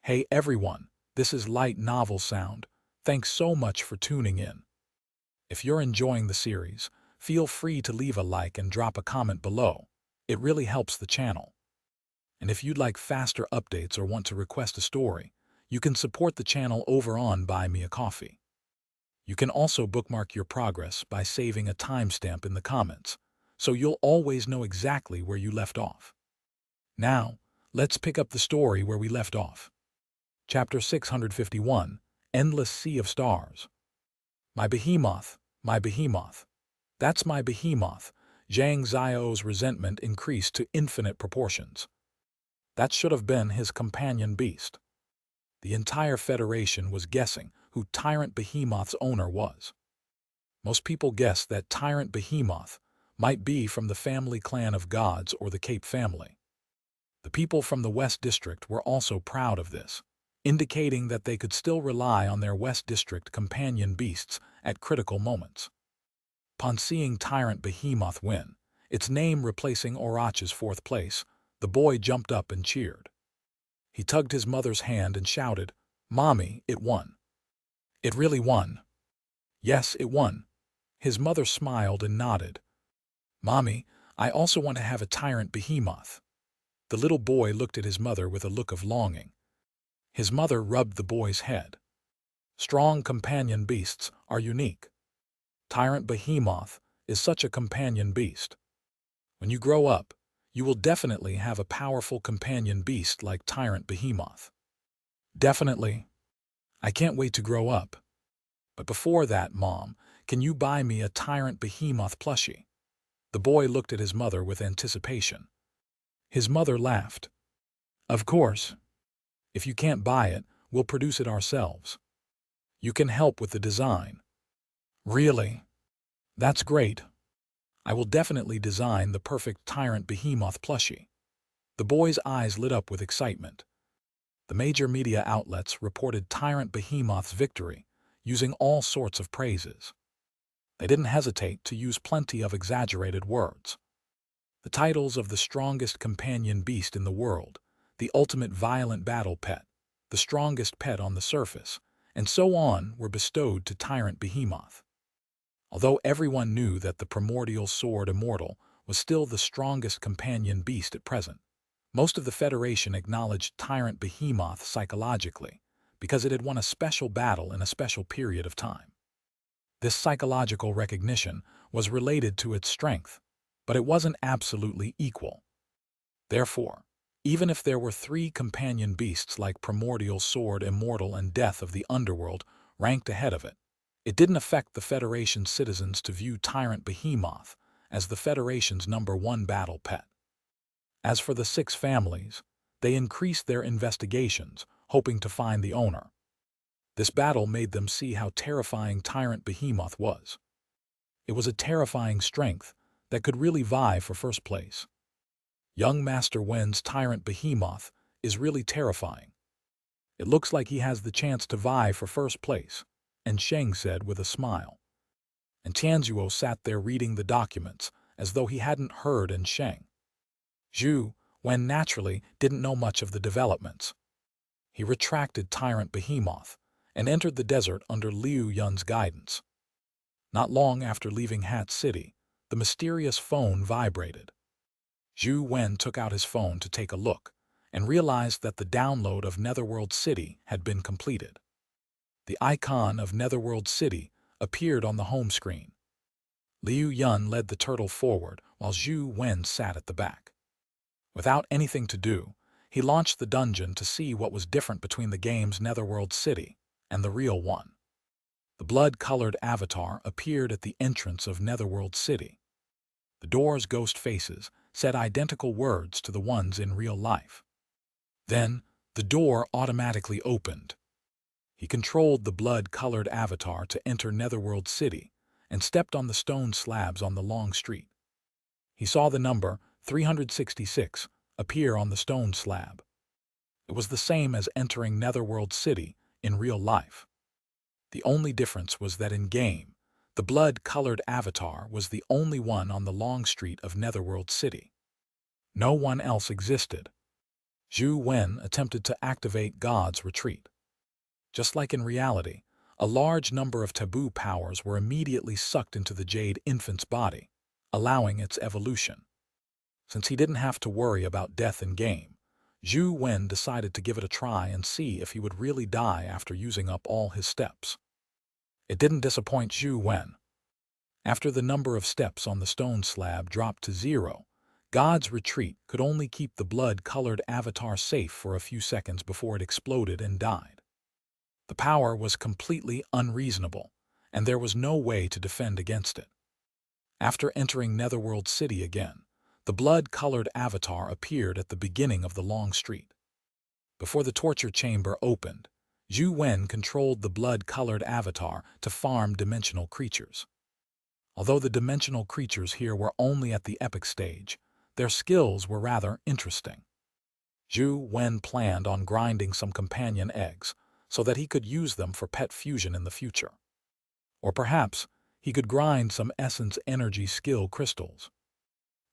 Hey everyone, this is Light Novel Sound. Thanks so much for tuning in. If you're enjoying the series, feel free to leave a like and drop a comment below. It really helps the channel. And if you'd like faster updates or want to request a story, you can support the channel over on Buy Me a Coffee. You can also bookmark your progress by saving a timestamp in the comments, so you'll always know exactly where you left off. Now, let's pick up the story where we left off. Chapter 651, Endless Sea of Stars. My behemoth, my behemoth. That's my behemoth. Zhang Xiao's resentment increased to infinite proportions. That should have been his companion beast. The entire Federation was guessing who Tyrant Behemoth's owner was. Most people guessed that Tyrant Behemoth might be from the family clan of gods or the Cape family. The people from the West District were also proud of this, indicating that they could still rely on their West District companion beasts at critical moments. Upon seeing Tyrant Behemoth win, its name replacing Orach's fourth place, the boy jumped up and cheered. He tugged his mother's hand and shouted, "Mommy, it won. It really won." "Yes, it won." His mother smiled and nodded. "Mommy, I also want to have a Tyrant Behemoth." The little boy looked at his mother with a look of longing. His mother rubbed the boy's head. Strong companion beasts are unique. Tyrant Behemoth is such a companion beast. When you grow up, you will definitely have a powerful companion beast like Tyrant Behemoth. Definitely. I can't wait to grow up. But before that, Mom, can you buy me a Tyrant Behemoth plushie? The boy looked at his mother with anticipation. His mother laughed. Of course. If you can't buy it, we'll produce it ourselves. You can help with the design. Really? That's great. I will definitely design the perfect Tyrant Behemoth plushie. The boy's eyes lit up with excitement. The major media outlets reported Tyrant Behemoth's victory, using all sorts of praises. They didn't hesitate to use plenty of exaggerated words. The titles of the strongest companion beast in the world, the ultimate violent battle pet, the strongest pet on the surface, and so on were bestowed to Tyrant Behemoth. Although everyone knew that the primordial sword immortal was still the strongest companion beast at present, most of the Federation acknowledged Tyrant Behemoth psychologically because it had won a special battle in a special period of time. This psychological recognition was related to its strength, but it wasn't absolutely equal. Therefore, even if there were 3 companion beasts like Primordial Sword, Immortal, and Death of the Underworld ranked ahead of it, it didn't affect the Federation's citizens to view Tyrant Behemoth as the Federation's #1 battle pet. As for the 6 families, they increased their investigations, hoping to find the owner. This battle made them see how terrifying Tyrant Behemoth was. It was a terrifying strength that could really vie for first place. Young Master Wen's Tyrant Behemoth is really terrifying. It looks like he has the chance to vie for first place, and Sheng said with a smile. And Tianzuo sat there reading the documents as though he hadn't heard and Sheng. Zhou Wen naturally didn't know much of the developments. He retracted Tyrant Behemoth and entered the desert under Liu Yun's guidance. Not long after leaving Hat City, the mysterious phone vibrated. Zhou Wen took out his phone to take a look and realized that the download of Netherworld City had been completed. The icon of Netherworld City appeared on the home screen. Liu Yun led the turtle forward while Zhou Wen sat at the back. Without anything to do, he launched the dungeon to see what was different between the game's Netherworld City and the real one. The blood-colored avatar appeared at the entrance of Netherworld City. The door's ghost faces said identical words to the ones in real life. Then, the door automatically opened. He controlled the blood-colored avatar to enter Netherworld City and stepped on the stone slabs on the long street. He saw the number 366 appear on the stone slab. It was the same as entering Netherworld City in real life. The only difference was that in-game, the blood-colored avatar was the only one on the long street of Netherworld City. No one else existed. Zhou Wen attempted to activate God's retreat. Just like in reality, a large number of taboo powers were immediately sucked into the jade infant's body, allowing its evolution. Since he didn't have to worry about death in-game, Zhou Wen decided to give it a try and see if he would really die after using up all his steps. It didn't disappoint Zhou Wen. After the number of steps on the stone slab dropped to 0, God's retreat could only keep the blood-colored avatar safe for a few seconds before it exploded and died. The power was completely unreasonable, and there was no way to defend against it. After entering Netherworld City again, the blood-colored avatar appeared at the beginning of the long street. Before the torture chamber opened, Zhou Wen controlled the blood-colored avatar to farm dimensional creatures. Although the dimensional creatures here were only at the epic stage, their skills were rather interesting. Zhou Wen planned on grinding some companion eggs so that he could use them for pet fusion in the future. Or perhaps he could grind some essence energy skill crystals.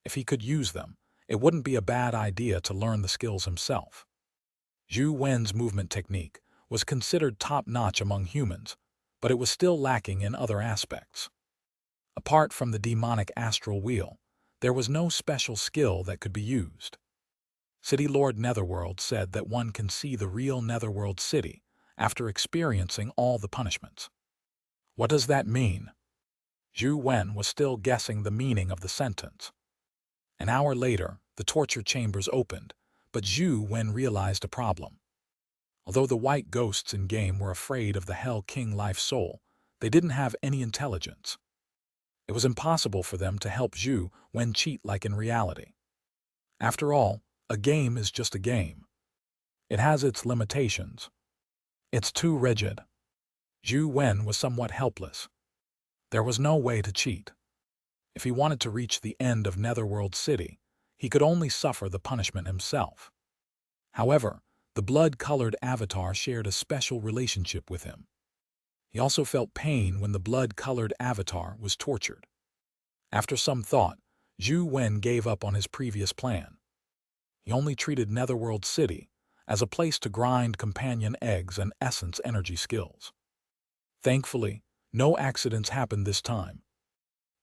If he could use them, it wouldn't be a bad idea to learn the skills himself. Zhou Wen's movement technique was considered top-notch among humans, but it was still lacking in other aspects. Apart from the demonic astral wheel, there was no special skill that could be used. City Lord Netherworld said that one can see the real Netherworld city after experiencing all the punishments. What does that mean? Zhou Wen was still guessing the meaning of the sentence. An hour later, the torture chambers opened, but Zhou Wen realized a problem. Although the white ghosts in-game were afraid of the Hell King Life Soul, they didn't have any intelligence. It was impossible for them to help Zhou Wen cheat like in reality. After all, a game is just a game. It has its limitations. It's too rigid. Zhou Wen was somewhat helpless. There was no way to cheat. If he wanted to reach the end of Netherworld City, he could only suffer the punishment himself. However, the blood-colored avatar shared a special relationship with him. He also felt pain when the blood-colored avatar was tortured. After some thought, Zhou Wen gave up on his previous plan. He only treated Netherworld City as a place to grind companion eggs and essence energy skills. Thankfully, no accidents happened this time.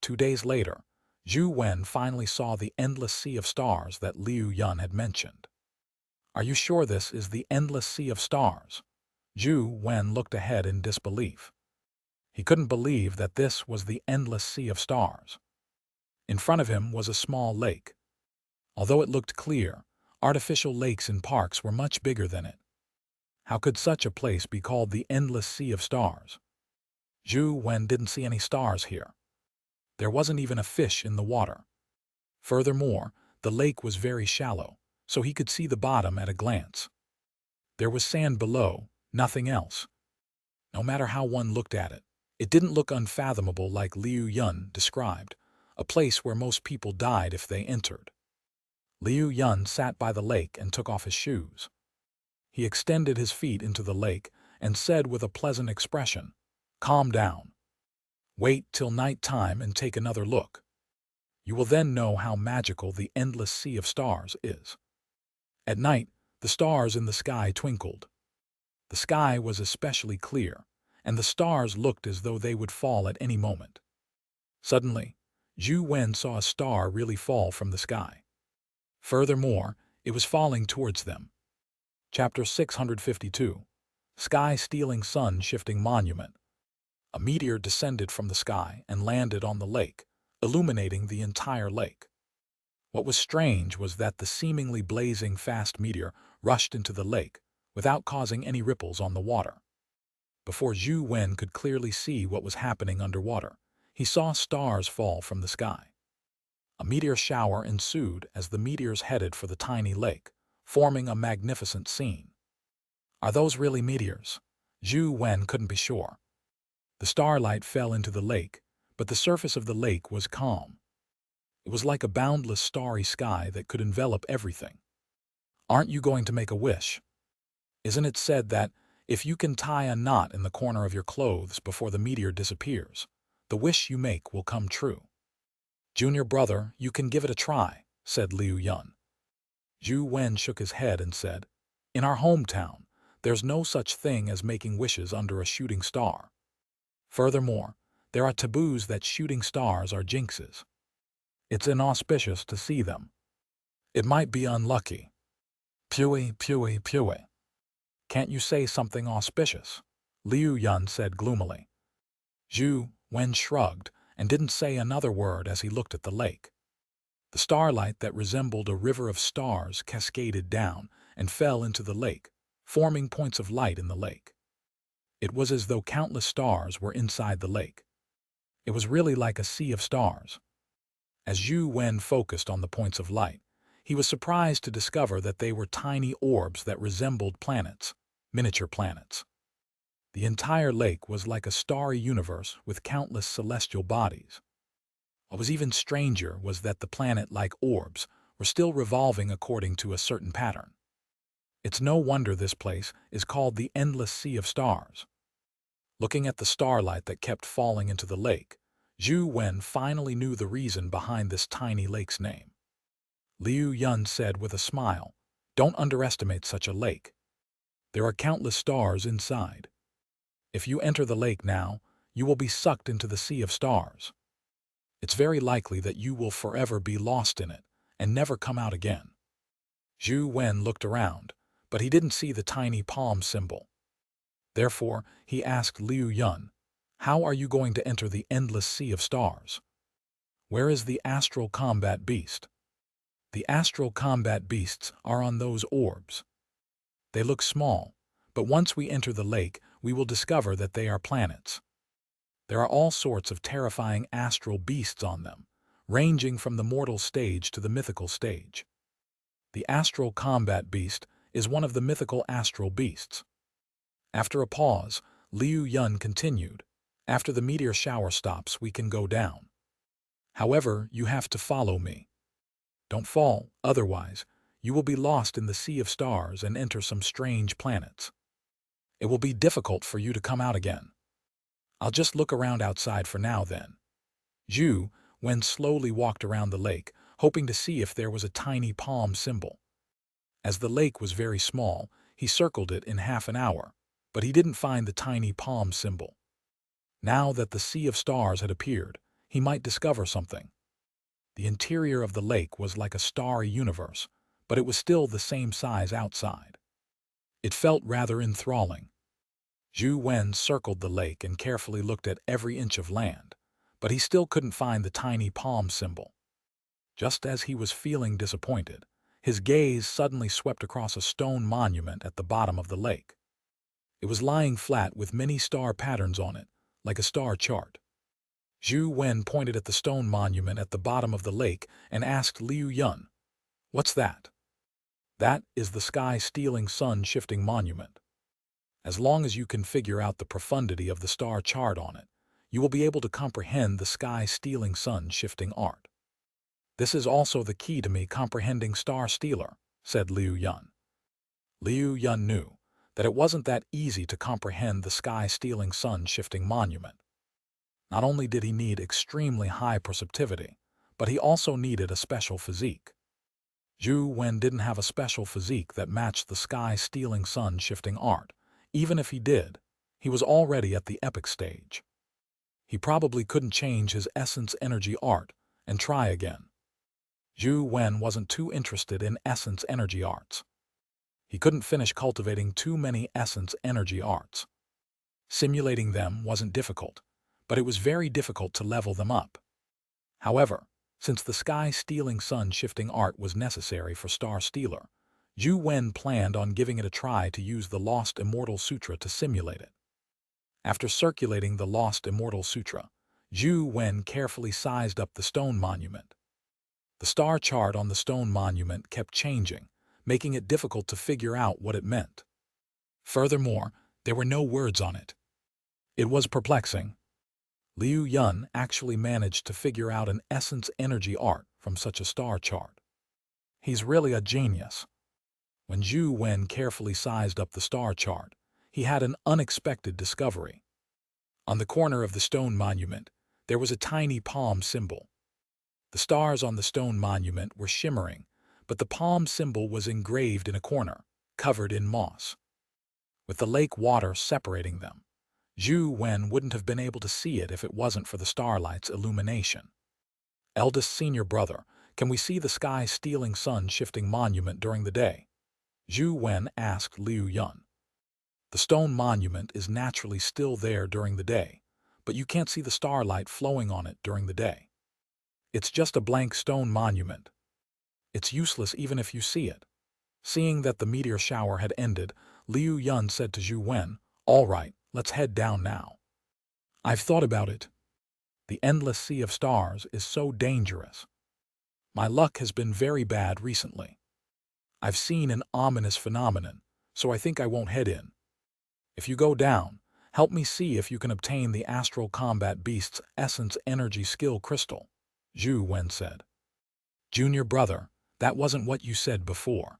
2 days later, Zhou Wen finally saw the endless sea of stars that Liu Yun had mentioned. Are you sure this is the endless sea of stars? Zhou Wen looked ahead in disbelief. He couldn't believe that this was the endless sea of stars. In front of him was a small lake. Although it looked clear, artificial lakes in parks were much bigger than it. How could such a place be called the endless sea of stars? Zhou Wen didn't see any stars here. There wasn't even a fish in the water. Furthermore, the lake was very shallow, so he could see the bottom at a glance. There was sand below, nothing else. No matter how one looked at it, it didn't look unfathomable like Liu Yun described, a place where most people died if they entered. Liu Yun sat by the lake and took off his shoes. He extended his feet into the lake and said with a pleasant expression, "Calm down. Wait till night time and take another look. You will then know how magical the endless sea of stars is." At night, the stars in the sky twinkled. The sky was especially clear, and the stars looked as though they would fall at any moment. Suddenly, Zhou Wen saw a star really fall from the sky. Furthermore, it was falling towards them. Chapter 652. Sky-Stealing Sun-Shifting Monument. A meteor descended from the sky and landed on the lake, illuminating the entire lake. What was strange was that the seemingly blazing fast meteor rushed into the lake without causing any ripples on the water. Before Zhou Wen could clearly see what was happening underwater, he saw stars fall from the sky. A meteor shower ensued as the meteors headed for the tiny lake, forming a magnificent scene. Are those really meteors? Zhou Wen couldn't be sure. The starlight fell into the lake, but the surface of the lake was calm. It was like a boundless starry sky that could envelop everything. Aren't you going to make a wish? Isn't it said that if you can tie a knot in the corner of your clothes before the meteor disappears, the wish you make will come true? Junior brother, you can give it a try, said Liu Yun. Zhou Wen shook his head and said, "In our hometown, there's no such thing as making wishes under a shooting star. Furthermore, there are taboos that shooting stars are jinxes. It's inauspicious to see them. It might be unlucky." "Pui, pui, pui. Can't you say something auspicious?" Liu Yun said gloomily. Zhou Wen shrugged and didn't say another word as he looked at the lake. The starlight that resembled a river of stars cascaded down and fell into the lake, forming points of light in the lake. It was as though countless stars were inside the lake. It was really like a sea of stars. As Zhou Wen focused on the points of light, he was surprised to discover that they were tiny orbs that resembled planets, miniature planets. The entire lake was like a starry universe with countless celestial bodies. What was even stranger was that the planet-like orbs were still revolving according to a certain pattern. It's no wonder this place is called the Endless Sea of Stars. Looking at the starlight that kept falling into the lake, Zhou Wen finally knew the reason behind this tiny lake's name. Liu Yun said with a smile, "Don't underestimate such a lake. There are countless stars inside. If you enter the lake now, you will be sucked into the sea of stars. It's very likely that you will forever be lost in it and never come out again." Zhou Wen looked around, but he didn't see the tiny palm symbol. Therefore, he asked Liu Yun, "How are you going to enter the endless sea of stars? Where is the astral combat beast?" "The astral combat beasts are on those orbs. They look small, but once we enter the lake, we will discover that they are planets. There are all sorts of terrifying astral beasts on them, ranging from the mortal stage to the mythical stage. The astral combat beast is one of the mythical astral beasts." After a pause, Liu Yun continued, "After the meteor shower stops, we can go down. However, you have to follow me. Don't fall, otherwise, you will be lost in the sea of stars and enter some strange planets. It will be difficult for you to come out again. I'll just look around outside for now then." Zhou Wen slowly walked around the lake, hoping to see if there was a tiny palm symbol. As the lake was very small, he circled it in half an hour, but he didn't find the tiny palm symbol. Now that the sea of stars had appeared, he might discover something. The interior of the lake was like a starry universe, but it was still the same size outside. It felt rather enthralling. Zhou Wen circled the lake and carefully looked at every inch of land, but he still couldn't find the tiny palm symbol. Just as he was feeling disappointed, his gaze suddenly swept across a stone monument at the bottom of the lake. It was lying flat with many star patterns on it, like a star chart. Zhou Wen pointed at the stone monument at the bottom of the lake and asked Liu Yun, "What's that?" "That is the sky-stealing sun-shifting monument. As long as you can figure out the profundity of the star chart on it, you will be able to comprehend the sky-stealing sun-shifting art. This is also the key to me comprehending Star Stealer," said Liu Yun. Liu Yun knew that it wasn't that easy to comprehend the sky-stealing sun-shifting monument. Not only did he need extremely high perceptivity, but he also needed a special physique. Zhou Wen didn't have a special physique that matched the sky-stealing sun-shifting art. Even if he did, he was already at the epic stage. He probably couldn't change his essence energy art and try again. Zhou Wen wasn't too interested in essence energy arts. He couldn't finish cultivating too many essence energy arts. Simulating them wasn't difficult, but it was very difficult to level them up. However, since the sky-stealing sun-shifting art was necessary for Star Stealer, Zhou Wen planned on giving it a try to use the Lost Immortal Sutra to simulate it. After circulating the Lost Immortal Sutra, Zhou Wen carefully sized up the stone monument. The star chart on the stone monument kept changing, making it difficult to figure out what it meant. Furthermore, there were no words on it. It was perplexing. Liu Yun actually managed to figure out an essence energy art from such a star chart. He's really a genius. When Zhou Wen carefully sized up the star chart, he had an unexpected discovery. On the corner of the stone monument, there was a tiny palm symbol. The stars on the stone monument were shimmering, but the palm symbol was engraved in a corner, covered in moss. With the lake water separating them, Zhou Wen wouldn't have been able to see it if it wasn't for the starlight's illumination. Eldest senior brother, can we see the sky-stealing sun-shifting monument during the day? Zhou Wen asked Liu Yun. The stone monument is naturally still there during the day, but you can't see the starlight flowing on it during the day. It's just a blank stone monument. It's useless even if you see it. Seeing that the meteor shower had ended, Liu Yun said to Zhou Wen, "All right, let's head down now. I've thought about it. The endless sea of stars is so dangerous. My luck has been very bad recently. I've seen an ominous phenomenon, so I think I won't head in. If you go down, help me see if you can obtain the Astral Combat Beast's Essence Energy Skill Crystal," Zhou Wen said. "Junior brother, that wasn't what you said before.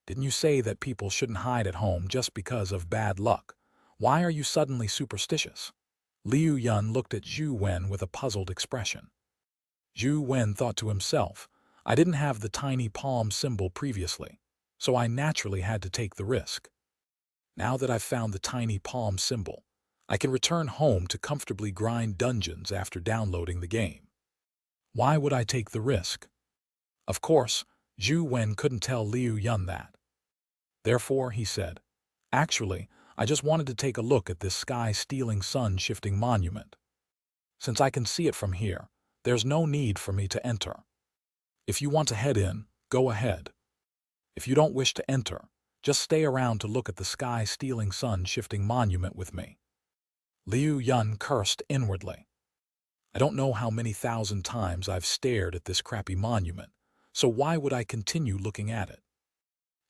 Didn't you say that people shouldn't hide at home just because of bad luck? Why are you suddenly superstitious?" Liu Yun looked at Zhou Wen with a puzzled expression. Zhou Wen thought to himself, "I didn't have the tiny palm symbol previously, so I naturally had to take the risk. Now that I've found the tiny palm symbol, I can return home to comfortably grind dungeons after downloading the game. Why would I take the risk?" Of course, Zhou Wen couldn't tell Liu Yun that. Therefore, he said, "Actually, I just wanted to take a look at this sky-stealing sun-shifting monument. Since I can see it from here, there's no need for me to enter. If you want to head in, go ahead. If you don't wish to enter, just stay around to look at the sky-stealing sun-shifting monument with me." Liu Yun cursed inwardly. "I don't know how many thousand times I've stared at this crappy monument, so why would I continue looking at it?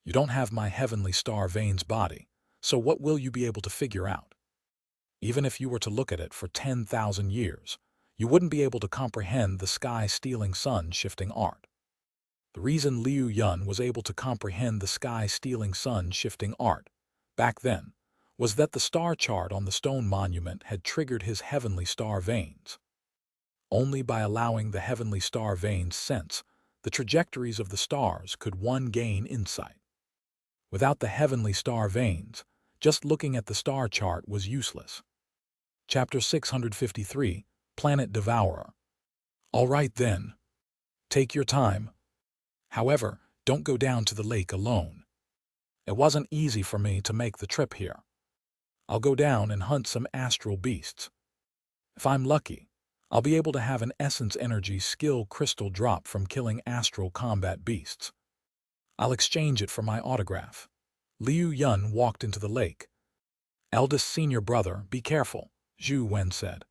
You don't have my heavenly star veins body, so what will you be able to figure out? Even if you were to look at it for 10,000 years, you wouldn't be able to comprehend the sky-stealing sun-shifting art." The reason Liu Yun was able to comprehend the sky-stealing sun-shifting art back then was that the star chart on the stone monument had triggered his heavenly star veins. Only by allowing the heavenly star veins sense the trajectories of the stars could one gain insight. Without the heavenly star veins, just looking at the star chart was useless. Chapter 653, Planet Devourer. All right then. Take your time. However, don't go down to the lake alone. It wasn't easy for me to make the trip here. I'll go down and hunt some astral beasts. If I'm lucky, I'll be able to have an essence energy skill crystal drop from killing astral combat beasts. I'll exchange it for my autograph." Liu Yun walked into the lake. "Eldest senior brother, be careful," Zhou Wen said.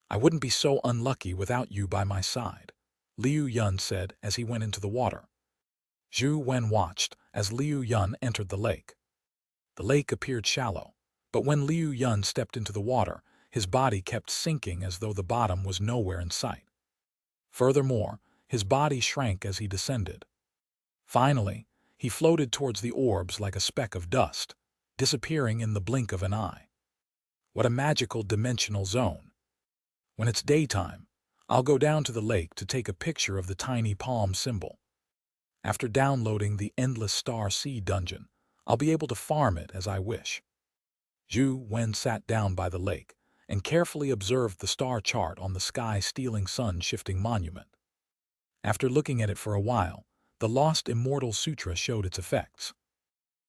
"I wouldn't be so unlucky without you by my side," Liu Yun said as he went into the water. Zhou Wen watched as Liu Yun entered the lake. The lake appeared shallow, but when Liu Yun stepped into the water, his body kept sinking as though the bottom was nowhere in sight. Furthermore, his body shrank as he descended. Finally, he floated towards the orbs like a speck of dust, disappearing in the blink of an eye. What a magical dimensional zone! When it's daytime, I'll go down to the lake to take a picture of the tiny palm symbol. After downloading the Endless Star Sea dungeon, I'll be able to farm it as I wish." Zhou Wen sat down by the lake and carefully observed the star chart on the sky-stealing sun-shifting monument. After looking at it for a while, the Lost Immortal Sutra showed its effects.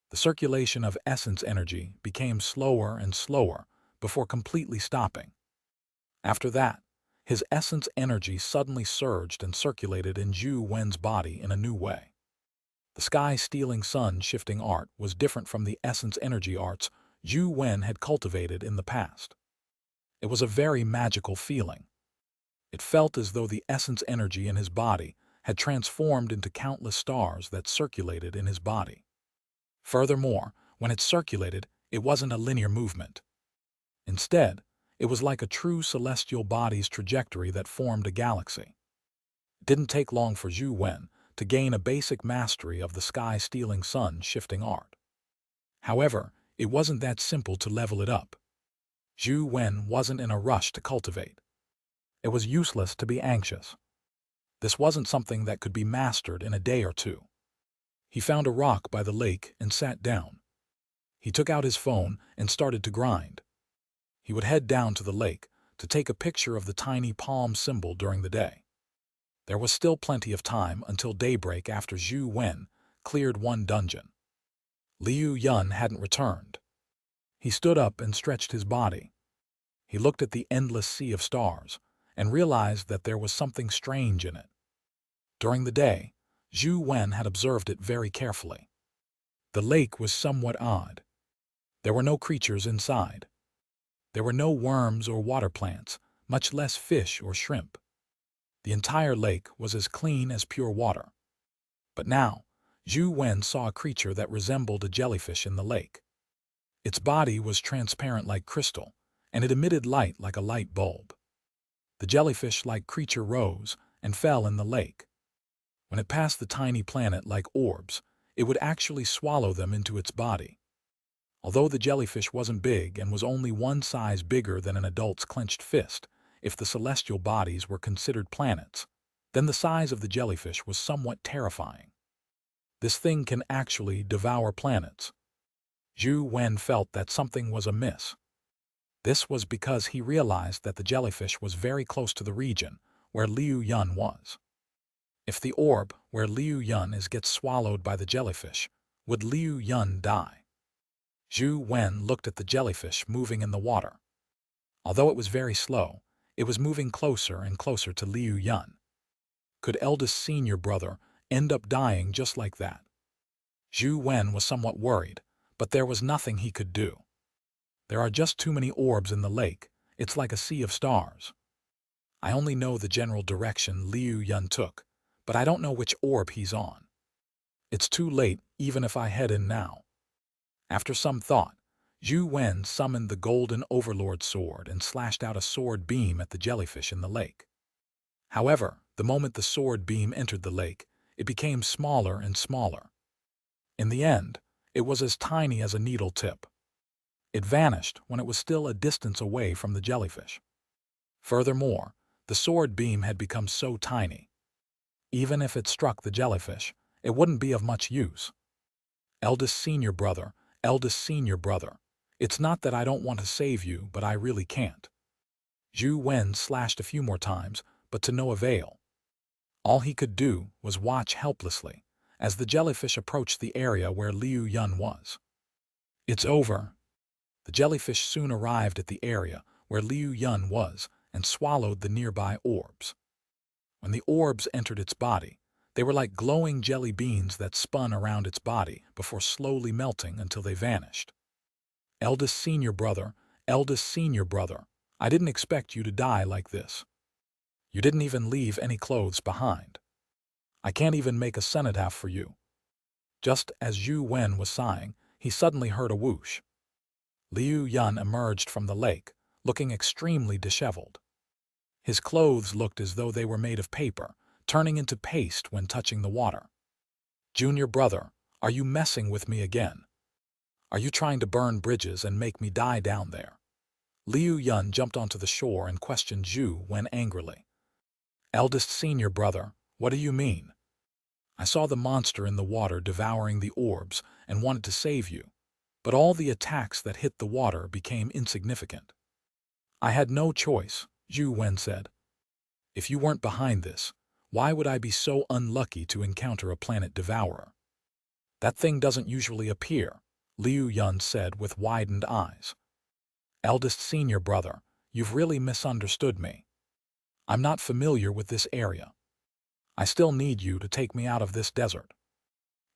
The circulation of essence energy became slower and slower before completely stopping. After that, his essence energy suddenly surged and circulated in Zhou Wen's body in a new way. The sky-stealing sun-shifting art was different from the essence energy arts Zhou Wen had cultivated in the past. It was a very magical feeling. It felt as though the essence energy in his body had transformed into countless stars that circulated in his body. Furthermore, when it circulated, it wasn't a linear movement. Instead, it was like a true celestial body's trajectory that formed a galaxy. It didn't take long for Zhou Wen to gain a basic mastery of the sky-stealing sun-shifting art. However, it wasn't that simple to level it up. Zhou Wen wasn't in a rush to cultivate. It was useless to be anxious. This wasn't something that could be mastered in a day or two. He found a rock by the lake and sat down. He took out his phone and started to grind. He would head down to the lake to take a picture of the tiny palm symbol during the day. There was still plenty of time until daybreak after Zhou Wen cleared one dungeon. Liu Yun hadn't returned. He stood up and stretched his body. He looked at the endless sea of stars and realized that there was something strange in it. During the day, Zhou Wen had observed it very carefully. The lake was somewhat odd. There were no creatures inside. There were no worms or water plants, much less fish or shrimp. The entire lake was as clean as pure water. But now, Zhou Wen saw a creature that resembled a jellyfish in the lake. Its body was transparent like crystal, and it emitted light like a light bulb. The jellyfish-like creature rose and fell in the lake. When it passed the tiny planet like orbs, it would actually swallow them into its body. Although the jellyfish wasn't big and was only one size bigger than an adult's clenched fist, if the celestial bodies were considered planets, then the size of the jellyfish was somewhat terrifying. This thing can actually devour planets. Zhou Wen felt that something was amiss. This was because he realized that the jellyfish was very close to the region where Liu Yun was. If the orb where Liu Yun is gets swallowed by the jellyfish, would Liu Yun die? Zhou Wen looked at the jellyfish moving in the water. Although it was very slow, it was moving closer and closer to Liu Yun. Could eldest senior brother end up dying just like that? Zhou Wen was somewhat worried, but there was nothing he could do. There are just too many orbs in the lake. It's like a sea of stars. I only know the general direction Liu Yun took, but I don't know which orb he's on. It's too late even if I head in now. After some thought, Zhou Wen summoned the golden overlord sword and slashed out a sword beam at the jellyfish in the lake. However, the moment the sword beam entered the lake, it became smaller and smaller. In the end, it was as tiny as a needle tip. It vanished when it was still a distance away from the jellyfish. Furthermore, the sword beam had become so tiny. Even if it struck the jellyfish, it wouldn't be of much use. Eldest senior brother, it's not that I don't want to save you, but I really can't. Zhou Wen slashed a few more times, but to no avail. All he could do was watch helplessly as the jellyfish approached the area where Liu Yun was. It's over. The jellyfish soon arrived at the area where Liu Yun was and swallowed the nearby orbs. When the orbs entered its body, they were like glowing jelly beans that spun around its body before slowly melting until they vanished. Eldest senior brother, I didn't expect you to die like this. You didn't even leave any clothes behind. I can't even make a cenotaph for you. Just as Zhou Wen was sighing, he suddenly heard a whoosh. Liu Yun emerged from the lake, looking extremely disheveled. His clothes looked as though they were made of paper, turning into paste when touching the water. Junior brother, are you messing with me again? Are you trying to burn bridges and make me die down there? Liu Yun jumped onto the shore and questioned Zhou Wen angrily. Eldest senior brother, what do you mean? I saw the monster in the water devouring the orbs and wanted to save you, but all the attacks that hit the water became insignificant. I had no choice, Zhou Wen said. If you weren't behind this, why would I be so unlucky to encounter a planet devourer? That thing doesn't usually appear, Liu Yun said with widened eyes. Eldest senior brother, you've really misunderstood me. I'm not familiar with this area. I still need you to take me out of this desert.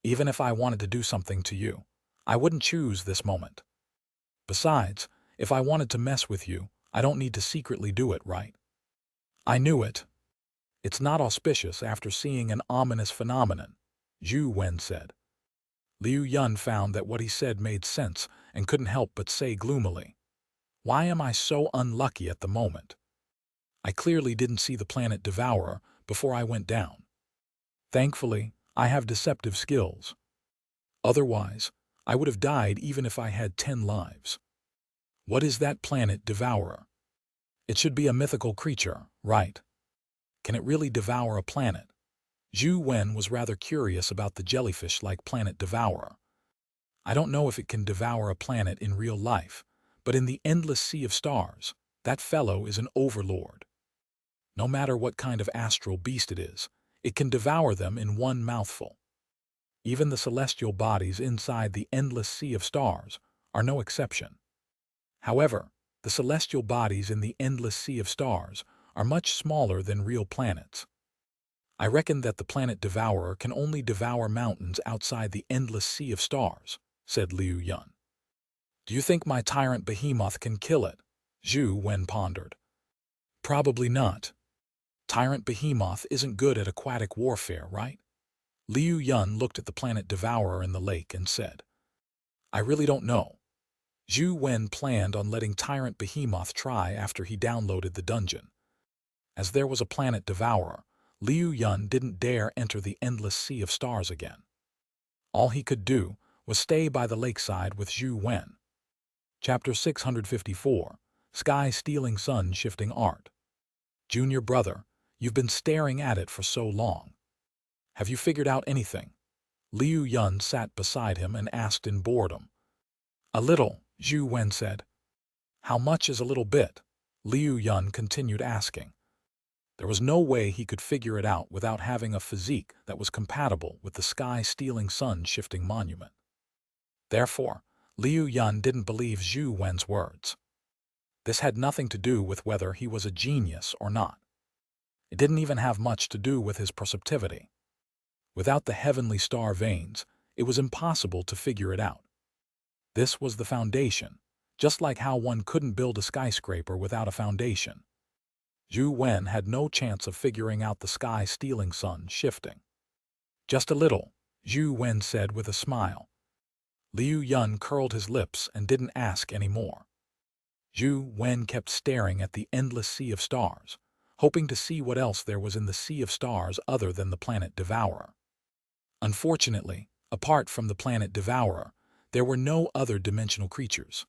Even if I wanted to do something to you, I wouldn't choose this moment. Besides, if I wanted to mess with you, I don't need to secretly do it, right? I knew it. It's not auspicious after seeing an ominous phenomenon, Zhou Wen said. Liu Yun found that what he said made sense and couldn't help but say gloomily, why am I so unlucky at the moment? I clearly didn't see the planet devourer before I went down. Thankfully, I have deceptive skills. Otherwise, I would have died even if I had 10 lives. What is that planet devourer? It should be a mythical creature, right? Can it really devour a planet? Zhou Wen was rather curious about the jellyfish-like planet devourer. I don't know if it can devour a planet in real life, but in the endless sea of stars, that fellow is an overlord. No matter what kind of astral beast it can devour them in one mouthful. Even the celestial bodies inside the endless sea of stars are no exception. However, the celestial bodies in the endless sea of stars are much smaller than real planets. I reckon that the planet devourer can only devour mountains outside the endless sea of stars, said Liu Yun. Do you think my tyrant behemoth can kill it? Zhou Wen pondered. Probably not. Tyrant behemoth isn't good at aquatic warfare, right? Liu Yun looked at the planet devourer in the lake and said, I really don't know. Zhou Wen planned on letting Tyrant Behemoth try after he downloaded the dungeon. As there was a planet devourer, Liu Yun didn't dare enter the endless sea of stars again. All he could do was stay by the lakeside with Zhou Wen. Chapter 654, Sky-Stealing Sun-Shifting Art. Junior brother, you've been staring at it for so long. Have you figured out anything? Liu Yun sat beside him and asked in boredom. A little, Zhou Wen said. How much is a little bit? Liu Yun continued asking. There was no way he could figure it out without having a physique that was compatible with the sky-stealing sun-shifting monument. Therefore, Liu Yun didn't believe Zhou Wen's words. This had nothing to do with whether he was a genius or not. It didn't even have much to do with his perceptivity. Without the heavenly star veins, it was impossible to figure it out. This was the foundation, just like how one couldn't build a skyscraper without a foundation. Zhou Wen had no chance of figuring out the sky-stealing sun shifting. Just a little, Zhou Wen said with a smile. Liu Yun curled his lips and didn't ask any more. Zhou Wen kept staring at the endless sea of stars, hoping to see what else there was in the sea of stars other than the planet devourer. Unfortunately, apart from the planet devourer, there were no other dimensional creatures.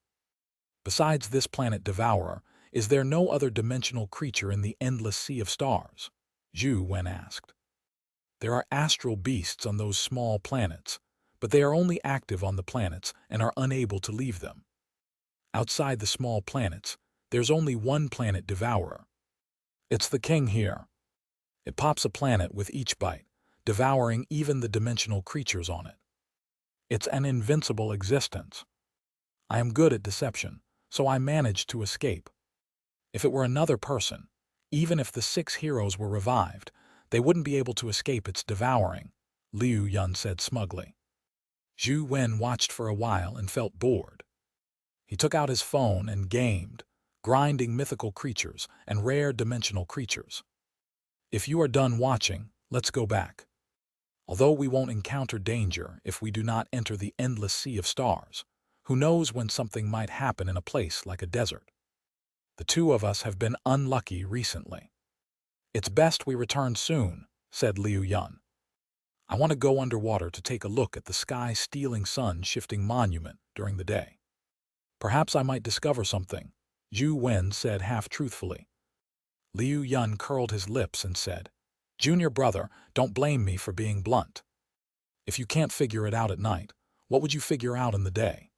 Besides this planet devourer, is there no other dimensional creature in the endless sea of stars? Zhou Wen asked. There are astral beasts on those small planets, but they are only active on the planets and are unable to leave them. Outside the small planets, there's only one planet devourer. It's the king here. It pops a planet with each bite, devouring even the dimensional creatures on it. It's an invincible existence. I am good at deception, so I managed to escape. If it were another person, even if the 6 heroes were revived, they wouldn't be able to escape its devouring, Liu Yun said smugly. Zhou Wen watched for a while and felt bored. He took out his phone and gamed, grinding mythical creatures and rare dimensional creatures. If you are done watching, let's go back. Although we won't encounter danger if we do not enter the endless sea of stars, who knows when something might happen in a place like a desert. The two of us have been unlucky recently. It's best we return soon, said Liu Yun. I want to go underwater to take a look at the sky-stealing sun-shifting monument during the day. Perhaps I might discover something, Zhou Wen said half-truthfully. Liu Yun curled his lips and said, Junior brother, don't blame me for being blunt. If you can't figure it out at night, what would you figure out in the day?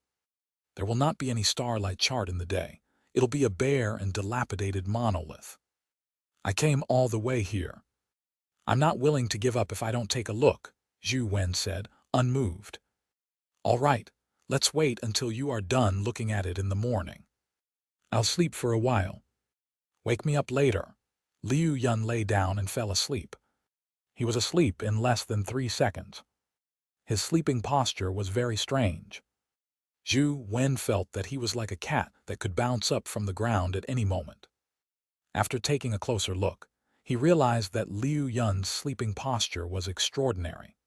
There will not be any starlight chart in the day. It'll be a bare and dilapidated monolith. I came all the way here. I'm not willing to give up if I don't take a look, Zhou Wen said, unmoved. All right, let's wait until you are done looking at it in the morning. I'll sleep for a while. Wake me up later. Liu Yun lay down and fell asleep. He was asleep in less than 3 seconds. His sleeping posture was very strange. Zhou Wen felt that he was like a cat that could bounce up from the ground at any moment. After taking a closer look, he realized that Liu Yun's sleeping posture was extraordinary.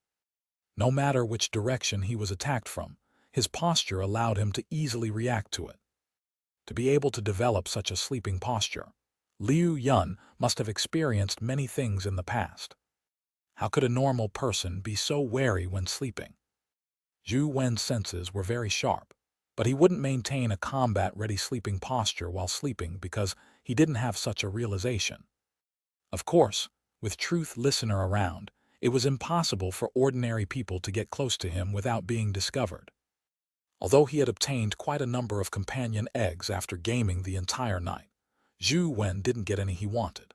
No matter which direction he was attacked from, his posture allowed him to easily react to it. To be able to develop such a sleeping posture, Liu Yun must have experienced many things in the past. How could a normal person be so wary when sleeping? Zhou Wen's senses were very sharp, but he wouldn't maintain a combat-ready sleeping posture while sleeping because he didn't have such a realization. Of course, With Truth Listener around, it was impossible for ordinary people to get close to him without being discovered. Although he had obtained quite a number of companion eggs after gaming the entire night, Zhou Wen didn't get any he wanted.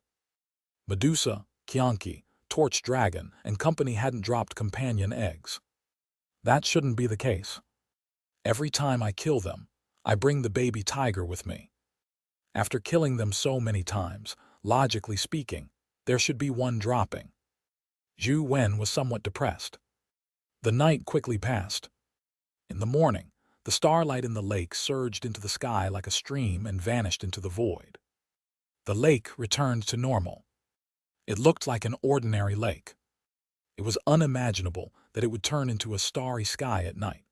Medusa, Xianxia, Torch Dragon, and company hadn't dropped companion eggs. That shouldn't be the case. Every time I kill them, I bring the baby tiger with me. After killing them so many times, logically speaking, there should be one dropping. Zhou Wen was somewhat depressed. The night quickly passed. In the morning, the starlight in the lake surged into the sky like a stream and vanished into the void. The lake returned to normal. It looked like an ordinary lake. It was unimaginable that it would turn into a starry sky at night.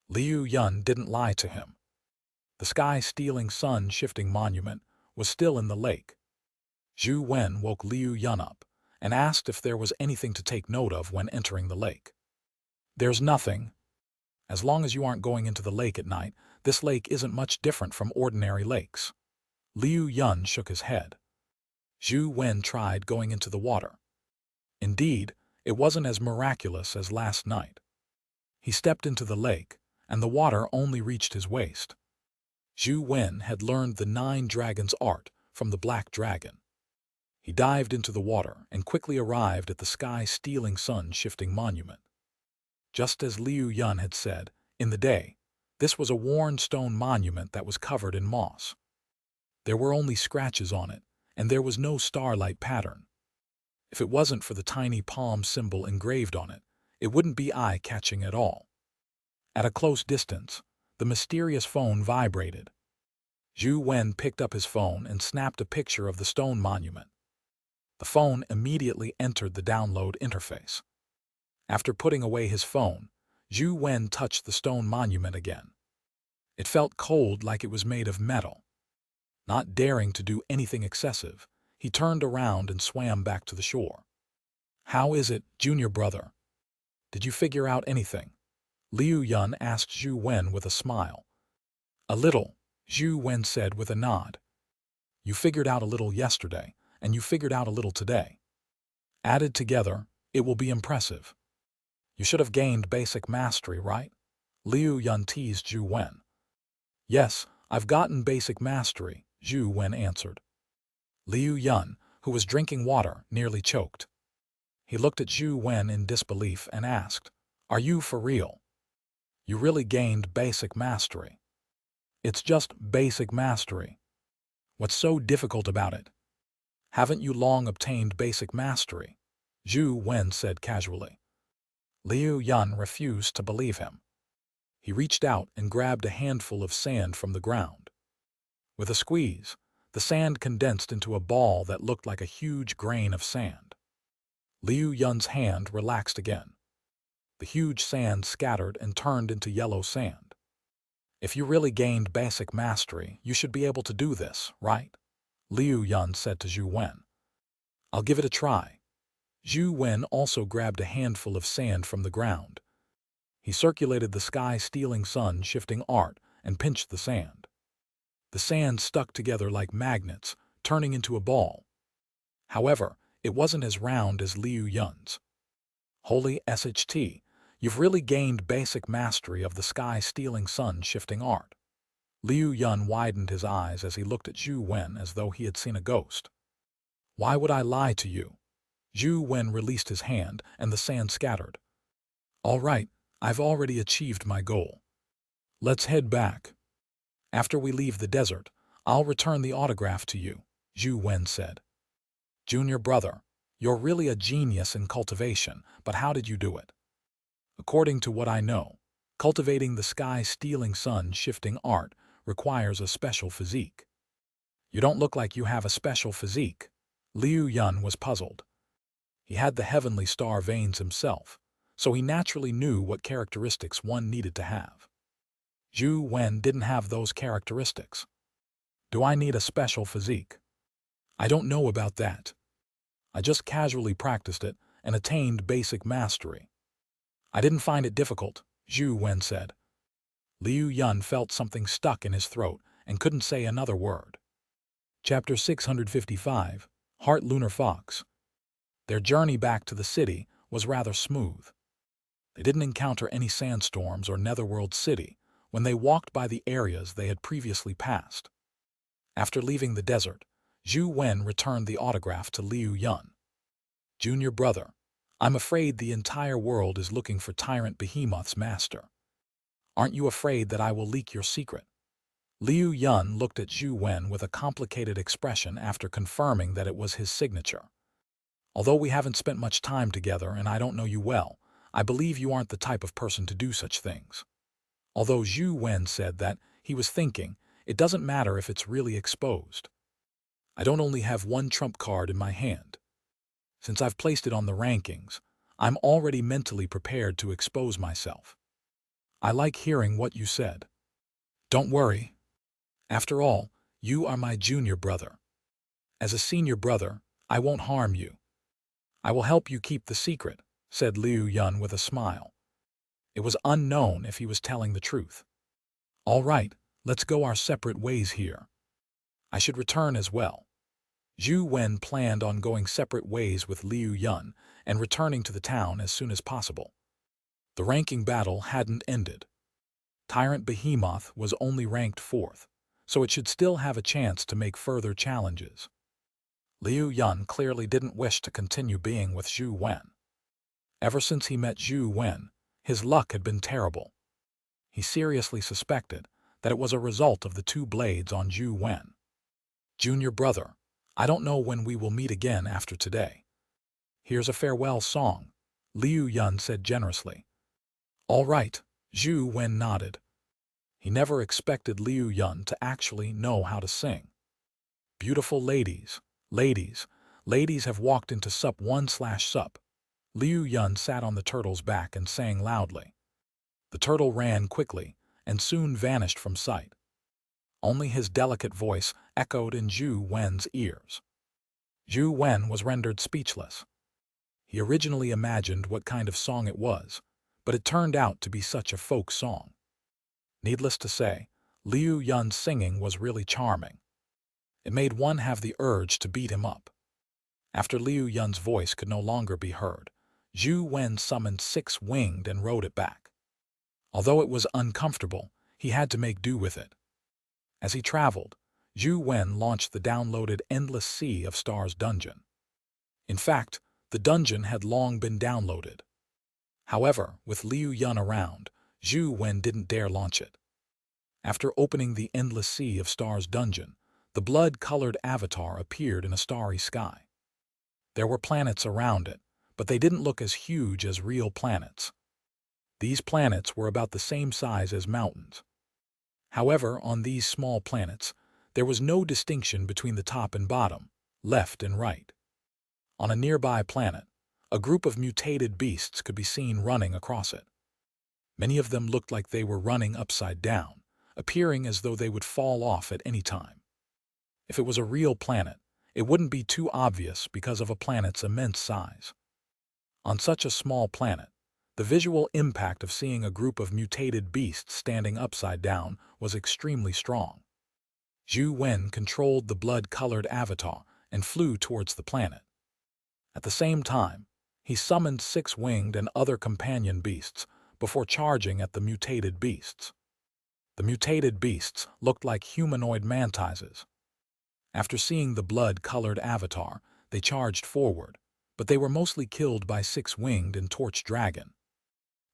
Liu Yun didn't lie to him. The sky-stealing sun-shifting monument was still in the lake. Zhou Wen woke Liu Yun up and asked if there was anything to take note of when entering the lake. There's nothing. As long as you aren't going into the lake at night, this lake isn't much different from ordinary lakes. Liu Yun shook his head. Zhou Wen tried going into the water. Indeed, it wasn't as miraculous as last night. He stepped into the lake, and the water only reached his waist. Zhou Wen had learned the 9 dragons art from the Black Dragon. He dived into the water and quickly arrived at the sky-stealing sun-shifting monument. Just as Liu Yun had said, in the day, this was a worn stone monument that was covered in moss. There were only scratches on it, and there was no starlight pattern. If it wasn't for the tiny palm symbol engraved on it, it wouldn't be eye-catching at all. At a close distance, the mysterious phone vibrated. Zhou Wen picked up his phone and snapped a picture of the stone monument. The phone immediately entered the download interface. After putting away his phone, Zhou Wen touched the stone monument again. It felt cold like it was made of metal. Not daring to do anything excessive, he turned around and swam back to the shore. "How is it, junior brother? Did you figure out anything?" Liu Yun asked Zhou Wen with a smile. "A little," Zhou Wen said with a nod. "You figured out a little yesterday, and you figured out a little today. Added together, it will be impressive. You should have gained basic mastery, right?" Liu Yun teased Zhou Wen. "Yes, I've gotten basic mastery," Zhou Wen answered. Liu Yun, who was drinking water, nearly choked. He looked at Zhou Wen in disbelief and asked, "Are you for real? You really gained basic mastery?" "It's just basic mastery. What's so difficult about it?" "Haven't you long obtained basic mastery?" Zhou Wen said casually. Liu Yun refused to believe him. He reached out and grabbed a handful of sand from the ground. With a squeeze, the sand condensed into a ball that looked like a huge grain of sand. Liu Yun's hand relaxed again. The huge sand scattered and turned into yellow sand. "If you really gained basic mastery, you should be able to do this, right?" Liu Yun said to Zhou Wen. "I'll give it a try." Zhou Wen also grabbed a handful of sand from the ground. He circulated the sky-stealing sun-shifting art and pinched the sand. The sand stuck together like magnets, turning into a ball. However, it wasn't as round as Liu Yun's. "Holy SHT, you've really gained basic mastery of the sky-stealing sun-shifting art." Liu Yun widened his eyes as he looked at Zhou Wen as though he had seen a ghost. "Why would I lie to you?" Zhou Wen released his hand and the sand scattered. "All right, I've already achieved my goal. Let's head back. After we leave the desert, I'll return the autograph to you," Zhou Wen said. "Junior brother, you're really a genius in cultivation, but how did you do it?" "According to what I know, cultivating the sky-stealing sun-shifting art requires a special physique." "You don't look like you have a special physique." Liu Yun was puzzled. He had the heavenly star veins himself, so he naturally knew what characteristics one needed to have. Zhou Wen didn't have those characteristics. "Do I need a special physique?" "I don't know about that. I just casually practiced it and attained basic mastery." "I didn't find it difficult," Zhou Wen said. Liu Yun felt something stuck in his throat and couldn't say another word. Chapter 655, Heart Lunar Fox. Their journey back to the city was rather smooth. They didn't encounter any sandstorms or Netherworld City when they walked by the areas they had previously passed. After leaving the desert, Zhou Wen returned the autograph to Liu Yun. "Junior brother, I'm afraid the entire world is looking for Tyrant Behemoth's master. Aren't you afraid that I will leak your secret?" Liu Yun looked at Zhou Wen with a complicated expression after confirming that it was his signature. "Although we haven't spent much time together and I don't know you well, I believe you aren't the type of person to do such things." Although Zhou Wen said that, he was thinking, it doesn't matter if it's really exposed. I don't only have one trump card in my hand. Since I've placed it on the rankings, I'm already mentally prepared to expose myself. I like hearing what you said. Don't worry. After all, you are my junior brother. As a senior brother, I won't harm you. I will help you keep the secret, said Liu Yun with a smile. It was unknown if he was telling the truth. All right, let's go our separate ways here. I should return as well. Zhou Wen planned on going separate ways with Liu Yun and returning to the town as soon as possible. The ranking battle hadn't ended. Tyrant Behemoth was only ranked 4th, so it should still have a chance to make further challenges. Liu Yun clearly didn't wish to continue being with Zhou Wen. Ever since he met Zhou Wen, his luck had been terrible. He seriously suspected that it was a result of the 2 blades on Zhou Wen. Junior brother, I don't know when we will meet again after today. Here's a farewell song, Liu Yun said generously. All right, Zhou Wen nodded. He never expected Liu Yun to actually know how to sing. Beautiful ladies, ladies, ladies have walked into Sup 1/Sup. Liu Yun sat on the turtle's back and sang loudly. The turtle ran quickly and soon vanished from sight. Only his delicate voice echoed in Zhou Wen's ears. Zhou Wen was rendered speechless. He originally imagined what kind of song it was, but it turned out to be such a folk song. Needless to say, Liu Yun's singing was really charming. It made one have the urge to beat him up. After Liu Yun's voice could no longer be heard, Zhou Wen summoned 6-winged and rode it back. Although it was uncomfortable, he had to make do with it. As he traveled, Zhou Wen launched the downloaded Endless Sea of Stars dungeon. In fact, the dungeon had long been downloaded. However, with Liu Yun around, Zhou Wen didn't dare launch it. After opening the Endless Sea of Stars dungeon, the blood-colored avatar appeared in a starry sky. There were planets around it, but they didn't look as huge as real planets. These planets were about the same size as mountains. However, on these small planets, there was no distinction between the top and bottom, left and right. On a nearby planet, a group of mutated beasts could be seen running across it. Many of them looked like they were running upside down, appearing as though they would fall off at any time. If it was a real planet, it wouldn't be too obvious because of a planet's immense size. On such a small planet, the visual impact of seeing a group of mutated beasts standing upside down was extremely strong. Zhou Wen controlled the blood-colored avatar and flew towards the planet. At the same time, he summoned 6-winged and other companion beasts before charging at the mutated beasts. The mutated beasts looked like humanoid mantises. After seeing the blood-colored avatar, they charged forward, but they were mostly killed by 6-winged and torch dragon.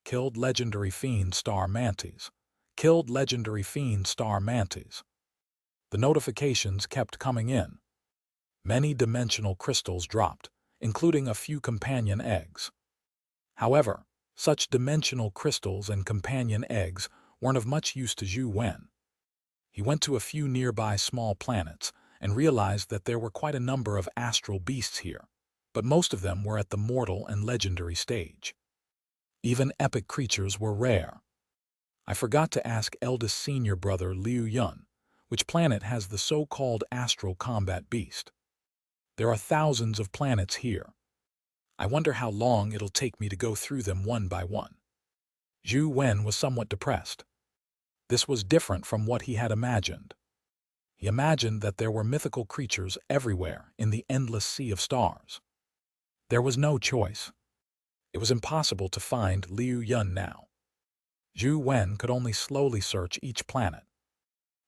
Killed legendary fiend star mantis. Killed legendary fiend star mantis. The notifications kept coming in. Many dimensional crystals dropped, including a few companion eggs. However, such dimensional crystals and companion eggs weren't of much use to Zhou Wen. He went to a few nearby small planets and realized that there were quite a number of astral beasts here, but most of them were at the mortal and legendary stage. Even epic creatures were rare. I forgot to ask eldest senior brother Liu Yun, which planet has the so-called astral combat beast. There are thousands of planets here. I wonder how long it'll take me to go through them one by one. Zhou Wen was somewhat depressed. This was different from what he had imagined. He imagined that there were mythical creatures everywhere in the endless sea of stars. There was no choice. It was impossible to find Liu Yun now. Zhou Wen could only slowly search each planet.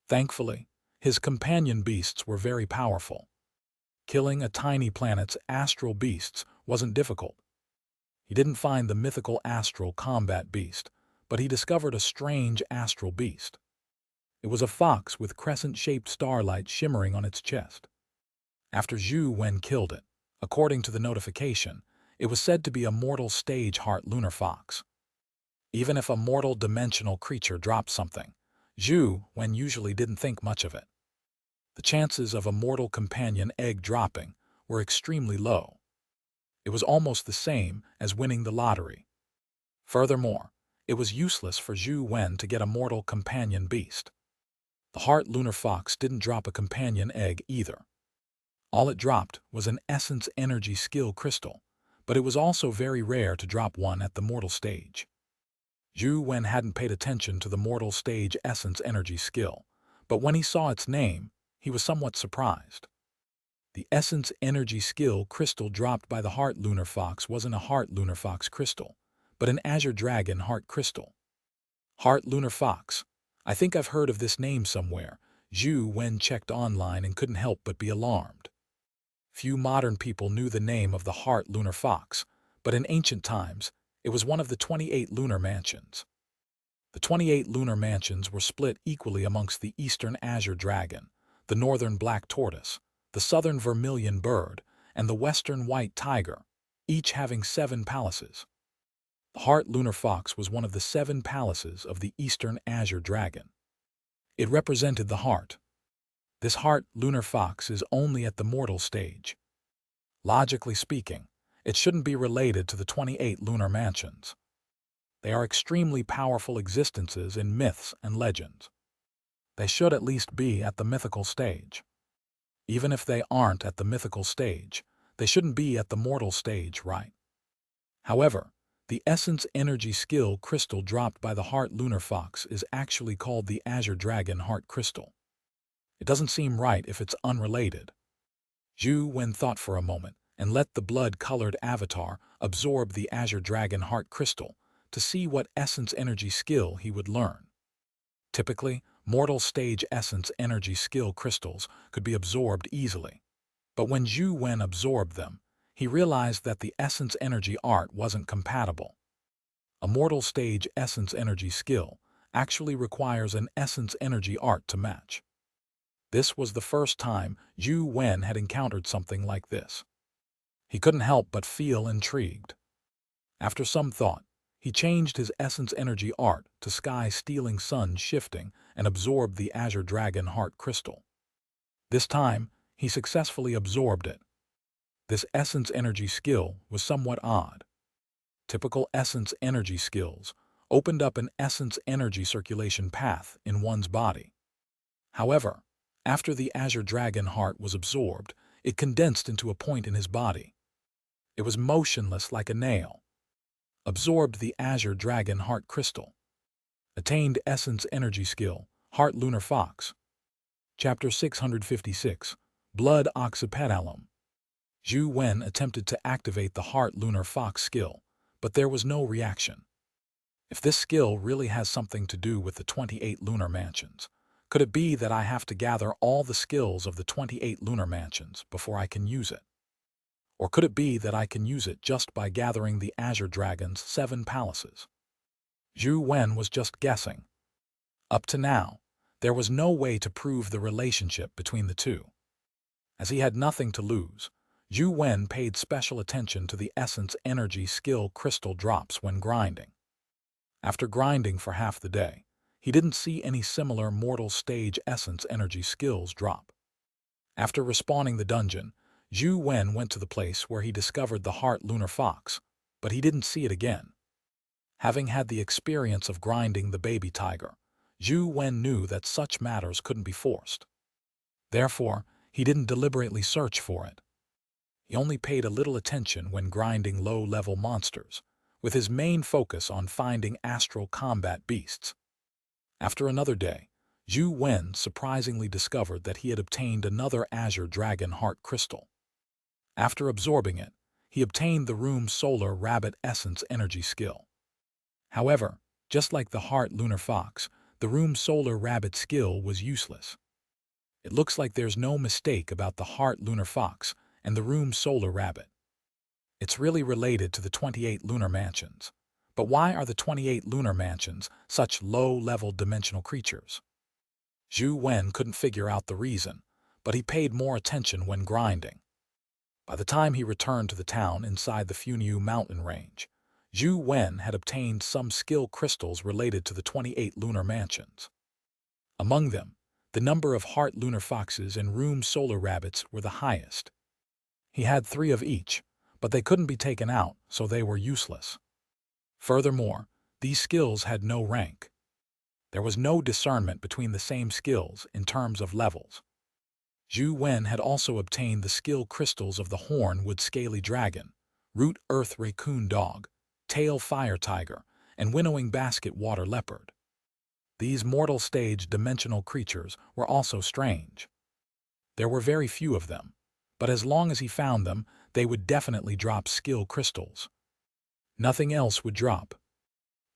Thankfully, his companion beasts were very powerful. Killing a tiny planet's astral beasts wasn't difficult. He didn't find the mythical astral combat beast, but he discovered a strange astral beast. It was a fox with crescent-shaped starlight shimmering on its chest. After Zhou Wen killed it, according to the notification, it was said to be a mortal stage heart lunar fox. Even if a mortal dimensional creature dropped something, Zhou Wen usually didn't think much of it. The chances of a mortal companion egg dropping were extremely low. It was almost the same as winning the lottery. Furthermore, it was useless for Zhou Wen to get a mortal companion beast. The heart lunar fox didn't drop a companion egg either. All it dropped was an essence energy skill crystal, but it was also very rare to drop one at the mortal stage. Zhou Wen hadn't paid attention to the mortal stage essence energy skill, but when he saw its name, he was somewhat surprised. The essence energy skill crystal dropped by the heart lunar fox wasn't a heart lunar fox crystal, but an azure dragon heart crystal. Heart lunar fox. I think I've heard of this name somewhere. Zhou Wen checked online and couldn't help but be alarmed. Few modern people knew the name of the heart lunar fox, but in ancient times, it was one of the 28 lunar mansions. The 28 lunar mansions were split equally amongst the eastern azure dragon, the northern black tortoise, the southern vermilion bird, and the western white tiger, each having 7 palaces. The heart lunar fox was one of the 7 palaces of the eastern azure dragon. It represented the heart. This heart lunar fox is only at the mortal stage. Logically speaking, it shouldn't be related to the 28 lunar mansions. They are extremely powerful existences in myths and legends. They should at least be at the mythical stage. Even if they aren't at the mythical stage, they shouldn't be at the mortal stage, right? However, the essence energy skill crystal dropped by the heart lunar fox is actually called the azure dragon heart crystal. It doesn't seem right if it's unrelated. Zhou Wen thought for a moment and let the blood-colored avatar absorb the azure dragon heart crystal to see what essence energy skill he would learn. Typically, mortal stage essence energy skill crystals could be absorbed easily. But when Zhou Wen absorbed them, he realized that the essence energy art wasn't compatible. A mortal stage essence energy skill actually requires an essence energy art to match. This was the first time Zhou Wen had encountered something like this. He couldn't help but feel intrigued. After some thought, he changed his essence energy art to sky stealing sun shifting and absorbed the azure dragon heart crystal. This time, he successfully absorbed it. This essence energy skill was somewhat odd. Typical essence energy skills opened up an essence energy circulation path in one's body. However, after the azure dragon heart was absorbed, it condensed into a point in his body. It was motionless like a nail. Absorbed the azure dragon heart crystal. Attained essence energy skill, heart lunar fox. Chapter 656, Blood Oxypetalum. Zhou Wen attempted to activate the heart lunar fox skill, but there was no reaction. If this skill really has something to do with the 28 lunar mansions, could it be that I have to gather all the skills of the 28 lunar mansions before I can use it? Or could it be that I can use it just by gathering the azure dragon's 7 palaces? Zhou Wen was just guessing. Up to now, there was no way to prove the relationship between the two. As he had nothing to lose, Zhou Wen paid special attention to the essence energy skill crystal drops when grinding. After grinding for half the day, he didn't see any similar mortal stage essence energy skills drop. After respawning the dungeon, Zhou Wen went to the place where he discovered the heart lunar fox, but he didn't see it again. Having had the experience of grinding the baby tiger, Zhou Wen knew that such matters couldn't be forced. Therefore, he didn't deliberately search for it. He only paid a little attention when grinding low-level monsters, with his main focus on finding astral combat beasts. After another day, Zhou Wen surprisingly discovered that he had obtained another azure dragon heart crystal. After absorbing it, he obtained the room's solar rabbit essence energy skill. However, just like the heart lunar fox, the room's solar rabbit skill was useless. It looks like there's no mistake about the heart lunar fox and the room's solar rabbit. It's really related to the 28 lunar mansions. But why are the 28 lunar mansions such low-level dimensional creatures? Zhou Wen couldn't figure out the reason, but he paid more attention when grinding. By the time he returned to the town inside the Funiu mountain range, Zhou Wen had obtained some skill crystals related to the 28 lunar mansions. Among them, the number of heart lunar foxes and room solar rabbits were the highest. He had 3 of each, but they couldn't be taken out, so they were useless. Furthermore, these skills had no rank. There was no discernment between the same skills in terms of levels. Zhou Wen had also obtained the skill crystals of the Hornwood Scaly Dragon, Root Earth Raccoon Dog, Tail Fire Tiger, and Winnowing Basket Water Leopard. These mortal stage dimensional creatures were also strange. There were very few of them, but as long as he found them, they would definitely drop skill crystals. Nothing else would drop.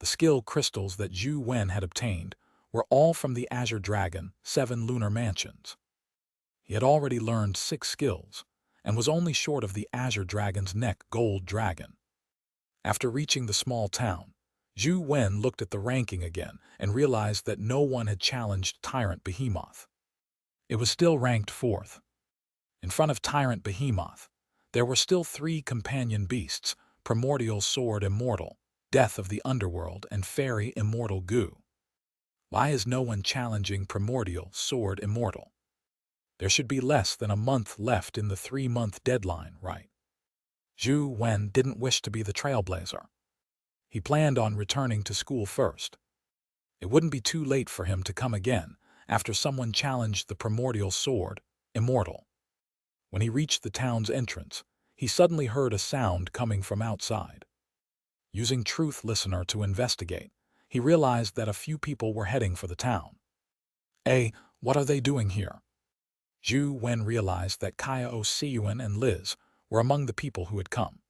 The skill crystals that Zhou Wen had obtained were all from the Azure Dragon 7 lunar mansions. He had already learned 6 skills, and was only short of the Azure Dragon's neck Gold Dragon. After reaching the small town, Zhou Wen looked at the ranking again and realized that no one had challenged Tyrant Behemoth. It was still ranked 4th. In front of Tyrant Behemoth, there were still 3 companion beasts, Primordial Sword Immortal, Death of the Underworld, and Fairy Immortal Goo. Why is no one challenging Primordial Sword Immortal? There should be less than a month left in the 3-month deadline, right? Zhou Wen didn't wish to be the trailblazer. He planned on returning to school first. It wouldn't be too late for him to come again after someone challenged the Primordial Sword Immortal. When he reached the town's entrance, he suddenly heard a sound coming from outside. Using Truth Listener to investigate, he realized that a few people were heading for the town. What are they doing here? Zhou Wen realized that Xianxia and Liz were among the people who had come.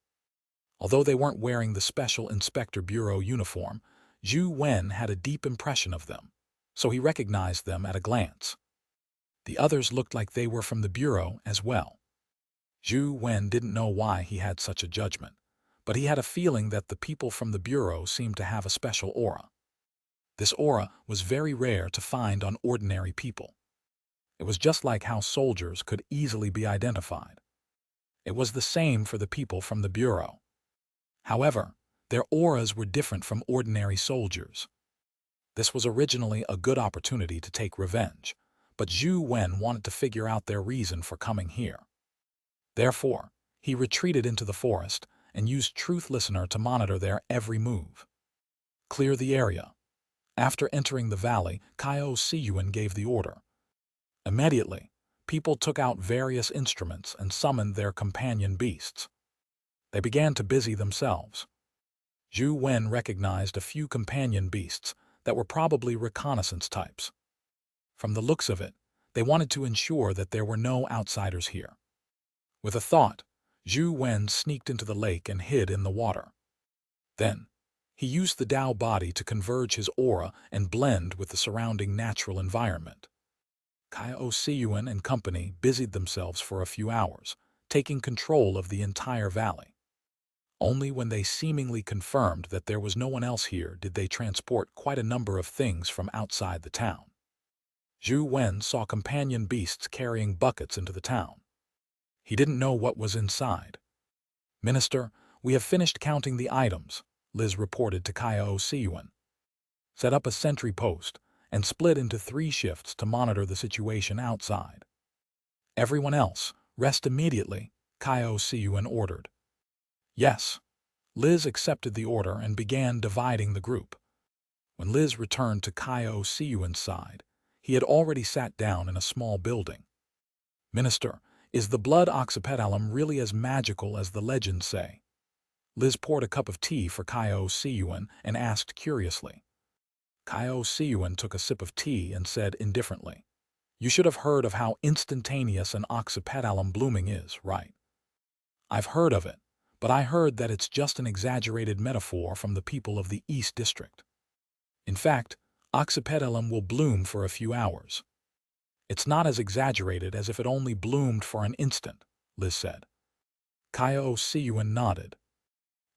Although they weren't wearing the Special Inspector Bureau uniform, Zhou Wen had a deep impression of them, so he recognized them at a glance. The others looked like they were from the Bureau as well. Zhou Wen didn't know why he had such a judgment, but he had a feeling that the people from the Bureau seemed to have a special aura. This aura was very rare to find on ordinary people. It was just like how soldiers could easily be identified. It was the same for the people from the Bureau. However, their auras were different from ordinary soldiers. This was originally a good opportunity to take revenge, but Zhou Wen wanted to figure out their reason for coming here. Therefore, he retreated into the forest and used Truth Listener to monitor their every move. Clear the area. After entering the valley, Xianxia gave the order. Immediately, people took out various instruments and summoned their companion beasts. They began to busy themselves. Zhou Wen recognized a few companion beasts that were probably reconnaissance types. From the looks of it, they wanted to ensure that there were no outsiders here. With a thought, Zhou Wen sneaked into the lake and hid in the water. Then, he used the Dao body to converge his aura and blend with the surrounding natural environment. Xianxia and company busied themselves for a few hours, taking control of the entire valley. Only when they seemingly confirmed that there was no one else here did they transport quite a number of things from outside the town. Zhou Wen saw companion beasts carrying buckets into the town. He didn't know what was inside. "Minister, we have finished counting the items," Liz reported to Xianxia. "Set up a sentry post and split into 3 shifts to monitor the situation outside. Everyone else, rest immediately," Xianxia ordered. Yes. Liz accepted the order and began dividing the group. When Liz returned to Xianxia's side, he had already sat down in a small building. "Minister, is the blood oxypetalum really as magical as the legends say?" Liz poured a cup of tea for Xianxia and asked curiously. Xianxia took a sip of tea and said indifferently, "You should have heard of how instantaneous an oxypetalum blooming is, right?" "I've heard of it, but I heard that it's just an exaggerated metaphor from the people of the East District. In fact, oxypetalum will bloom for a few hours. It's not as exaggerated as if it only bloomed for an instant, Liz said. Xianxia nodded.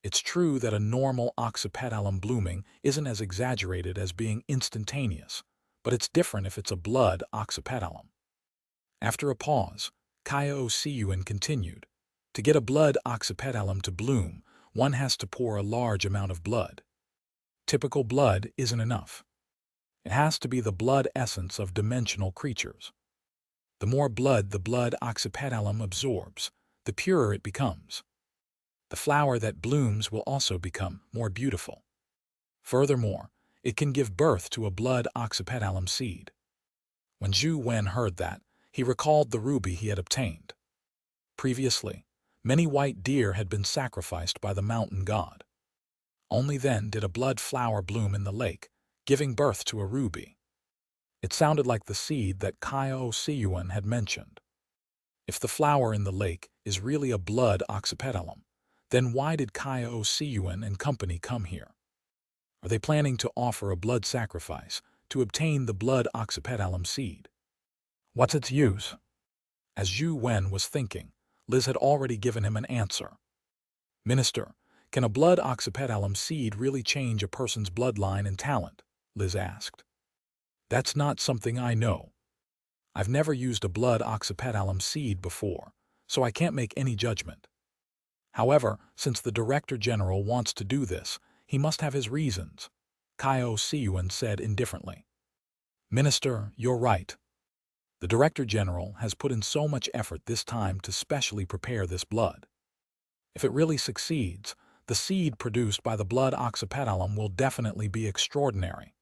It's true that a normal oxypetalum blooming isn't as exaggerated as being instantaneous, but it's different if it's a blood oxypetalum. After a pause, Xianxia continued. To get a blood oxypetalum to bloom, one has to pour a large amount of blood. Typical blood isn't enough. It has to be the blood essence of dimensional creatures. The more blood the blood oxypetalum absorbs, the purer it becomes. The flower that blooms will also become more beautiful. Furthermore, it can give birth to a blood oxypetalum seed. When Zhou Wen heard that, he recalled the ruby he had obtained. Previously, many white deer had been sacrificed by the mountain god. Only then did a blood flower bloom in the lake, giving birth to a ruby. It sounded like the seed that Xianxia had mentioned. If the flower in the lake is really a blood oxypetalum, then why did Xianxia and company come here? Are they planning to offer a blood sacrifice to obtain the blood oxypetalum seed? What's its use? As Zhou Wen was thinking, Liz had already given him an answer. Minister, can a blood oxypetalum seed really change a person's bloodline and talent? Liz asked. That's not something I know. I've never used a blood oxypetalum seed before, so I can't make any judgment. However, since the Director General wants to do this, he must have his reasons, Xianxia said indifferently. Minister, you're right. The Director General has put in so much effort this time to specially prepare this blood. If it really succeeds, the seed produced by the blood oxypetalum will definitely be extraordinary,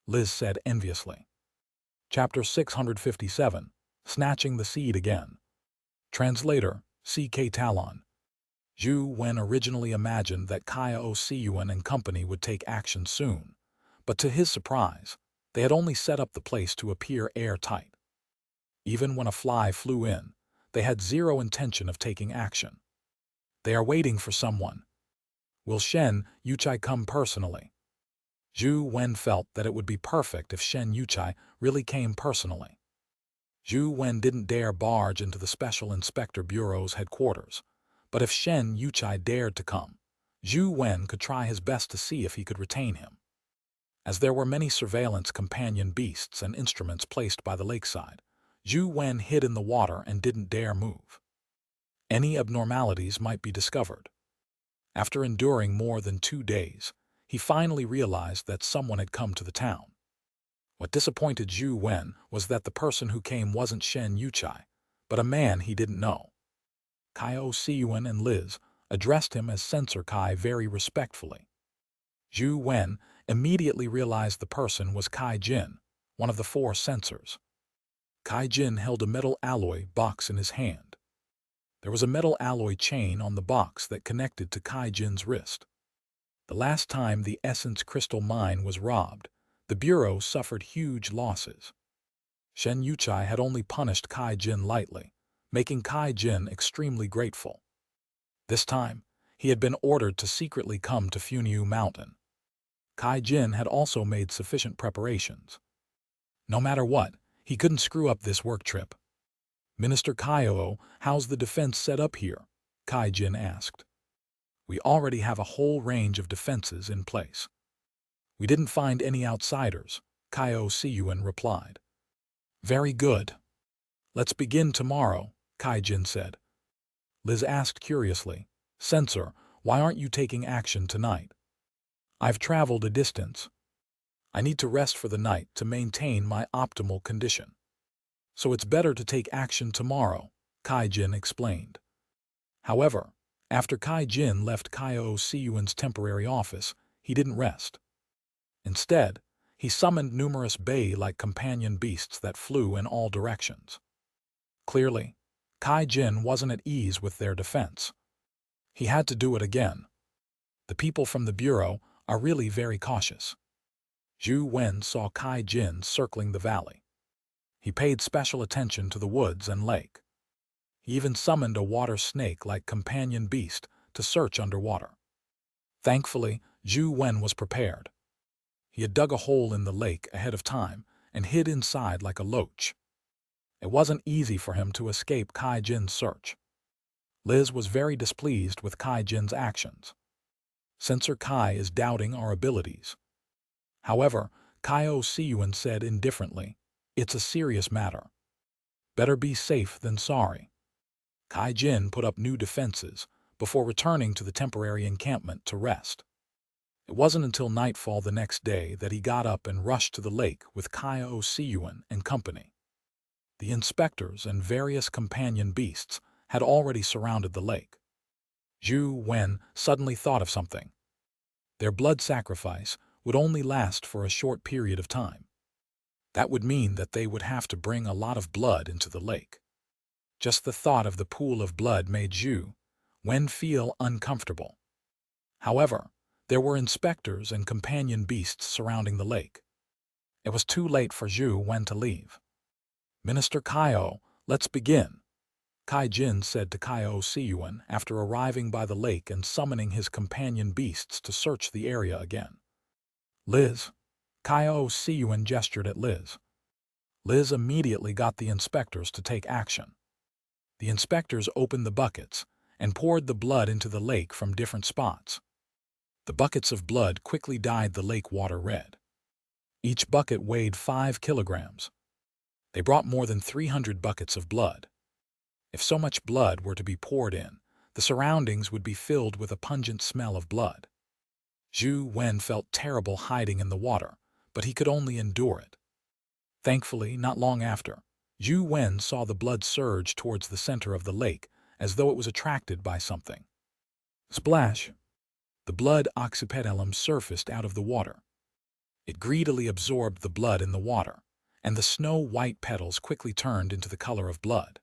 Liz said enviously. Chapter 657, Snatching the Seed Again. Translator, C.K. Talon. Zhou Wen originally imagined that Xianxia and company would take action soon, but to his surprise, they had only set up the place to appear airtight. Even when a fly flew in, they had zero intention of taking action. They are waiting for someone. Will Xianxia come personally? Zhou Wen felt that it would be perfect if Xianxia really came personally. Zhou Wen didn't dare barge into the Special Inspector Bureau's headquarters, but if Xianxia dared to come, Zhou Wen could try his best to see if he could retain him. As there were many surveillance companion beasts and instruments placed by the lakeside, Zhou Wen hid in the water and didn't dare move. Any abnormalities might be discovered. After enduring more than 2 days, he finally realized that someone had come to the town. What disappointed Zhou Wen was that the person who came wasn't Xianxia, but a man he didn't know. Xianxia and Liz addressed him as Censor Kai very respectfully. Zhou Wen immediately realized the person was Kai Jin, one of the 4 censors. Kai Jin held a metal alloy box in his hand. There was a metal alloy chain on the box that connected to Kai Jin's wrist. The last time the Essence Crystal Mine was robbed, the Bureau suffered huge losses. Xianxia had only punished Kai Jin lightly, making Kai Jin extremely grateful. This time, he had been ordered to secretly come to Funiu Mountain. Kai Jin had also made sufficient preparations. No matter what, he couldn't screw up this work trip. Minister Kaio, how's the defense set up here? Kai Jin asked. We already have a whole range of defenses in place. We didn't find any outsiders, Xianxia replied. Very good. Let's begin tomorrow, Kai Jin said. Liz asked curiously, Censor, why aren't you taking action tonight? I've traveled a distance. I need to rest for the night to maintain my optimal condition. So it's better to take action tomorrow, Kai Jin explained. However, after Kai Jin left Xianxia's temporary office, he didn't rest. Instead, he summoned numerous bay-like companion beasts that flew in all directions. Clearly, Kai Jin wasn't at ease with their defense. He had to do it again. The people from the Bureau are really very cautious. Zhou Wen saw Kai Jin circling the valley. He paid special attention to the woods and lake. He even summoned a water snake-like companion beast to search underwater. Thankfully, Zhou Wen was prepared. He had dug a hole in the lake ahead of time and hid inside like a loach. It wasn't easy for him to escape Kai Jin's search. Liz was very displeased with Kai Jin's actions. Censor Kai is doubting our abilities. However, Kaio Siyuan said indifferently, "It's a serious matter. Better be safe than sorry." Kai Jin put up new defenses before returning to the temporary encampment to rest. It wasn't until nightfall the next day that he got up and rushed to the lake with Kaio Siyuan and company. The inspectors and various companion beasts had already surrounded the lake. Zhou Wen suddenly thought of something. Their blood sacrifice would only last for a short period of time. That would mean that they would have to bring a lot of blood into the lake. Just the thought of the pool of blood made Zhou Wen feel uncomfortable. However, there were inspectors and companion beasts surrounding the lake. It was too late for Zhou Wen to leave. "Minister Kaio, let's begin," Kai Jin said to Kaio Siyuan after arriving by the lake and summoning his companion beasts to search the area again. "Liz." Kaio Siyuan gestured at Liz. Liz immediately got the inspectors to take action. The inspectors opened the buckets and poured the blood into the lake from different spots. The buckets of blood quickly dyed the lake water red. Each bucket weighed 5 kilograms. They brought more than 300 buckets of blood. If so much blood were to be poured in, the surroundings would be filled with a pungent smell of blood. Zhou Wen felt terrible hiding in the water, but he could only endure it. Thankfully, not long after, Zhou Wen saw the blood surge towards the center of the lake as though it was attracted by something. Splash! The blood oxypetalum surfaced out of the water. It greedily absorbed the blood in the water, and the snow-white petals quickly turned into the color of blood.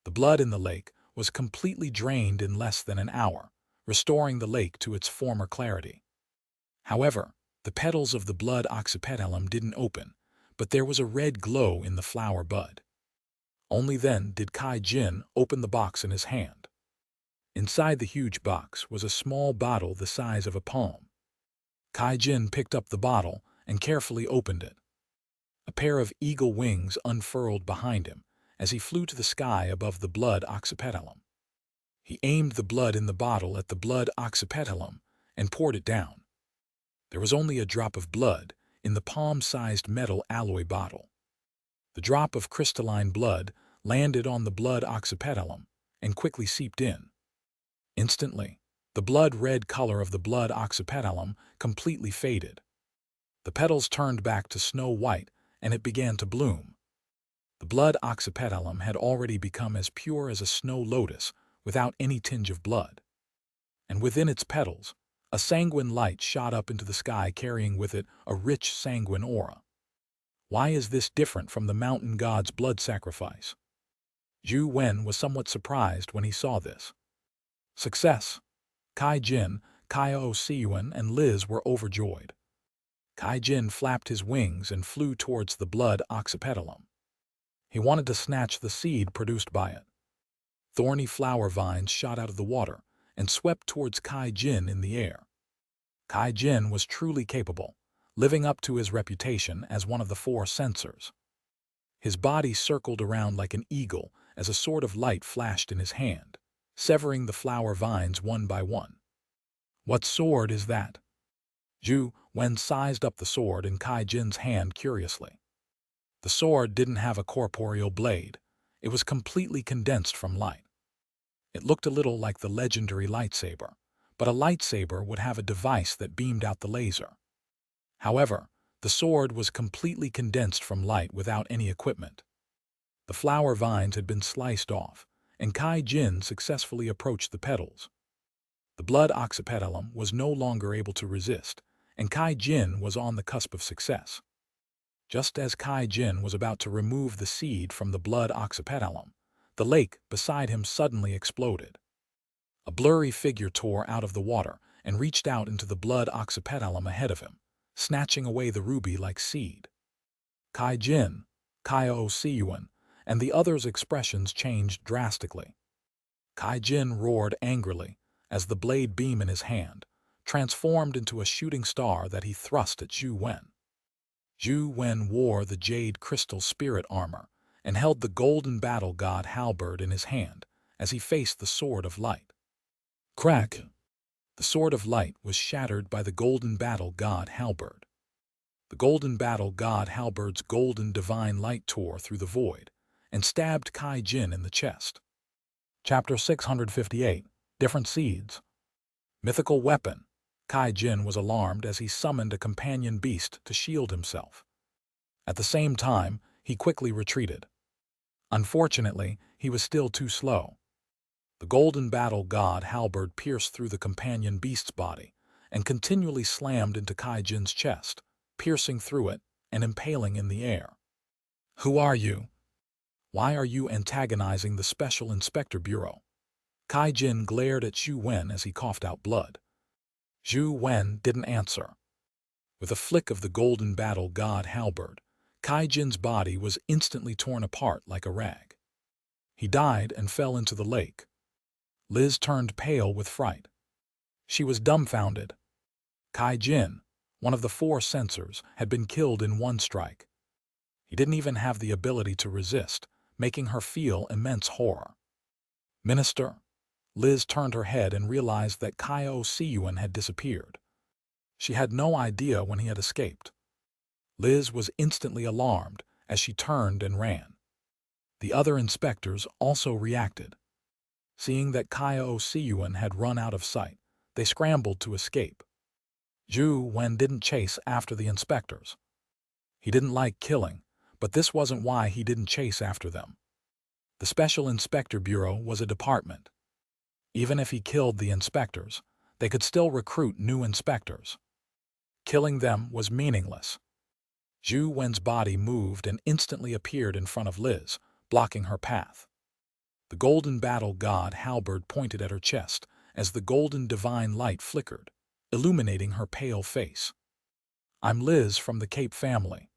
The blood in the lake was completely drained in less than an hour, restoring the lake to its former clarity. However, the petals of the blood oxypetalum didn't open, but there was a red glow in the flower bud. Only then did Kai Jin open the box in his hand. Inside the huge box was a small bottle the size of a palm. Kai Jin picked up the bottle and carefully opened it. A pair of eagle wings unfurled behind him as he flew to the sky above the blood oxypetalum. He aimed the blood in the bottle at the blood oxypetalum and poured it down. There was only a drop of blood in the palm-sized metal alloy bottle. The drop of crystalline blood landed on the blood oxypetalum and quickly seeped in. Instantly, the blood-red color of the blood oxypetalum completely faded. The petals turned back to snow-white and it began to bloom. The blood oxypetalum had already become as pure as a snow lotus without any tinge of blood. And within its petals, a sanguine light shot up into the sky carrying with it a rich sanguine aura. Why is this different from the mountain god's blood sacrifice? Zhou Wen was somewhat surprised when he saw this. Success! Kai Jin, Kaio Siyuan, and Liz were overjoyed. Kai Jin flapped his wings and flew towards the blood oxypetalum. He wanted to snatch the seed produced by it. Thorny flower vines shot out of the water and swept towards Kai Jin in the air. Kai Jin was truly capable, living up to his reputation as one of the 4 censors. His body circled around like an eagle as a sword of light flashed in his hand, severing the flower vines one by one. What sword is that? Zhou Wen sized up the sword in Kai Jin's hand curiously. The sword didn't have a corporeal blade. It was completely condensed from light. It looked a little like the legendary lightsaber, but a lightsaber would have a device that beamed out the laser. However, the sword was completely condensed from light without any equipment. The flower vines had been sliced off, and Kai Jin successfully approached the petals. The blood oxypetalum was no longer able to resist, and Kai Jin was on the cusp of success. Just as Kai Jin was about to remove the seed from the blood oxypetalum, the lake beside him suddenly exploded. A blurry figure tore out of the water and reached out into the blood oxypetalum ahead of him, snatching away the ruby-like seed. Kai Jin, Kaio Siyuan, and the others' expressions changed drastically. Kai Jin roared angrily, as the blade beam in his hand transformed into a shooting star that he thrust at Zhou Wen. Zhou Wen wore the jade crystal spirit armor and held the golden battle god halberd in his hand as he faced the sword of light. Crack! The sword of light was shattered by the golden battle god halberd. The golden battle god halberd's golden divine light tore through the void and stabbed Kai Jin in the chest. Chapter 658. Different Seeds. Mythical Weapon. Kai Jin was alarmed as he summoned a companion beast to shield himself. At the same time, he quickly retreated. Unfortunately, he was still too slow. The golden battle god halberd pierced through the companion beast's body and continually slammed into Kai Jin's chest, piercing through it and impaling in the air. Who are you? Why are you antagonizing the Special Inspector Bureau? Kai Jin glared at Zhou Wen as he coughed out blood. Zhou Wen didn't answer. With a flick of the golden battle god halberd, Kai Jin's body was instantly torn apart like a rag. He died and fell into the lake. Liz turned pale with fright. She was dumbfounded. Kai Jin, one of the 4 censors, had been killed in one strike. He didn't even have the ability to resist, making her feel immense horror. Minister? Liz turned her head and realized that Kai Xianxia had disappeared. She had no idea when he had escaped. Liz was instantly alarmed as she turned and ran. The other inspectors also reacted. Seeing that Kai Xianxia had run out of sight, they scrambled to escape. Zhou Wen didn't chase after the inspectors. He didn't like killing, but this wasn't why he didn't chase after them. The Special Inspector Bureau was a department. Even if he killed the inspectors, they could still recruit new inspectors. Killing them was meaningless. Zhou Wen's body moved and instantly appeared in front of Liz, blocking her path. The golden battle god halberd pointed at her chest as the golden divine light flickered, illuminating her pale face. I'm Liz from the Cape family.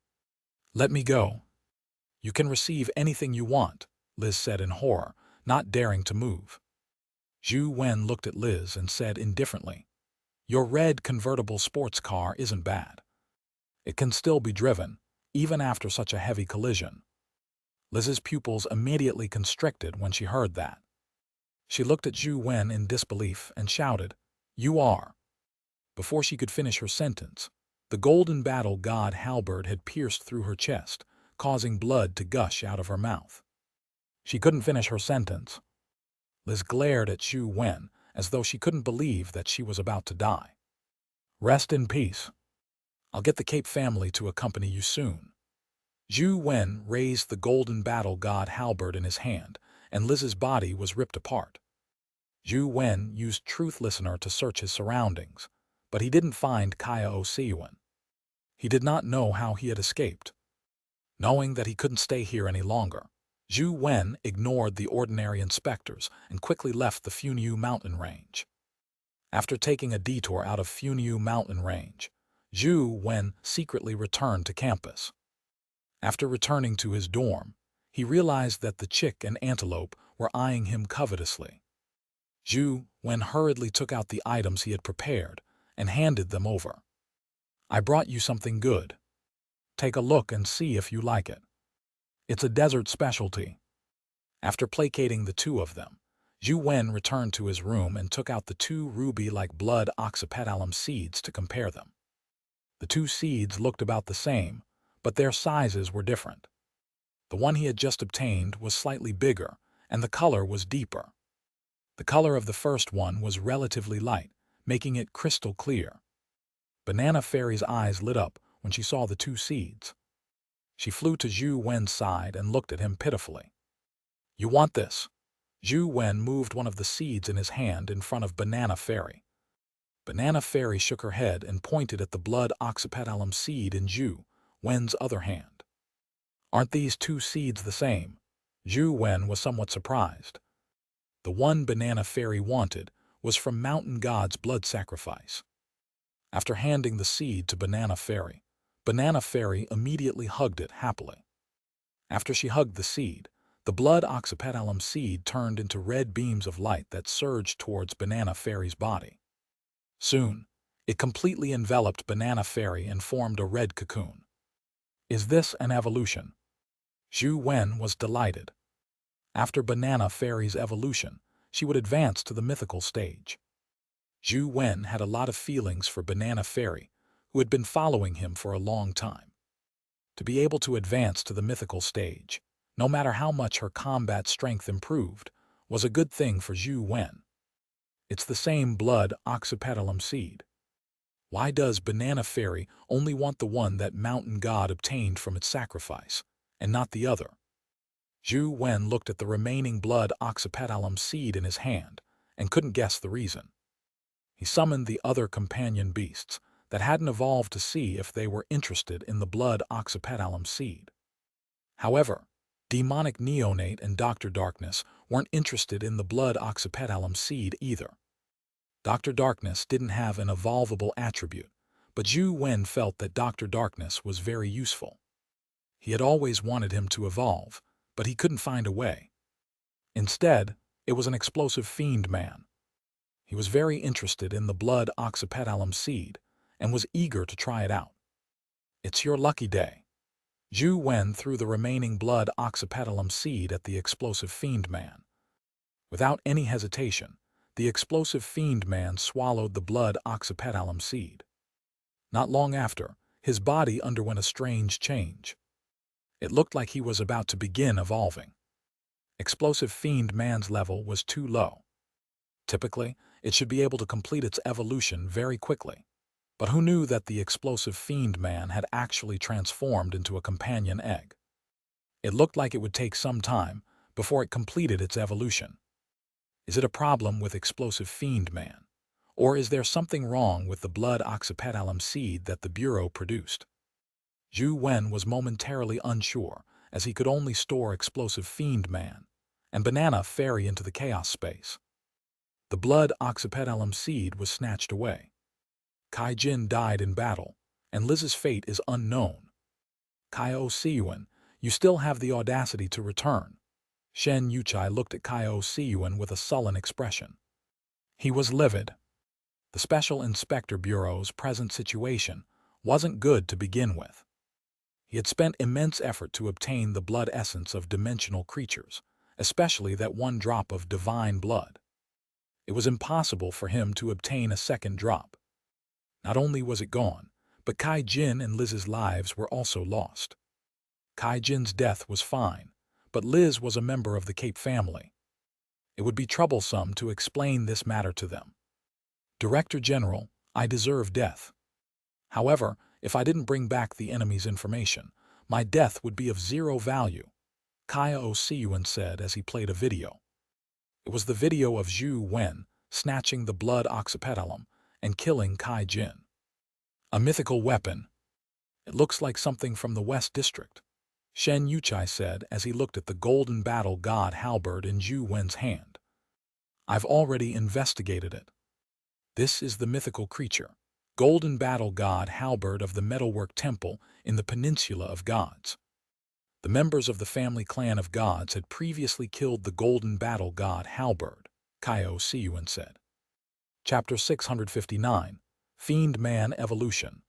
Let me go. You can receive anything you want, Liz said in horror, not daring to move. Zhou Wen looked at Liz and said indifferently, Your red convertible sports car isn't bad. It can still be driven, even after such a heavy collision. Liz's pupils immediately constricted when she heard that. She looked at Zhou Wen in disbelief and shouted, You are. Before she could finish her sentence, the golden battle god halberd had pierced through her chest, causing blood to gush out of her mouth. She couldn't finish her sentence. Liz glared at Zhou Wen as though she couldn't believe that she was about to die. Rest in peace. I'll get the Cape family to accompany you soon. Zhou Wen raised the golden battle god halberd in his hand, and Liz's body was ripped apart. Zhou Wen used Truth Listener to search his surroundings, but he didn't find Kai Xianxia. He did not know how he had escaped. Knowing that he couldn't stay here any longer, Zhou Wen ignored the ordinary inspectors and quickly left the Funiu mountain range. After taking a detour out of Funiu mountain range, Zhou Wen secretly returned to campus. After returning to his dorm, he realized that the chick and antelope were eyeing him covetously. Zhou Wen hurriedly took out the items he had prepared and handed them over. I brought you something good. Take a look and see if you like it. It's a desert specialty. After placating the 2 of them, Zhou Wen returned to his room and took out the 2 ruby-like blood oxypetalum seeds to compare them. The 2 seeds looked about the same, but their sizes were different. The one he had just obtained was slightly bigger, and the color was deeper. The color of the first one was relatively light, making it crystal clear. Banana Fairy's eyes lit up when she saw the 2 seeds. She flew to Zhou Wen's side and looked at him pitifully. You want this? Zhou Wen moved one of the seeds in his hand in front of Banana Fairy. Banana Fairy shook her head and pointed at the blood oxypetalum seed in Zhou Wen's other hand. Aren't these 2 seeds the same? Zhou Wen was somewhat surprised. The one Banana Fairy wanted was from Mountain God's blood sacrifice. After handing the seed to Banana Fairy immediately hugged it happily. After she hugged the seed, The blood oxypetalum seed turned into red beams of light that surged towards Banana Fairy's body. Soon, it completely enveloped Banana Fairy and formed a red cocoon. Is this an evolution? Zhou Wen was delighted. After Banana Fairy's evolution, she would advance to the mythical stage. Zhou Wen had a lot of feelings for Banana Fairy, who had been following him for a long time. To be able to advance to the mythical stage, no matter how much her combat strength improved, was a good thing for Zhou Wen. It's the same blood oxypetalum seed. Why does Banana Fairy only want the one that mountain god obtained from its sacrifice, and not the other? Zhou Wen looked at the remaining blood oxypetalum seed in his hand and couldn't guess the reason. He summoned the other companion beasts that hadn't evolved to see if they were interested in the blood oxypetalum seed. However, Demonic Neonate and Dr. Darkness weren't interested in the blood oxypetalum seed either. Dr. Darkness didn't have an evolvable attribute, but Zhou Wen felt that Dr. Darkness was very useful. He had always wanted him to evolve, but he couldn't find a way. Instead, it was an explosive fiend man. He was very interested in the blood oxypetalum seed and was eager to try it out. It's your lucky day. Zhou Wen threw the remaining blood oxypetalum seed at the explosive fiend man. Without any hesitation, the explosive fiend man swallowed the blood oxypetalum seed. Not long after, his body underwent a strange change. It looked like he was about to begin evolving. Explosive fiend man's level was too low. Typically, it should be able to complete its evolution very quickly. But who knew that the explosive fiend man had actually transformed into a companion egg? It looked like it would take some time before it completed its evolution. Is it a problem with explosive fiend man? Or is there something wrong with the blood oxypetalum seed that the Bureau produced? Zhou Wen was momentarily unsure, as he could only store explosive fiend man and Banana Fairy into the chaos space. The blood oxypetalum seed was snatched away. Kai Jin died in battle, and Liz's fate is unknown. Xianxia, you still have the audacity to return. Xianxia looked at Xianxia with a sullen expression. He was livid. The Special Inspector Bureau's present situation wasn't good to begin with. He had spent immense effort to obtain the blood essence of dimensional creatures, especially that one drop of divine blood. It was impossible for him to obtain a second drop. Not only was it gone, but Kai Jin and Liz's lives were also lost. Kai Jin's death was fine, but Liz was a member of the Cape family. It would be troublesome to explain this matter to them. Director General, I deserve death. However, if I didn't bring back the enemy's information, my death would be of zero value, Xianxia said as he played a video. It was the video of Zhou Wen snatching the blood oxypetalum and killing Kai Jin. A mythical weapon. It looks like something from the West District, Xianxia said as he looked at the golden battle god halberd in Zhou Wen's hand. I've already investigated it. This is the mythical creature, golden battle god halberd of the metalwork temple in the Peninsula of Gods. The members of the family clan of gods had previously killed the golden battle god halberd, Xianxia said. Chapter 659, Fiend Man Evolution.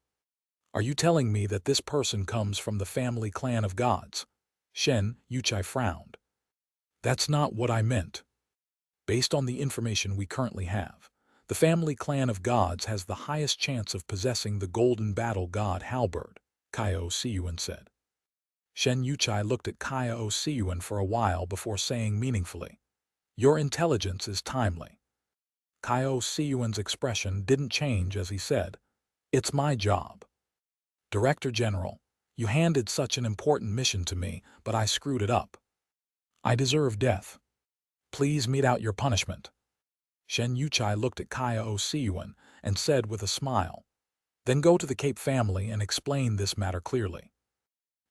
Are you telling me that this person comes from the family clan of gods? Xianxia frowned. That's not what I meant. Based on the information we currently have, the family clan of gods has the highest chance of possessing the golden battle god halberd, Xianxia said. Xianxia looked at Xianxia for a while before saying meaningfully, Your intelligence is timely. Xianxia's expression didn't change as he said, It's my job. Director General, you handed such an important mission to me, but I screwed it up. I deserve death. Please mete out your punishment. Xianxia looked at Xianxia and said with a smile, Then go to the Cape family and explain this matter clearly.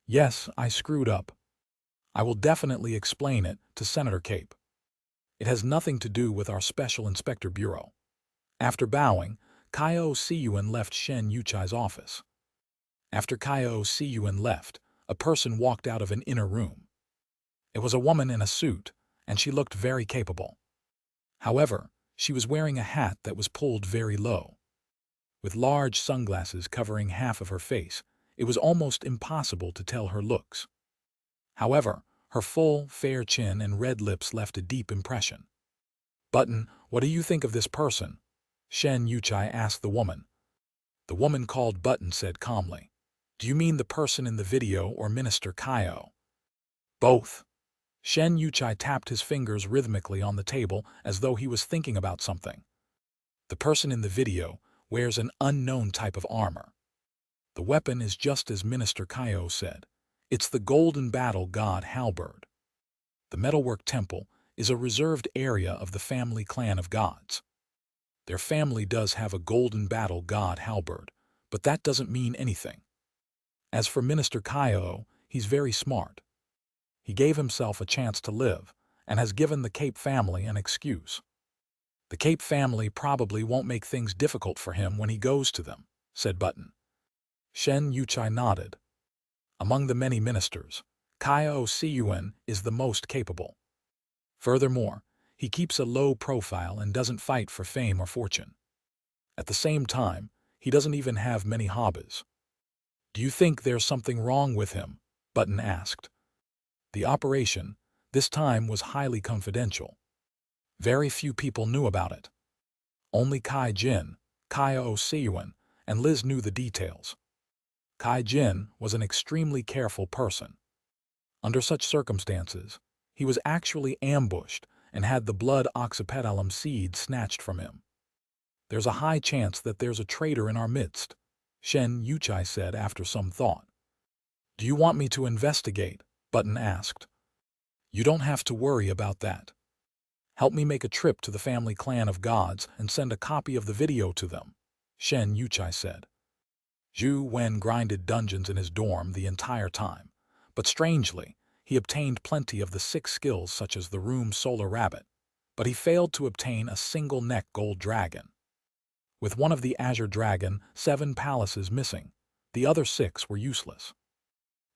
Yes, I screwed up. I will definitely explain it to Senator Cape. It has nothing to do with our Special Inspector Bureau. After bowing, Xianxia left Xianxia's office. After Xianxia left, a person walked out of an inner room. It was a woman in a suit, and she looked very capable. However, she was wearing a hat that was pulled very low. With large sunglasses covering half of her face, it was almost impossible to tell her looks. However, her full, fair chin and red lips left a deep impression. "Button, what do you think of this person?" Xianxia asked the woman. The woman called Button said calmly, "Do you mean the person in the video or Minister Kaio?" "Both." Xianxia tapped his fingers rhythmically on the table as though he was thinking about something. "The person in the video wears an unknown type of armor. The weapon is just as Minister Kaio said. It's the Golden Battle God Halberd. The Metalwork Temple is a reserved area of the family clan of gods. Their family does have a Golden Battle God Halberd, but that doesn't mean anything. As for Minister Kaio, he's very smart. He gave himself a chance to live, and has given the Cape family an excuse. The Cape family probably won't make things difficult for him when he goes to them," said Button. Xianxia nodded. "Among the many ministers, Zhou Wen is the most capable. Furthermore, he keeps a low profile and doesn't fight for fame or fortune. At the same time, he doesn't even have many hobbies." "Do you think there's something wrong with him?" Button asked. The operation, this time, was highly confidential. Very few people knew about it. Only Kai Jin, Zhou Wen, and Liz knew the details. Kai Jin was an extremely careful person. Under such circumstances, he was actually ambushed and had the blood oxypetalum seed snatched from him. "There's a high chance that there's a traitor in our midst," Xianxia said after some thought. "Do you want me to investigate?" Button asked. "You don't have to worry about that. Help me make a trip to the family clan of gods and send a copy of the video to them," Xianxia said. Zhou Wen grinded dungeons in his dorm the entire time, but strangely, he obtained plenty of the 6 skills such as the Room Solar Rabbit, but he failed to obtain a single neck gold dragon. With one of the Azure Dragon 7 palaces missing, the other 6 were useless.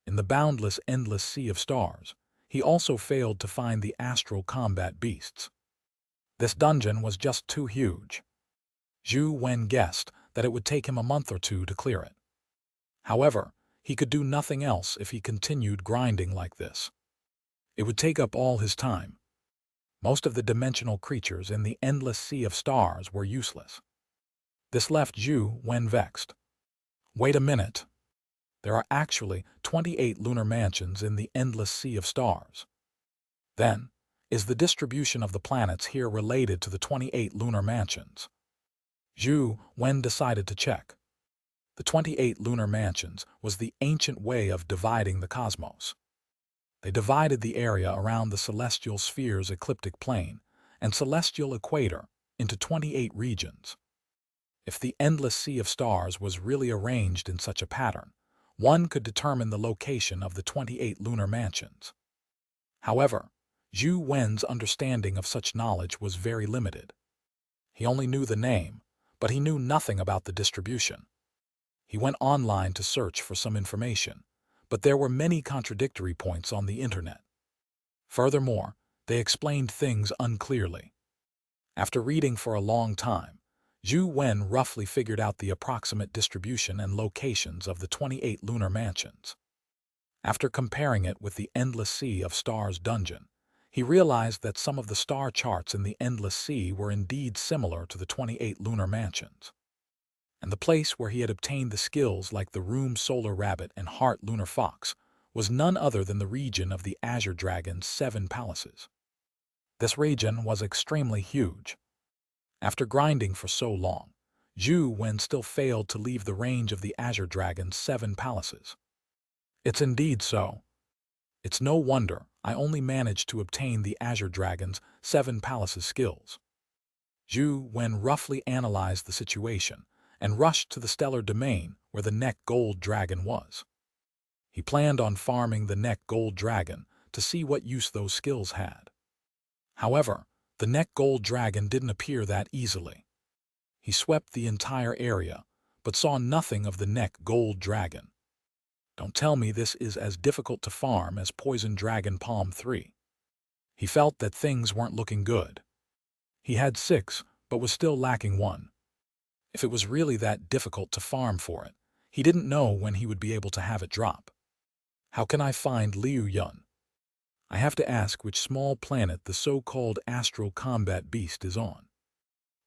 In the boundless endless sea of stars, he also failed to find the astral combat beasts. This dungeon was just too huge. Zhou Wen guessed that it would take him a month or 2 to clear it. However, he could do nothing else if he continued grinding like this. It would take up all his time. Most of the dimensional creatures in the endless sea of stars were useless. This left Zhou Wen vexed. "Wait a minute. There are actually 28 lunar mansions in the endless sea of stars. Then, is the distribution of the planets here related to the 28 lunar mansions?" Zhou Wen decided to check. The 28 lunar mansions was the ancient way of dividing the cosmos. They divided the area around the celestial sphere's ecliptic plane and celestial equator into 28 regions. If the endless sea of stars was really arranged in such a pattern, one could determine the location of the 28 lunar mansions. However, Zhou Wen's understanding of such knowledge was very limited. He only knew the name, but he knew nothing about the distribution. He went online to search for some information, but there were many contradictory points on the internet. Furthermore, they explained things unclearly. After reading for a long time, Zhou Wen roughly figured out the approximate distribution and locations of the 28 lunar mansions. After comparing it with the Endless Sea of Stars dungeon, he realized that some of the star charts in the Endless Sea were indeed similar to the 28 lunar mansions. And the place where he had obtained the skills like the Room Solar Rabbit and Heart Lunar Fox was none other than the region of the Azure Dragon's 7 palaces. This region was extremely huge. After grinding for so long, Zhou Wen still failed to leave the range of the Azure Dragon's 7 palaces. It's indeed so. It's no wonder I only managed to obtain the Azure Dragon's 7 palaces skills. Zhou Wen roughly analyzed the situation and rushed to the stellar domain where the neck gold dragon was. He planned on farming the neck gold dragon to see what use those skills had. However, the neck gold dragon didn't appear that easily. He swept the entire area, but saw nothing of the neck gold dragon. Don't tell me this is as difficult to farm as Poison Dragon Palm 3. He felt that things weren't looking good. He had 6, but was still lacking 1. If it was really that difficult to farm for it, he didn't know when he would be able to have it drop. How can I find Liu Yun? I have to ask which small planet the so-called astral combat beast is on.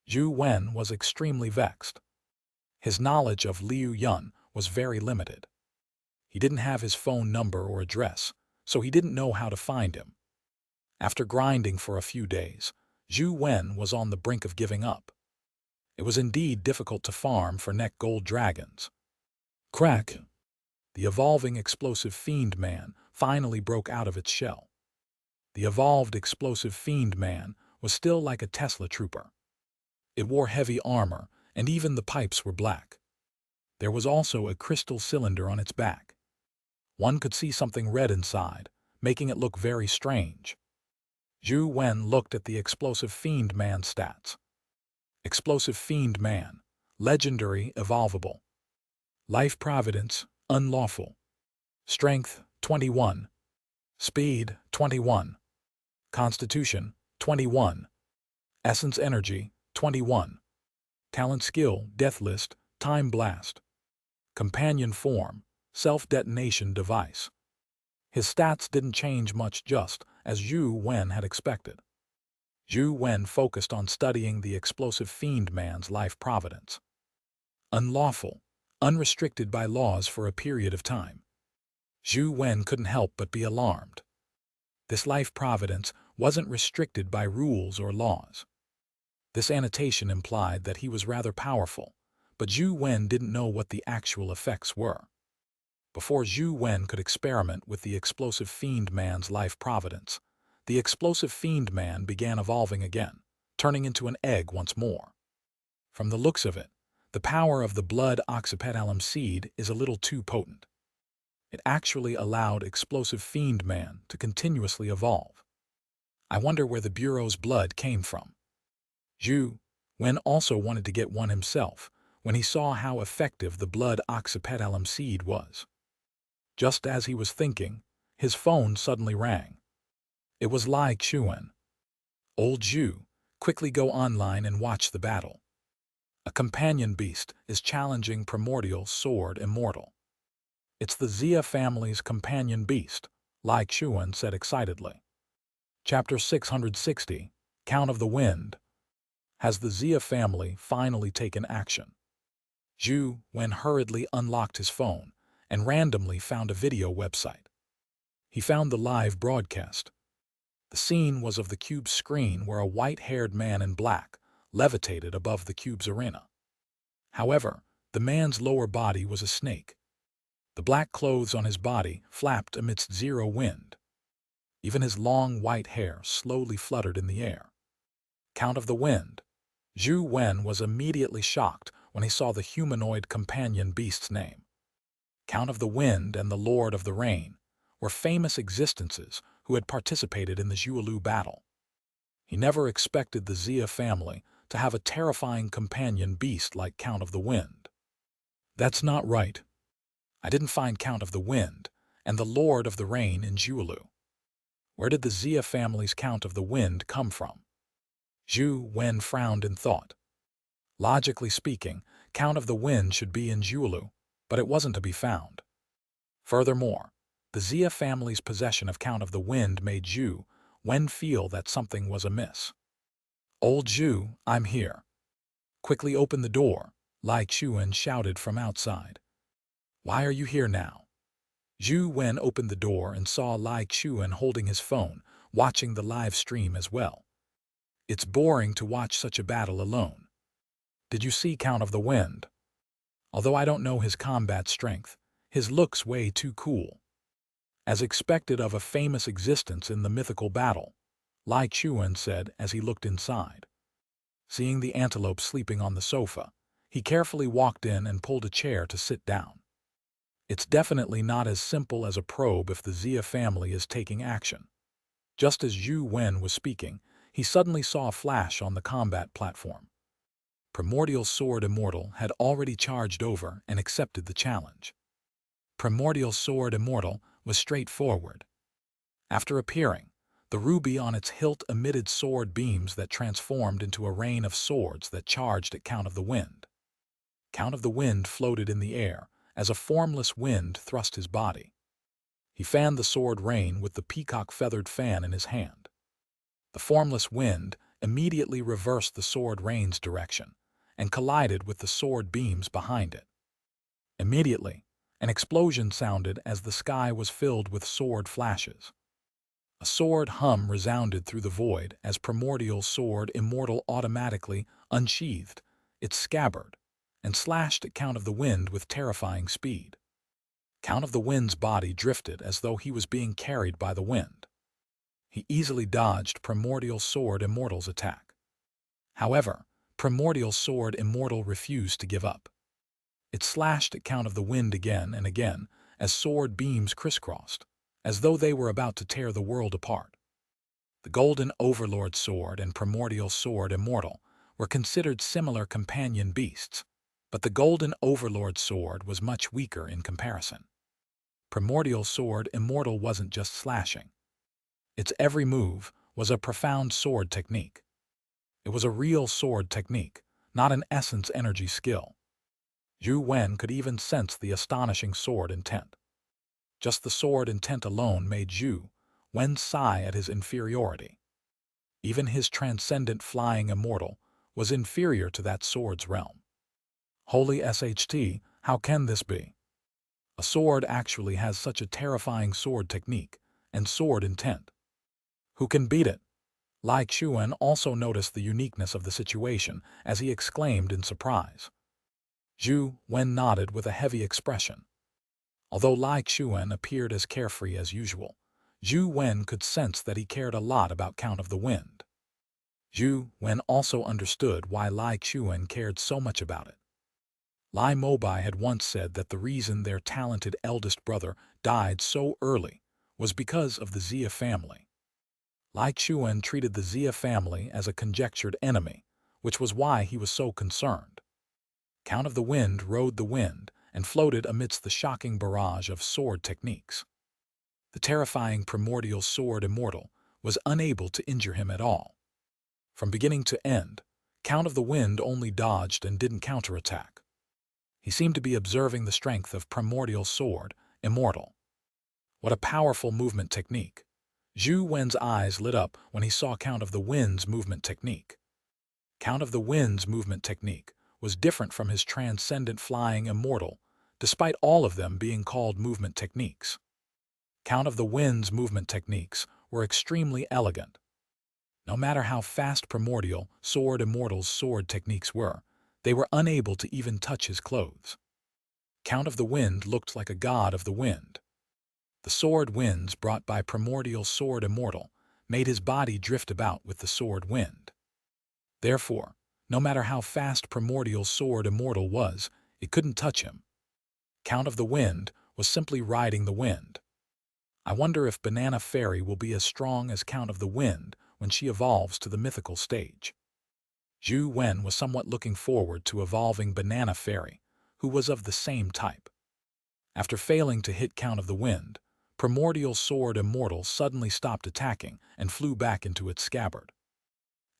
Zhou Wen was extremely vexed. His knowledge of Liu Yun was very limited. He didn't have his phone number or address, so he didn't know how to find him. After grinding for a few days, Zhou Wen was on the brink of giving up. It was indeed difficult to farm for neck gold dragons. Crack! The evolving explosive fiend man finally broke out of its shell. The evolved explosive fiend man was still like a Tesla trooper. It wore heavy armor, and even the pipes were black. There was also a crystal cylinder on its back. One could see something red inside, making it look very strange. Zhou Wen looked at the explosive fiend man stats. Explosive fiend man, legendary evolvable. Life providence, unlawful. Strength, 21. Speed, 21. Constitution, 21. Essence energy, 21. Talent skill, death list, time blast. Companion form, self-detonation device. His stats didn't change much, just as Zhou Wen had expected. Zhou Wen focused on studying the explosive fiend man's life providence. Unlawful, unrestricted by laws for a period of time. Zhou Wen couldn't help but be alarmed. This life providence wasn't restricted by rules or laws. This annotation implied that he was rather powerful, but Zhou Wen didn't know what the actual effects were. Before Zhou Wen could experiment with the explosive fiend man's life providence, the explosive fiend man began evolving again, turning into an egg once more. From the looks of it, the power of the blood oxypetalum seed is a little too potent. It actually allowed explosive fiend man to continuously evolve. I wonder where the Bureau's blood came from. Zhou Wen also wanted to get one himself when he saw how effective the blood oxypetalum seed was. Just as he was thinking, his phone suddenly rang. It was Lai Xuan. Old Zhu, quickly go online and watch the battle. A companion beast is challenging Primordial Sword Immortal. It's the Xia family's companion beast, Lai Xuan said excitedly. Chapter 660, Count of the Wind. Has the Xia family finally taken action? Zhou Wen hurriedly unlocked his phone and randomly found a video website. He found the live broadcast. The scene was of the cube's screen where a white-haired man in black levitated above the cube's arena. However, the man's lower body was a snake. The black clothes on his body flapped amidst zero wind. Even his long white hair slowly fluttered in the air. Count of the Wind. Zhou Wen was immediately shocked when he saw the humanoid companion beast's name. Count of the Wind and the Lord of the Rain were famous existences who had participated in the Zhualu battle. He never expected the Xia family to have a terrifying companion beast like Count of the Wind. That's not right. I didn't find Count of the Wind and the Lord of the Rain in Zhualu. Where did the Xia family's Count of the Wind come from? Zhou Wen frowned in thought. Logically speaking, Count of the Wind should be in Zhualu, but it wasn't to be found. Furthermore, the Xia family's possession of Count of the Wind made Zhou Wen feel that something was amiss. Old Zhu, I'm here. Quickly open the door, Lai Xuan shouted from outside. Why are you here now? Zhou Wen opened the door and saw Lai Xuan holding his phone, watching the live stream as well. It's boring to watch such a battle alone. Did you see Count of the Wind? Although I don't know his combat strength, his looks way too cool. As expected of a famous existence in the mythical battle, Lai Xuan said as he looked inside. Seeing the antelope sleeping on the sofa, he carefully walked in and pulled a chair to sit down. It's definitely not as simple as a probe if the Xia family is taking action. Just as Zhou Wen was speaking, he suddenly saw a flash on the combat platform. Primordial Sword Immortal had already charged over and accepted the challenge. Primordial Sword Immortal was straightforward. After appearing, the ruby on its hilt emitted sword beams that transformed into a rain of swords that charged at Count of the Wind. Count of the Wind floated in the air as a formless wind thrust his body. He fanned the sword rain with the peacock-feathered fan in his hand. The formless wind immediately reversed the sword rain's direction and collided with the sword beams behind it. Immediately, an explosion sounded as the sky was filled with sword flashes. A sword hum resounded through the void as Primordial Sword Immortal automatically unsheathed its scabbard and slashed at Count of the Wind with terrifying speed. Count of the Wind's body drifted as though he was being carried by the wind. He easily dodged Primordial Sword Immortal's attack. However, Primordial Sword Immortal refused to give up. It slashed at Count of the Wind again and again as sword beams crisscrossed, as though they were about to tear the world apart. The Golden Overlord Sword and Primordial Sword Immortal were considered similar companion beasts, but the Golden Overlord Sword was much weaker in comparison. Primordial Sword Immortal wasn't just slashing. Its every move was a profound sword technique. It was a real sword technique, not an essence energy skill. Zhou Wen could even sense the astonishing sword intent. Just the sword intent alone made Zhou Wen sigh at his inferiority. Even his transcendent flying immortal was inferior to that sword's realm. Holy SHT, how can this be? A sword actually has such a terrifying sword technique and sword intent. Who can beat it? Lai Xuan also noticed the uniqueness of the situation as he exclaimed in surprise. Zhou Wen nodded with a heavy expression. Although Lai Xuan appeared as carefree as usual, Zhou Wen could sense that he cared a lot about Count of the Wind. Zhou Wen also understood why Lai Xuan cared so much about it. Lai Mobai had once said that the reason their talented eldest brother died so early was because of the Xia family. Lai Xuan treated the Xia family as a conjectured enemy, which was why he was so concerned. Count of the Wind rode the wind and floated amidst the shocking barrage of sword techniques. The terrifying Primordial Sword Immortal was unable to injure him at all. From beginning to end, Count of the Wind only dodged and didn't counterattack. He seemed to be observing the strength of Primordial Sword Immortal. What a powerful movement technique! Zhou Wen's eyes lit up when he saw Count of the Wind's movement technique. Count of the Wind's movement technique was different from his transcendent flying immortal, despite all of them being called movement techniques. Count of the Wind's movement techniques were extremely elegant. No matter how fast Primordial Sword Immortal's sword techniques were, they were unable to even touch his clothes. Count of the Wind looked like a god of the wind. The sword winds brought by Primordial Sword Immortal made his body drift about with the sword wind. Therefore, no matter how fast Primordial Sword Immortal was, it couldn't touch him. Count of the Wind was simply riding the wind. I wonder if Banana Fairy will be as strong as Count of the Wind when she evolves to the mythical stage. Zhou Wen was somewhat looking forward to evolving Banana Fairy, who was of the same type. After failing to hit Count of the Wind, Primordial Sword Immortal suddenly stopped attacking and flew back into its scabbard.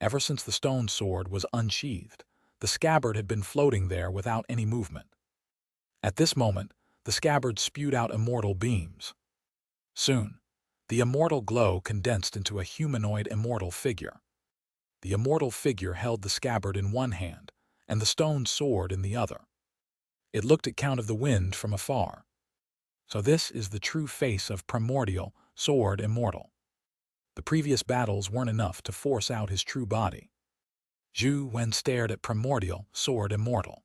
Ever since the stone sword was unsheathed, the scabbard had been floating there without any movement. At this moment, the scabbard spewed out immortal beams. Soon, the immortal glow condensed into a humanoid immortal figure. The immortal figure held the scabbard in one hand and the stone sword in the other. It looked at Count of the Wind from afar. So this is the true face of Primordial Sword Immortal. The previous battles weren't enough to force out his true body. Zhou Wen stared at Primordial Sword Immortal.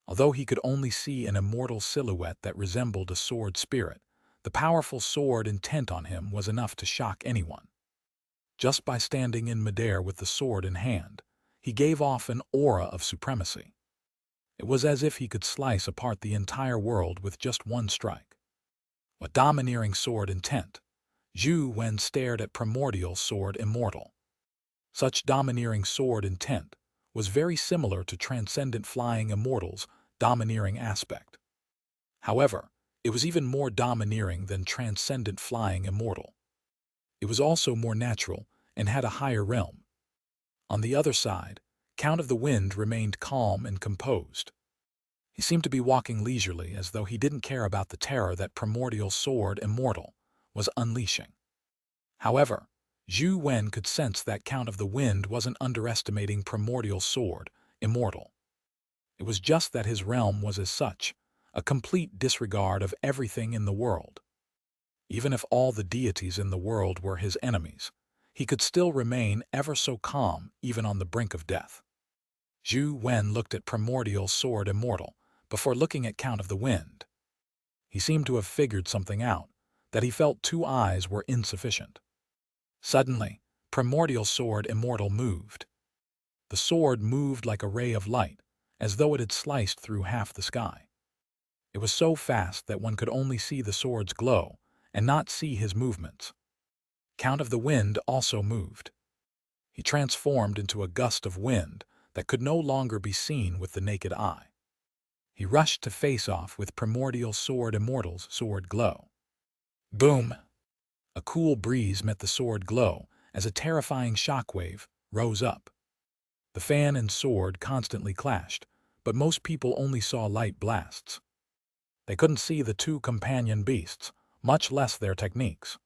Although he could only see an immortal silhouette that resembled a sword spirit, the powerful sword intent on him was enough to shock anyone. Just by standing in midair with the sword in hand, he gave off an aura of supremacy. It was as if he could slice apart the entire world with just one strike. What domineering sword intent! Zhou Wen stared at Primordial Sword Immortal. Such domineering sword intent was very similar to Transcendent Flying Immortal's domineering aspect. However, It was even more domineering than transcendent flying immortal. It was also more natural and had a higher realm. On the other side, Count of the Wind remained calm and composed. He seemed to be walking leisurely, as though he didn't care about the terror that Primordial Sword Immortal was unleashing. However, Zhou Wen could sense that Count of the Wind wasn't underestimating Primordial Sword Immortal. It was just that his realm was as such, a complete disregard of everything in the world. Even if all the deities in the world were his enemies, he could still remain ever so calm even on the brink of death. Zhou Wen looked at Primordial Sword Immortal before looking at Count of the Wind. He seemed to have figured something out, that he felt 2 eyes were insufficient. Suddenly, Primordial Sword Immortal moved. The sword moved like a ray of light, as though it had sliced through half the sky. It was so fast that one could only see the sword's glow and not see his movements. Count of the Wind also moved. He transformed into a gust of wind that could no longer be seen with the naked eye. He rushed to face off with Primordial Sword Immortal's sword glow. Boom! A cool breeze met the sword glow as a terrifying shockwave rose up. The fan and sword constantly clashed, but most people only saw light blasts. They couldn't see the 2 companion beasts, much less their techniques.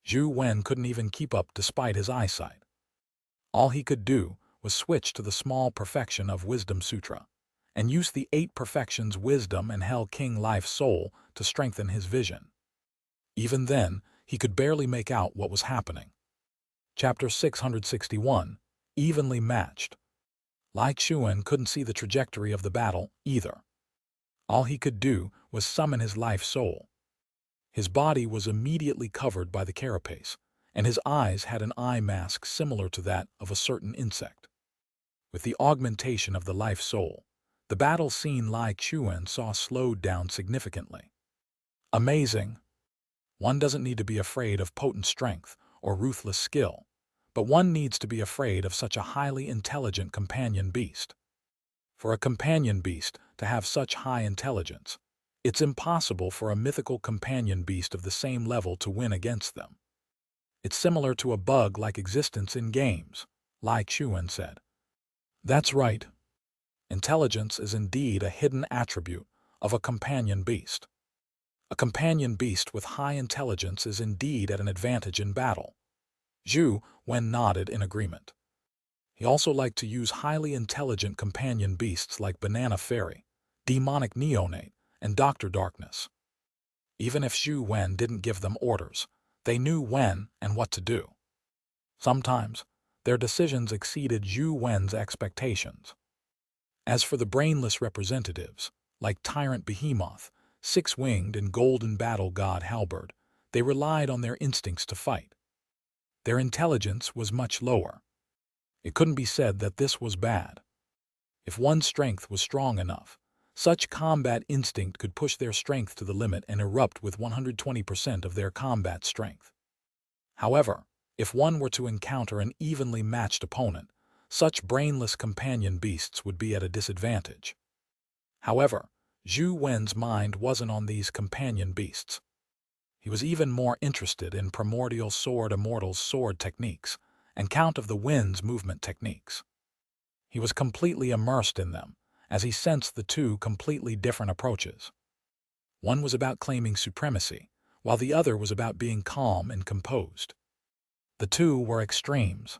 Zhou Wen couldn't even keep up despite his eyesight. All he could do was switch to the small perfection of Wisdom Sutra, and use the 8 perfections Wisdom and Hell King Life Soul to strengthen his vision. Even then, he could barely make out what was happening. Chapter 661, Evenly Matched. Lai Xuan couldn't see the trajectory of the battle either. All he could do was summon his life soul. His body was immediately covered by the carapace, and his eyes had an eye mask similar to that of a certain insect. With the augmentation of the life soul, the battle scene Lai Xuan saw slowed down significantly. Amazing! One doesn't need to be afraid of potent strength or ruthless skill, but one needs to be afraid of such a highly intelligent companion beast. For a companion beast to have such high intelligence, it's impossible for a mythical companion beast of the same level to win against them. It's similar to a bug-like existence in games, Lai Xuan said. That's right. Intelligence is indeed a hidden attribute of a companion beast. A companion beast with high intelligence is indeed at an advantage in battle. Zhou Wen nodded in agreement. He also liked to use highly intelligent companion beasts like Banana Fairy, Demonic Neonate, and Dr. Darkness. Even if Zhou Wen didn't give them orders, they knew when and what to do. Sometimes, their decisions exceeded Zhou Wen's expectations. As for the brainless representatives, like Tyrant Behemoth, Six-Winged, and Golden Battle God Halberd, they relied on their instincts to fight. Their intelligence was much lower. It couldn't be said that this was bad. If one's strength was strong enough, such combat instinct could push their strength to the limit and erupt with 120% of their combat strength. However, if one were to encounter an evenly matched opponent, such brainless companion beasts would be at a disadvantage. However, Zhou Wen's mind wasn't on these companion beasts. He was even more interested in Primordial Sword Immortal's sword techniques and Count of the Wind's movement techniques. He was completely immersed in them, as he sensed the 2 completely different approaches. One was about claiming supremacy, while the other was about being calm and composed. The 2 were extremes,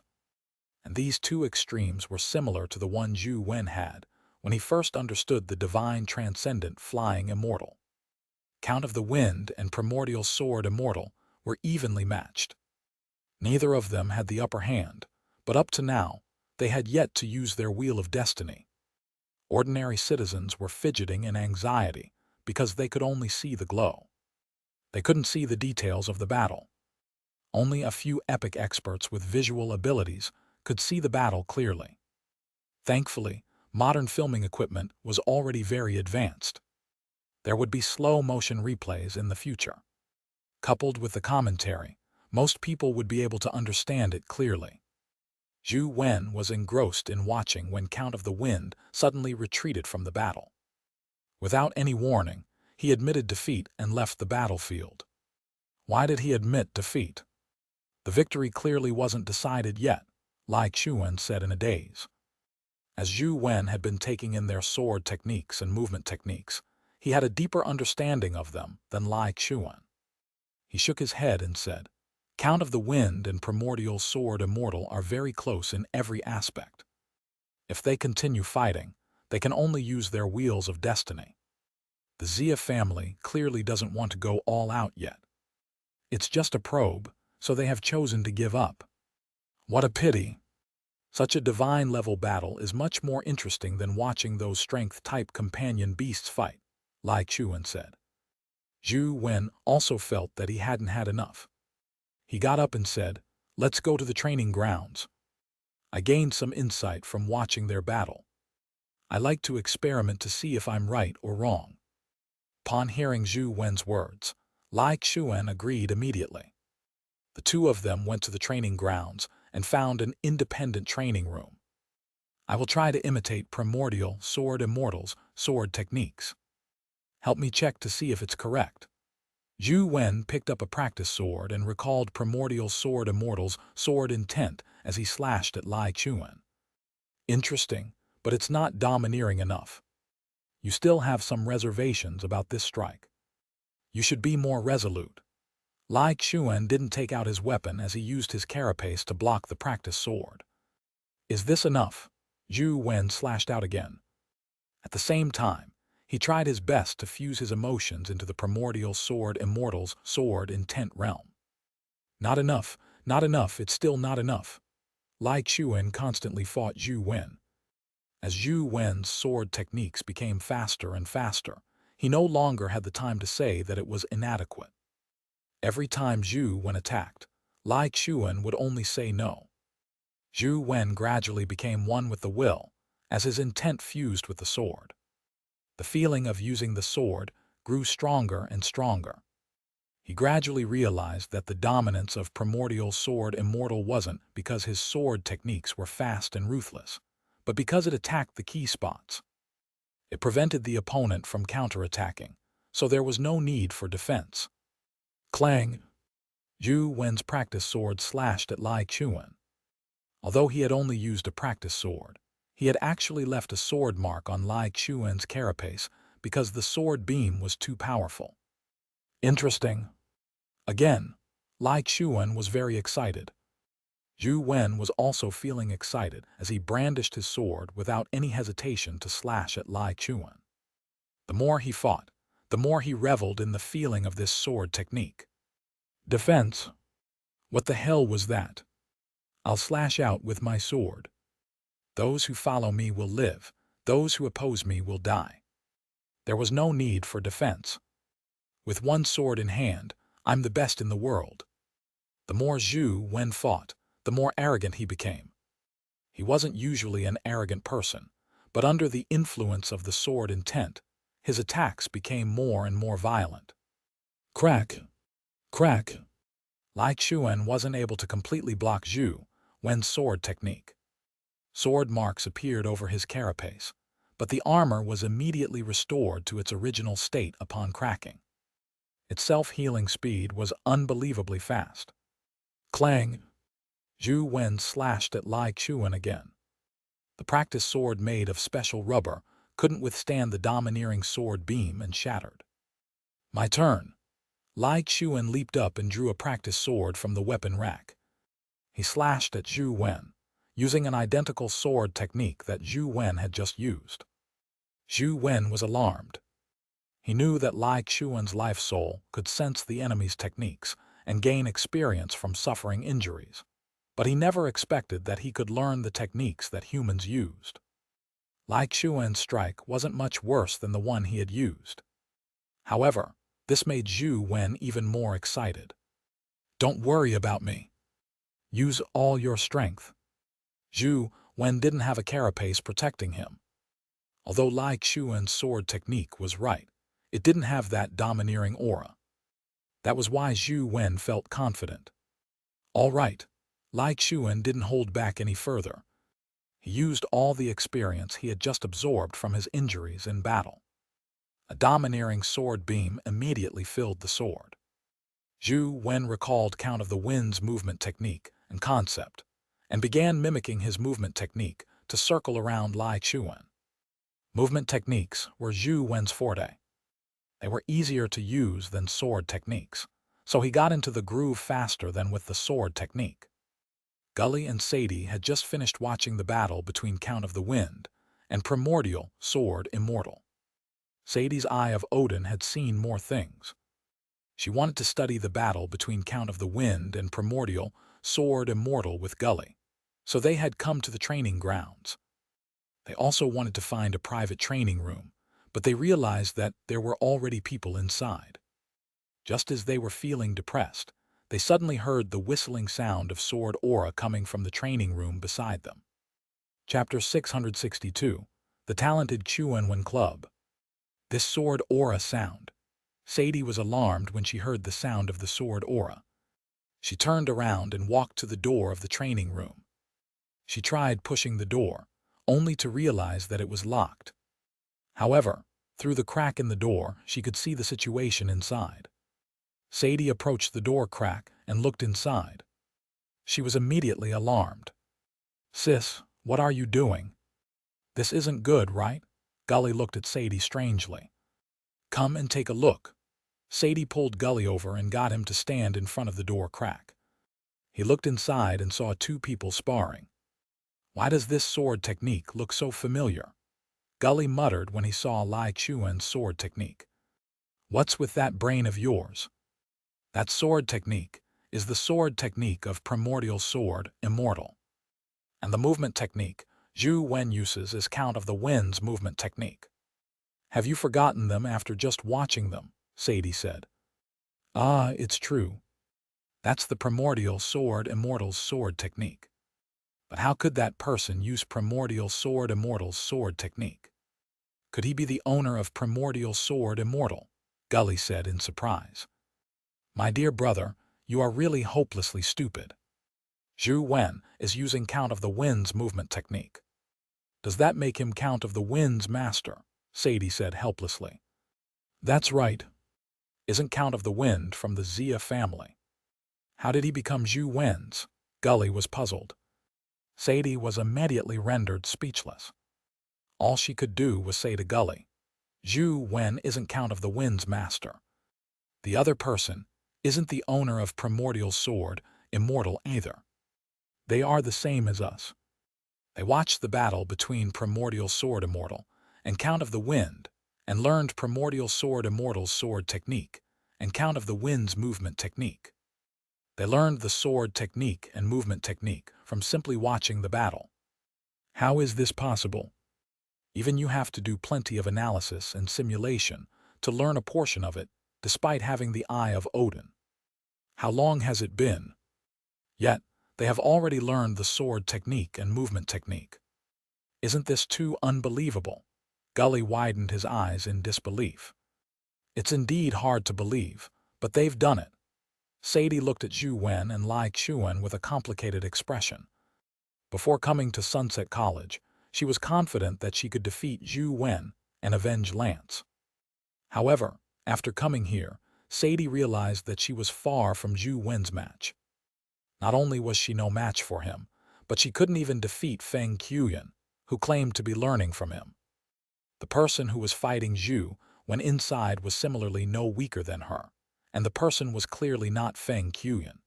and these 2 extremes were similar to the one Zhou Wen had when he first understood the divine transcendent flying immortal. Count of the Wind and Primordial Sword Immortal were evenly matched. Neither of them had the upper hand, but up to now, they had yet to use their Wheel of Destiny. Ordinary citizens were fidgeting in anxiety because they could only see the glow. They couldn't see the details of the battle. Only a few epic experts with visual abilities could see the battle clearly. Thankfully, modern filming equipment was already very advanced. There would be slow-motion replays in the future. Coupled with the commentary, most people would be able to understand it clearly. Zhou Wen was engrossed in watching when Count of the Wind suddenly retreated from the battle. Without any warning, he admitted defeat and left the battlefield. Why did he admit defeat? The victory clearly wasn't decided yet, like Zhou Wen said in a daze. As Zhou Wen had been taking in their sword techniques and movement techniques, he had a deeper understanding of them than like Zhou Wen. He shook his head and said, "Count of the Wind and Primordial Sword Immortal are very close in every aspect. If they continue fighting, they can only use their wheels of destiny. The Xia family clearly doesn't want to go all out yet. It's just a probe, so they have chosen to give up. What a pity. Such a divine-level battle is much more interesting than watching those strength-type companion beasts fight," like Zhou Wen said. Zhou Wen also felt that he hadn't had enough. He got up and said, "Let's go to the training grounds. I gained some insight from watching their battle. I like to experiment to see if I'm right or wrong." Upon hearing Zhou Wen's words, like Zhou Wen agreed immediately. The two of them went to the training grounds and found an independent training room. "I will try to imitate Primordial Sword Immortal's sword techniques. Help me check to see if it's correct." Zhou Wen picked up a practice sword and recalled Primordial Sword Immortal's sword intent as he slashed at Lai Chuan. "Interesting, but it's not domineering enough. You still have some reservations about this strike. You should be more resolute." Lai Chuan didn't take out his weapon as he used his carapace to block the practice sword. "Is this enough?" Zhou Wen slashed out again. At the same time, he tried his best to fuse his emotions into the Primordial Sword Immortal's sword intent realm. "Not enough, it's still not enough." Lai Chuan constantly fought Zhou Wen. As Zhou Wen's sword techniques became faster and faster, he no longer had the time to say that it was inadequate. Every time Zhou Wen attacked, Lai Chuan would only say no. Zhou Wen gradually became one with the will, as his intent fused with the sword. The feeling of using the sword grew stronger and stronger. He gradually realized that the dominance of Primordial Sword Immortal wasn't because his sword techniques were fast and ruthless, but because it attacked the key spots. It prevented the opponent from counterattacking, so there was no need for defense. Clang! Zhou Wen's practice sword slashed at Lai Chuan. Although he had only used a practice sword, he had actually left a sword mark on Lai Chuan's carapace because the sword beam was too powerful. Interesting. Again, Lai Chuan was very excited. Zhou Wen was also feeling excited as he brandished his sword without any hesitation to slash at Lai Chuan. The more he fought, the more he reveled in the feeling of this sword technique. Defense? What the hell was that? I'll slash out with my sword. Those who follow me will live, those who oppose me will die. There was no need for defense. With one sword in hand, I'm the best in the world. The more Zhou Wen fought, the more arrogant he became. He wasn't usually an arrogant person, but under the influence of the sword intent, his attacks became more and more violent. Crack! Crack! Lai Chuan wasn't able to completely block Zhou Wen's sword technique. Sword marks appeared over his carapace, but the armor was immediately restored to its original state upon cracking. Its self-healing speed was unbelievably fast. Clang! Zhou Wen slashed at Lai Chuan again. The practice sword made of special rubber couldn't withstand the domineering sword beam and shattered. My turn. Lai Chuan leaped up and drew a practice sword from the weapon rack. He slashed at Zhou Wen, using an identical sword technique that Zhou Wen had just used. Zhou Wen was alarmed. He knew that Lai Chuan's life soul could sense the enemy's techniques and gain experience from suffering injuries, but he never expected that he could learn the techniques that humans used. Lai Chuan's strike wasn't much worse than the one he had used. However, this made Zhou Wen even more excited. Don't worry about me. Use all your strength. Zhou Wen didn't have a carapace protecting him. Although Lai Chuan's sword technique was right, it didn't have that domineering aura. That was why Zhou Wen felt confident. All right, Lai Chuan didn't hold back any further. He used all the experience he had just absorbed from his injuries in battle. A domineering sword beam immediately filled the sword. Zhou Wen recalled Count of the Wind's movement technique and concept, and began mimicking his movement technique to circle around Lai Chuan. Movement techniques were Zhou Wen's forte. They were easier to use than sword techniques, so he got into the groove faster than with the sword technique. Gully and Sadie had just finished watching the battle between Count of the Wind and Primordial Sword Immortal. Sadie's Eye of Odin had seen more things. She wanted to study the battle between Count of the Wind and Primordial Sword Immortal with Gully, so they had come to the training grounds. They also wanted to find a private training room, but they realized that there were already people inside. Just as they were feeling depressed, they suddenly heard the whistling sound of sword aura coming from the training room beside them. Chapter 662, The Talented Xianxia Club. This sword aura sound. Sadie was alarmed when she heard the sound of the sword aura. She turned around and walked to the door of the training room. She tried pushing the door, only to realize that it was locked. However, through the crack in the door, she could see the situation inside. Sadie approached the door crack and looked inside. She was immediately alarmed. "Sis, what are you doing? This isn't good, right?" Gully looked at Sadie strangely. "Come and take a look." Sadie pulled Gully over and got him to stand in front of the door crack. He looked inside and saw two people sparring. "Why does this sword technique look so familiar?" Gully muttered when he saw Lai Chuan's sword technique. "What's with that brain of yours?" "That sword technique is the sword technique of Primordial Sword Immortal. And the movement technique Zhou Wen uses is Count of the Wind's movement technique." "Have you forgotten them after just watching them?" Sadie said. "Ah, it's true. That's the Primordial Sword Immortal's sword technique. But how could that person use Primordial Sword Immortal's sword technique? Could he be the owner of Primordial Sword Immortal?" Gully said in surprise. "My dear brother, you are really hopelessly stupid. Zhou Wen is using Count of the Wind's movement technique. Does that make him Count of the Wind's master?" Sadie said helplessly. "That's right. Isn't Count of the Wind from the Xia family? How did he become Zhou Wen's?" Gully was puzzled. Sadie was immediately rendered speechless. All she could do was say to Gully, "Zhou Wen isn't Count of the Wind's master. The other person isn't the owner of Primordial Sword Immortal either. They are the same as us." They watched the battle between Primordial Sword Immortal and Count of the Wind and learned Primordial Sword Immortal's sword technique and Count of the Wind's movement technique. They learned the sword technique and movement technique from simply watching the battle. How is this possible? Even you have to do plenty of analysis and simulation to learn a portion of it, despite having the Eye of Odin. How long has it been? Yet, they have already learned the sword technique and movement technique. Isn't this too unbelievable? Gully widened his eyes in disbelief. It's indeed hard to believe, but they've done it. Sadie looked at Zhou Wen and Lai Chuan with a complicated expression. Before coming to Sunset College, she was confident that she could defeat Zhou Wen and avenge Lance. However, after coming here, Sadie realized that she was far from Zhou Wen's match. Not only was she no match for him, but she couldn't even defeat Feng Qiuyan, who claimed to be learning from him. The person who was fighting Zhou when inside was similarly no weaker than her, and the person was clearly not Feng Qiuyan.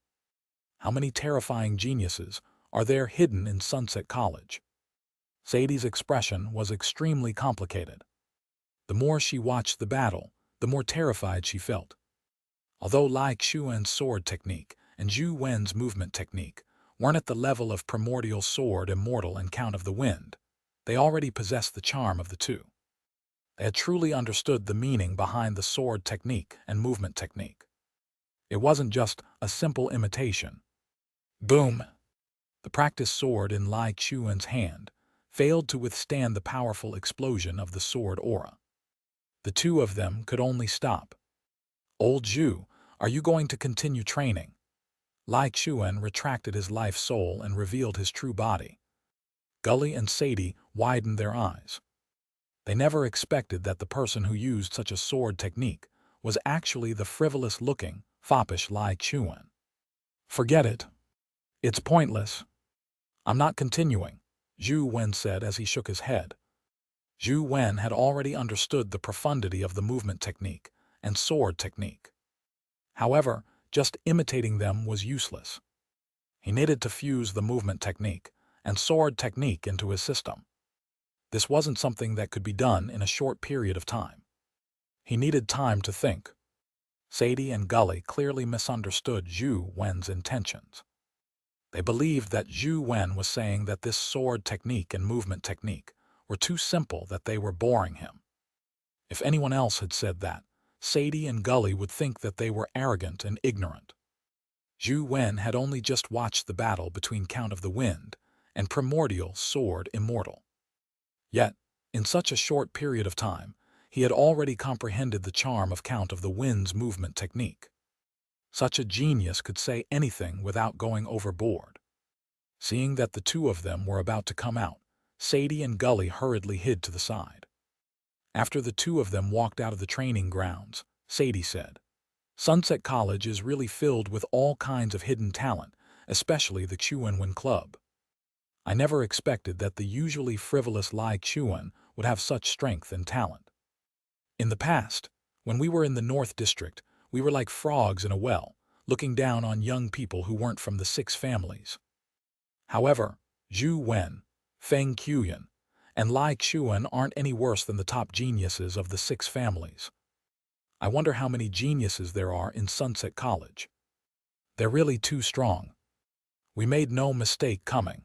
How many terrifying geniuses are there hidden in Sunset College? Sadie's expression was extremely complicated. The more she watched the battle, the more terrified she felt. Although Lai Xuan's sword technique and Zhou Wen's movement technique weren't at the level of Primordial Sword Immortal and Count of the Wind, they already possessed the charm of the two. They had truly understood the meaning behind the sword technique and movement technique. It wasn't just a simple imitation. Boom! The practiced sword in Lai Xuan's hand failed to withstand the powerful explosion of the sword aura. The two of them could only stop. "Old Zhu, are you going to continue training?" Lai Xuan retracted his life soul and revealed his true body. Gully and Sadie widened their eyes. They never expected that the person who used such a sword technique was actually the frivolous-looking, foppish Lai Chuan. "Forget it. It's pointless. I'm not continuing," Zhou Wen said as he shook his head. Zhou Wen had already understood the profundity of the movement technique and sword technique. However, just imitating them was useless. He needed to fuse the movement technique and sword technique into his system. This wasn't something that could be done in a short period of time. He needed time to think. Sadie and Gully clearly misunderstood Zhou Wen's intentions. They believed that Zhou Wen was saying that this sword technique and movement technique were too simple, that they were boring him. If anyone else had said that, Sadie and Gully would think that they were arrogant and ignorant. Zhou Wen had only just watched the battle between Count of the Wind and Primordial Sword Immortal. Yet, in such a short period of time, he had already comprehended the charm of Count of the Wind's movement technique. Such a genius could say anything without going overboard. Seeing that the two of them were about to come out, Sadie and Gully hurriedly hid to the side. After the two of them walked out of the training grounds, Sadie said, "Sunset College is really filled with all kinds of hidden talent, especially the Chuan Club. I never expected that the usually frivolous Lai Chuan would have such strength and talent. In the past, when we were in the North District, we were like frogs in a well, looking down on young people who weren't from the 6 families. However, Zhou Wen, Feng Qiuyan, and Lai Chuan aren't any worse than the top geniuses of the 6 families. I wonder how many geniuses there are in Sunset College. They're really too strong. We made no mistake coming.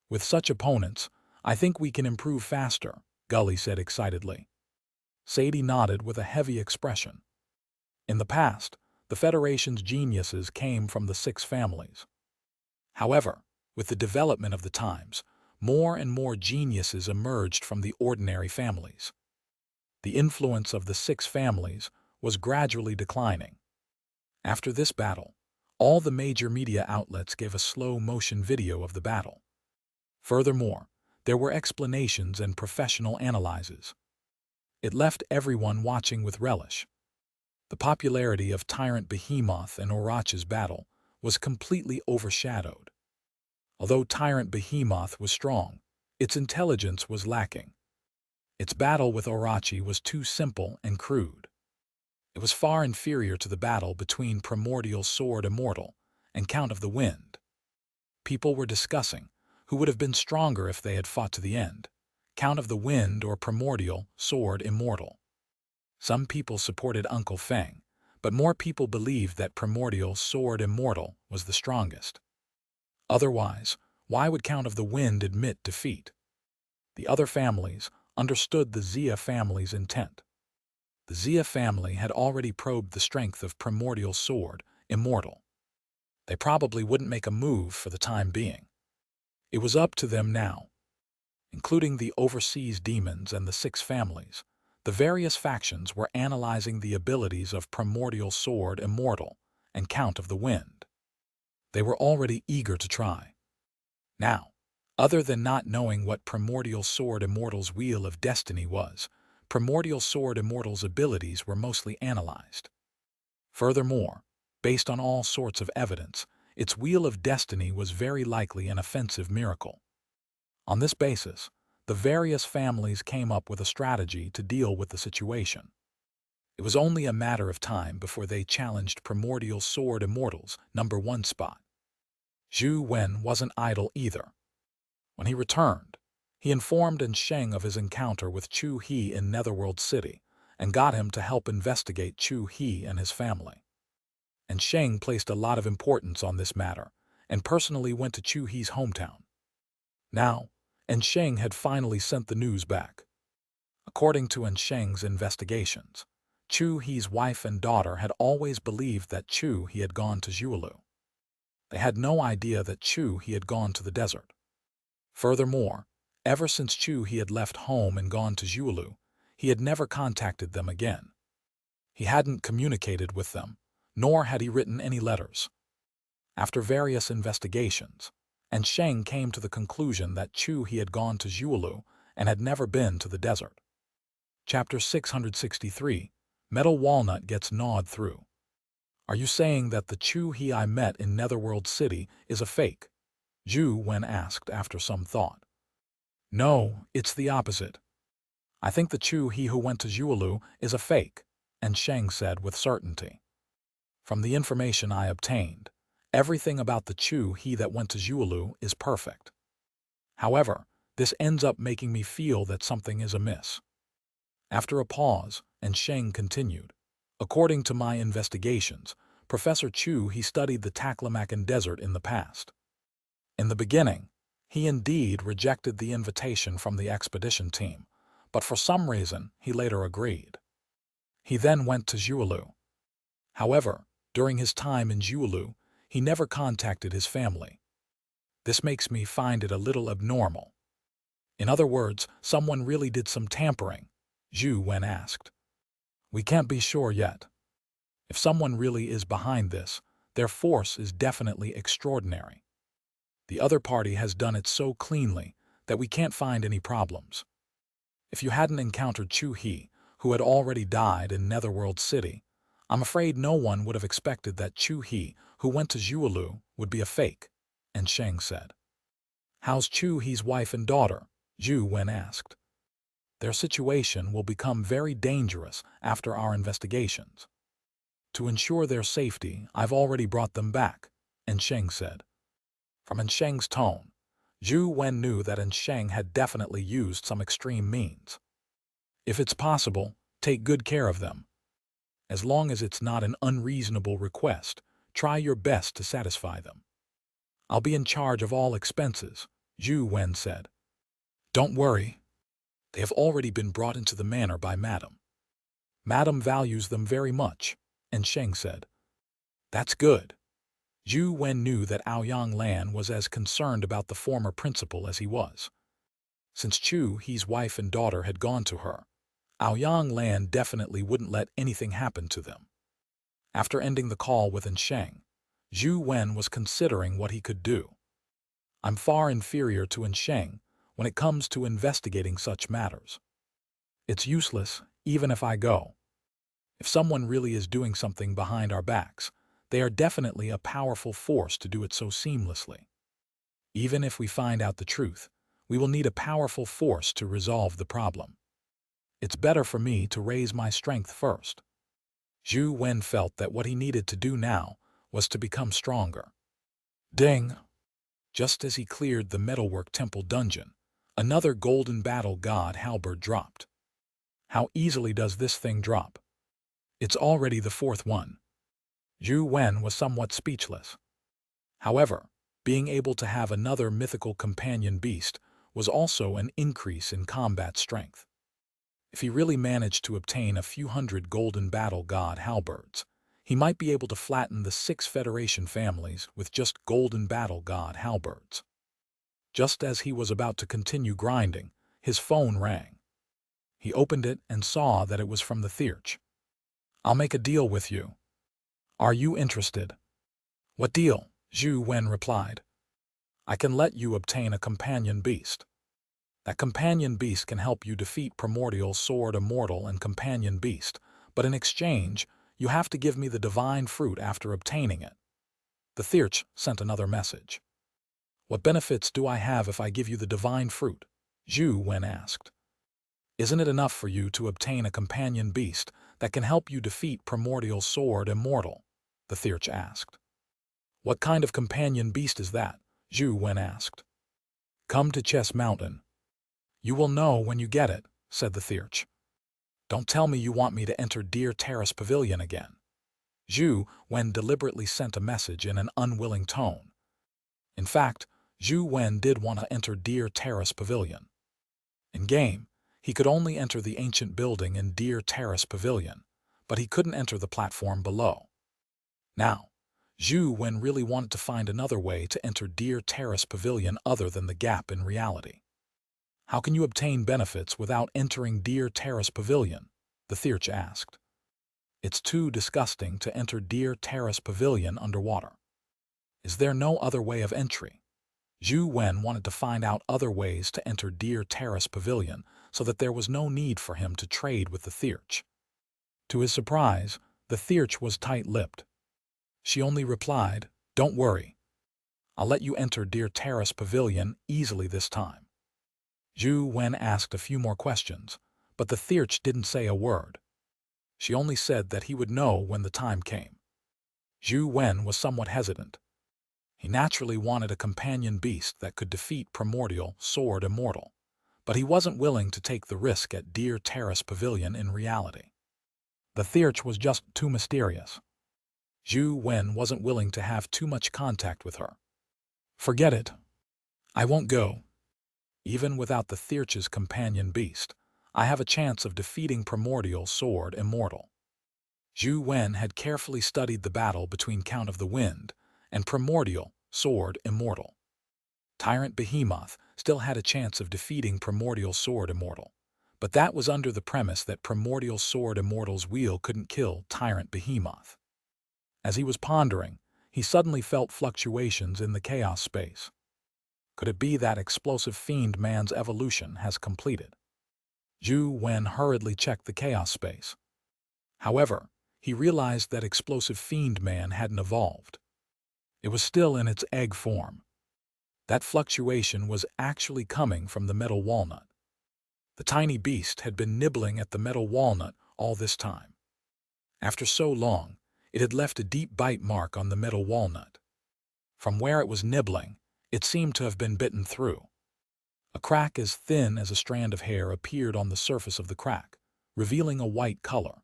With such opponents, I think we can improve faster," Gully said excitedly. Sadie nodded with a heavy expression. In the past, the Federation's geniuses came from the 6 families. However, with the development of the times, more and more geniuses emerged from the ordinary families. The influence of the 6 families was gradually declining. After this battle, all the major media outlets gave a slow-motion video of the battle. Furthermore, there were explanations and professional analyses. It left everyone watching with relish. The popularity of Tyrant Behemoth and Orochi's battle was completely overshadowed. Although Tyrant Behemoth was strong, its intelligence was lacking. Its battle with Orochi was too simple and crude. It was far inferior to the battle between Primordial Sword Immortal and Count of the Wind. People were discussing who would have been stronger if they had fought to the end, Count of the Wind or Primordial Sword Immortal. Some people supported Uncle Feng, but more people believed that Primordial Sword Immortal was the strongest. Otherwise, why would Count of the Wind admit defeat? The other families understood the Xia family's intent. The Xia family had already probed the strength of Primordial Sword Immortal. They probably wouldn't make a move for the time being. It was up to them now. Including the overseas demons and the 6 families, the various factions were analyzing the abilities of Primordial Sword Immortal and Count of the Wind. They were already eager to try. Now, other than not knowing what Primordial Sword Immortal's Wheel of Destiny was, Primordial Sword Immortal's abilities were mostly analyzed. Furthermore, based on all sorts of evidence, its Wheel of Destiny was very likely an offensive miracle. On this basis, the various families came up with a strategy to deal with the situation. It was only a matter of time before they challenged Primordial Sword Immortal's #1 spot. Zhou Wen wasn't idle either. When he returned, he informed Sheng of his encounter with Chu He in Netherworld City and got him to help investigate Chu He and his family. And Sheng placed a lot of importance on this matter and personally went to Chu He's hometown. Now, Sheng had finally sent the news back. According to Sheng's investigations, Chu He's wife and daughter had always believed that Chu He had gone to Zhuelu. They had no idea that Chu He had gone to the desert. Furthermore, ever since Chu He had left home and gone to Zhuelu, he had never contacted them again. He hadn't communicated with them, nor had he written any letters. After various investigations, Sheng came to the conclusion that Chu He had gone to Zhuelu and had never been to the desert. Chapter 663, Metal Walnut Gets Gnawed Through. Are you saying that the Chu he I met in Netherworld City is a fake? Zhou Wen asked after some thought. No, it's the opposite. I think the Chu he who went to Zhualu is a fake, and Sheng said with certainty. From the information I obtained, everything about the Chu he that went to Zhualu is perfect. However, this ends up making me feel that something is amiss. After a pause, and Sheng continued, according to my investigations, Professor Chu he studied the Taklamakan Desert in the past. In the beginning, he indeed rejected the invitation from the expedition team, but for some reason he later agreed. He then went to Zhualu. However, during his time in Zhualu, he never contacted his family. This makes me find it a little abnormal. In other words, someone really did some tampering, Zhou Wen asked. We can't be sure yet. If someone really is behind this, their force is definitely extraordinary. The other party has done it so cleanly that we can't find any problems. If you hadn't encountered Chu He, who had already died in Netherworld City, I'm afraid no one would have expected that Chu He, who went to Zhualu, would be a fake, and Sheng said. How's Chu He's wife and daughter? Zhou Wen asked. Their situation will become very dangerous after our investigations. To ensure their safety, I've already brought them back, and Sheng said. From Sheng's tone, Zhou Wen knew that Sheng had definitely used some extreme means. If it's possible, take good care of them. As long as it's not an unreasonable request, try your best to satisfy them. I'll be in charge of all expenses, Zhou Wen said. Don't worry. They have already been brought into the manor by Madam. Madam values them very much, and Sheng said. That's good. Zhou Wen knew that Aoyang Lan was as concerned about the former principal as he was. Since Chu He's wife and daughter had gone to her, Aoyang Lan definitely wouldn't let anything happen to them. After ending the call with Sheng, Zhou Wen was considering what he could do. I'm far inferior to Sheng when it comes to investigating such matters. It's useless, even if I go. If someone really is doing something behind our backs, they are definitely a powerful force to do it so seamlessly. Even if we find out the truth, we will need a powerful force to resolve the problem. It's better for me to raise my strength first. Zhou Wen felt that what he needed to do now was to become stronger. Ding! Just as he cleared the metalwork temple dungeon, another golden battle god halberd dropped. How easily does this thing drop? It's already the fourth one. Zhou Wen was somewhat speechless. However, being able to have another mythical companion beast was also an increase in combat strength. If he really managed to obtain a few hundred golden battle god halberds, he might be able to flatten the 6 Federation families with just golden battle god halberds. Just as he was about to continue grinding, his phone rang. He opened it and saw that it was from the Thirch. I'll make a deal with you. Are you interested? What deal? Zhou Wen replied. I can let you obtain a companion beast. That companion beast can help you defeat Primordial Sword Immortal and Companion Beast, but in exchange, you have to give me the divine fruit after obtaining it. The Thirch sent another message. What benefits do I have if I give you the divine fruit? Zhou Wen asked. Isn't it enough for you to obtain a companion beast that can help you defeat Primordial Sword Immortal? The Thirch asked. What kind of companion beast is that? Zhou Wen asked. Come to Chess Mountain. You will know when you get it, said the Thirch. Don't tell me you want me to enter Deer Terrace Pavilion again. Zhou Wen deliberately sent a message in an unwilling tone. In fact, Zhou Wen did want to enter Deer Terrace Pavilion. In-game, he could only enter the ancient building in Deer Terrace Pavilion, but he couldn't enter the platform below. Now, Zhou Wen really wanted to find another way to enter Deer Terrace Pavilion other than the gap in reality. How can you obtain benefits without entering Deer Terrace Pavilion? The Thirch asked. It's too disgusting to enter Deer Terrace Pavilion underwater. Is there no other way of entry? Zhou Wen wanted to find out other ways to enter Deer Terrace Pavilion so that there was no need for him to trade with the Thirch. To his surprise, the Thirch was tight-lipped. She only replied, "Don't worry. I'll let you enter Dear Terrace Pavilion easily this time." Zhou Wen asked a few more questions, but the Thirch didn't say a word. She only said that he would know when the time came. Zhou Wen was somewhat hesitant. He naturally wanted a companion beast that could defeat Primordial Sword Immortal, but he wasn't willing to take the risk at Dear Terrace Pavilion in reality. The Thirch was just too mysterious. Zhou Wen wasn't willing to have too much contact with her. "Forget it. I won't go. Even without the Thirch's companion beast, I have a chance of defeating Primordial Sword Immortal." Zhou Wen had carefully studied the battle between Count of the Wind and Primordial Sword Immortal. Tyrant Behemoth still had a chance of defeating Primordial Sword Immortal, but that was under the premise that Primordial Sword Immortal's wheel couldn't kill Tyrant Behemoth. As he was pondering, he suddenly felt fluctuations in the chaos space. Could it be that explosive fiend man's evolution has completed? Zhou Wen hurriedly checked the chaos space. However, he realized that explosive fiend man hadn't evolved. It was still in its egg form. That fluctuation was actually coming from the metal walnut. The tiny beast had been nibbling at the metal walnut all this time. After so long, it had left a deep bite mark on the metal walnut. From where it was nibbling, it seemed to have been bitten through. A crack as thin as a strand of hair appeared on the surface of the crack, revealing a white color.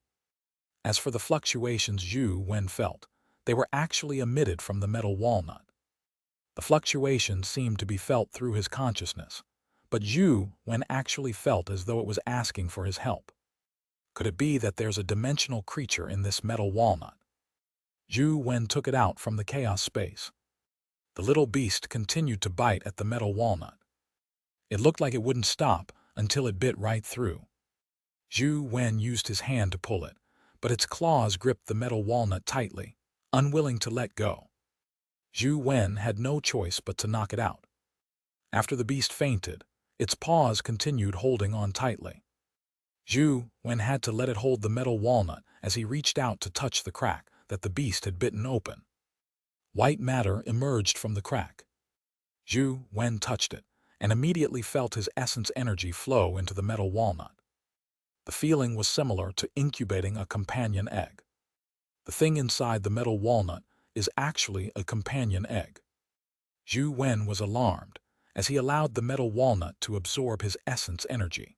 As for the fluctuations Zhou Wen felt, they were actually emitted from the metal walnut. The fluctuations seemed to be felt through his consciousness, but Zhou Wen actually felt as though it was asking for his help. Could it be that there's a dimensional creature in this metal walnut? Zhou Wen took it out from the chaos space. The little beast continued to bite at the metal walnut. It looked like it wouldn't stop until it bit right through. Zhou Wen used his hand to pull it, but its claws gripped the metal walnut tightly, unwilling to let go. Zhou Wen had no choice but to knock it out. After the beast fainted, its paws continued holding on tightly. Zhou Wen had to let it hold the metal walnut as he reached out to touch the crack that the beast had bitten open. White matter emerged from the crack. Zhou Wen touched it and immediately felt his essence energy flow into the metal walnut. The feeling was similar to incubating a companion egg. The thing inside the metal walnut is actually a companion egg. Zhou Wen was alarmed as he allowed the metal walnut to absorb his essence energy.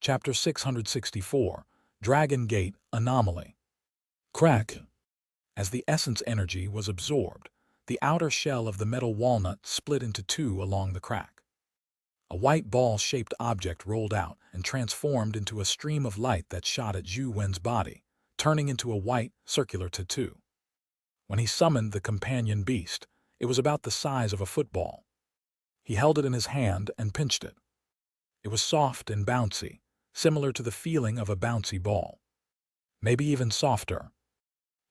Chapter 664, Dragon Gate Anomaly. Crack. As the essence energy was absorbed, the outer shell of the metal walnut split into two along the crack. A white ball-shaped object rolled out and transformed into a stream of light that shot at Zhou Wen's body, turning into a white, circular tattoo. When he summoned the companion beast, it was about the size of a football. He held it in his hand and pinched it. It was soft and bouncy, similar to the feeling of a bouncy ball. Maybe even softer.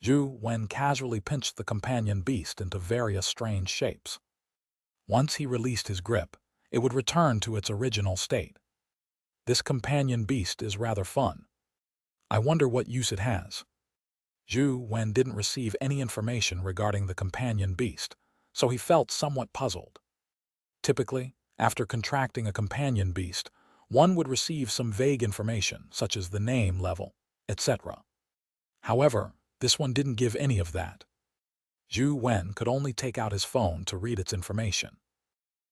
Zhou Wen casually pinched the companion beast into various strange shapes. Once he released his grip, it would return to its original state. This companion beast is rather fun. I wonder what use it has. Zhou Wen didn't receive any information regarding the companion beast, so he felt somewhat puzzled. Typically, after contracting a companion beast, one would receive some vague information, such as the name, level, etc. However, this one didn't give any of that. Zhou Wen could only take out his phone to read its information.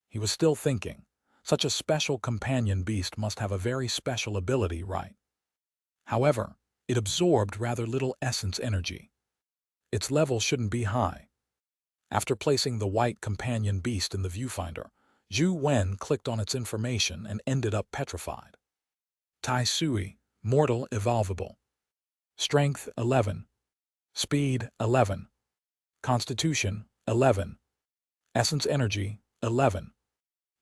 He was still thinking, such a special companion beast must have a very special ability, right? However, it absorbed rather little essence energy. Its level shouldn't be high. After placing the white companion beast in the viewfinder, Zhou Wen clicked on its information and ended up petrified. Tai Sui, mortal evolvable. Strength 11. Speed 11. Constitution 11. Essence energy 11.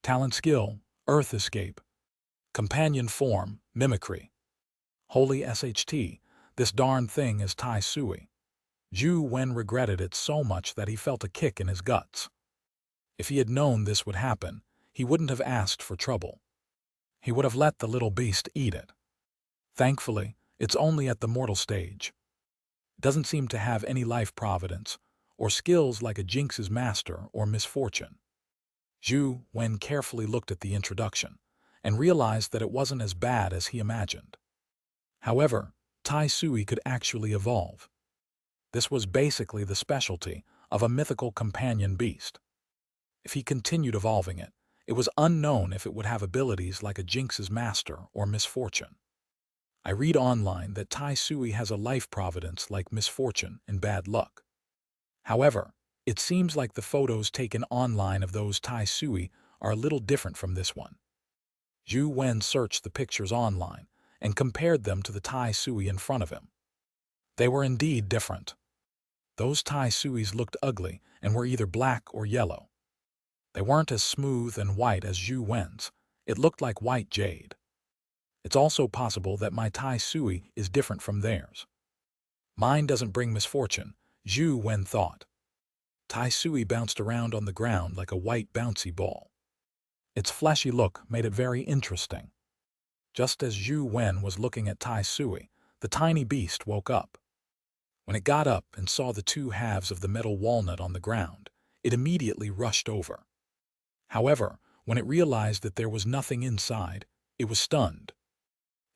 Talent skill, Earth Escape. Companion form, Mimicry. Holy SHT, this darn thing is Tai Sui. Zhou Wen regretted it so much that he felt a kick in his guts. If he had known this would happen, he wouldn't have asked for trouble. he would have let the little beast eat it. Thankfully, it's only at the mortal stage. It doesn't seem to have any life providence or skills like a jinx's master or misfortune. Zhou Wen carefully looked at the introduction and realized that it wasn't as bad as he imagined. However, Tai Sui could actually evolve. This was basically the specialty of a mythical companion beast. If he continued evolving it, it was unknown if it would have abilities like a jinx's master or misfortune. I read online that Tai Sui has a life providence like misfortune and bad luck. However, it seems like the photos taken online of those Tai Sui are a little different from this one. Zhou Wen searched the pictures online and compared them to the Tai Sui in front of him. They were indeed different. Those Tai Suis looked ugly and were either black or yellow. They weren't as smooth and white as Zhou Wen's. It looked like white jade. It's also possible that my Tai Sui is different from theirs. Mine doesn't bring misfortune, Zhou Wen thought. Tai Sui bounced around on the ground like a white bouncy ball. Its fleshy look made it very interesting. Just as Zhou Wen was looking at Tai Sui, the tiny beast woke up. When it got up and saw the two halves of the metal walnut on the ground, it immediately rushed over. However, when it realized that there was nothing inside, it was stunned.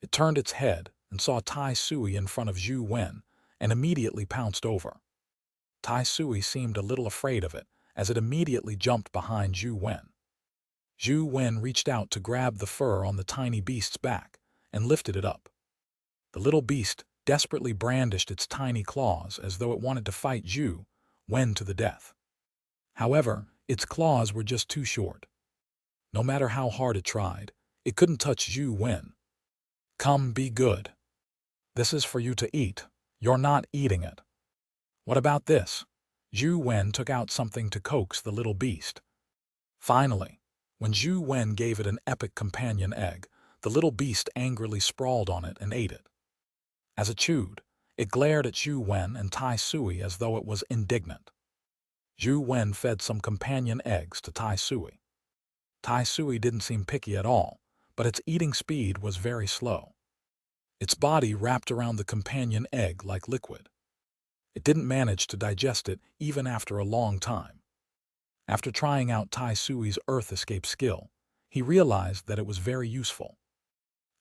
It turned its head and saw Tai Sui in front of Zhou Wen and immediately pounced over. Tai Sui seemed a little afraid of it as it immediately jumped behind Zhou Wen. Zhou Wen reached out to grab the fur on the tiny beast's back and lifted it up. The little beast desperately brandished its tiny claws as though it wanted to fight Zhou Wen to the death. However, its claws were just too short. No matter how hard it tried, it couldn't touch Zhou Wen. Come, be good. This is for you to eat. You're not eating it. What about this? Zhou Wen took out something to coax the little beast. Finally, when Zhou Wen gave it an epic companion egg, the little beast angrily sprawled on it and ate it. As it chewed, it glared at Zhou Wen and Tai Sui as though it was indignant. Zhou Wen fed some companion eggs to Tai Sui. Tai Sui didn't seem picky at all, but its eating speed was very slow. Its body wrapped around the companion egg like liquid. It didn't manage to digest it even after a long time. After trying out Tai Sui's earth escape skill, he realized that it was very useful.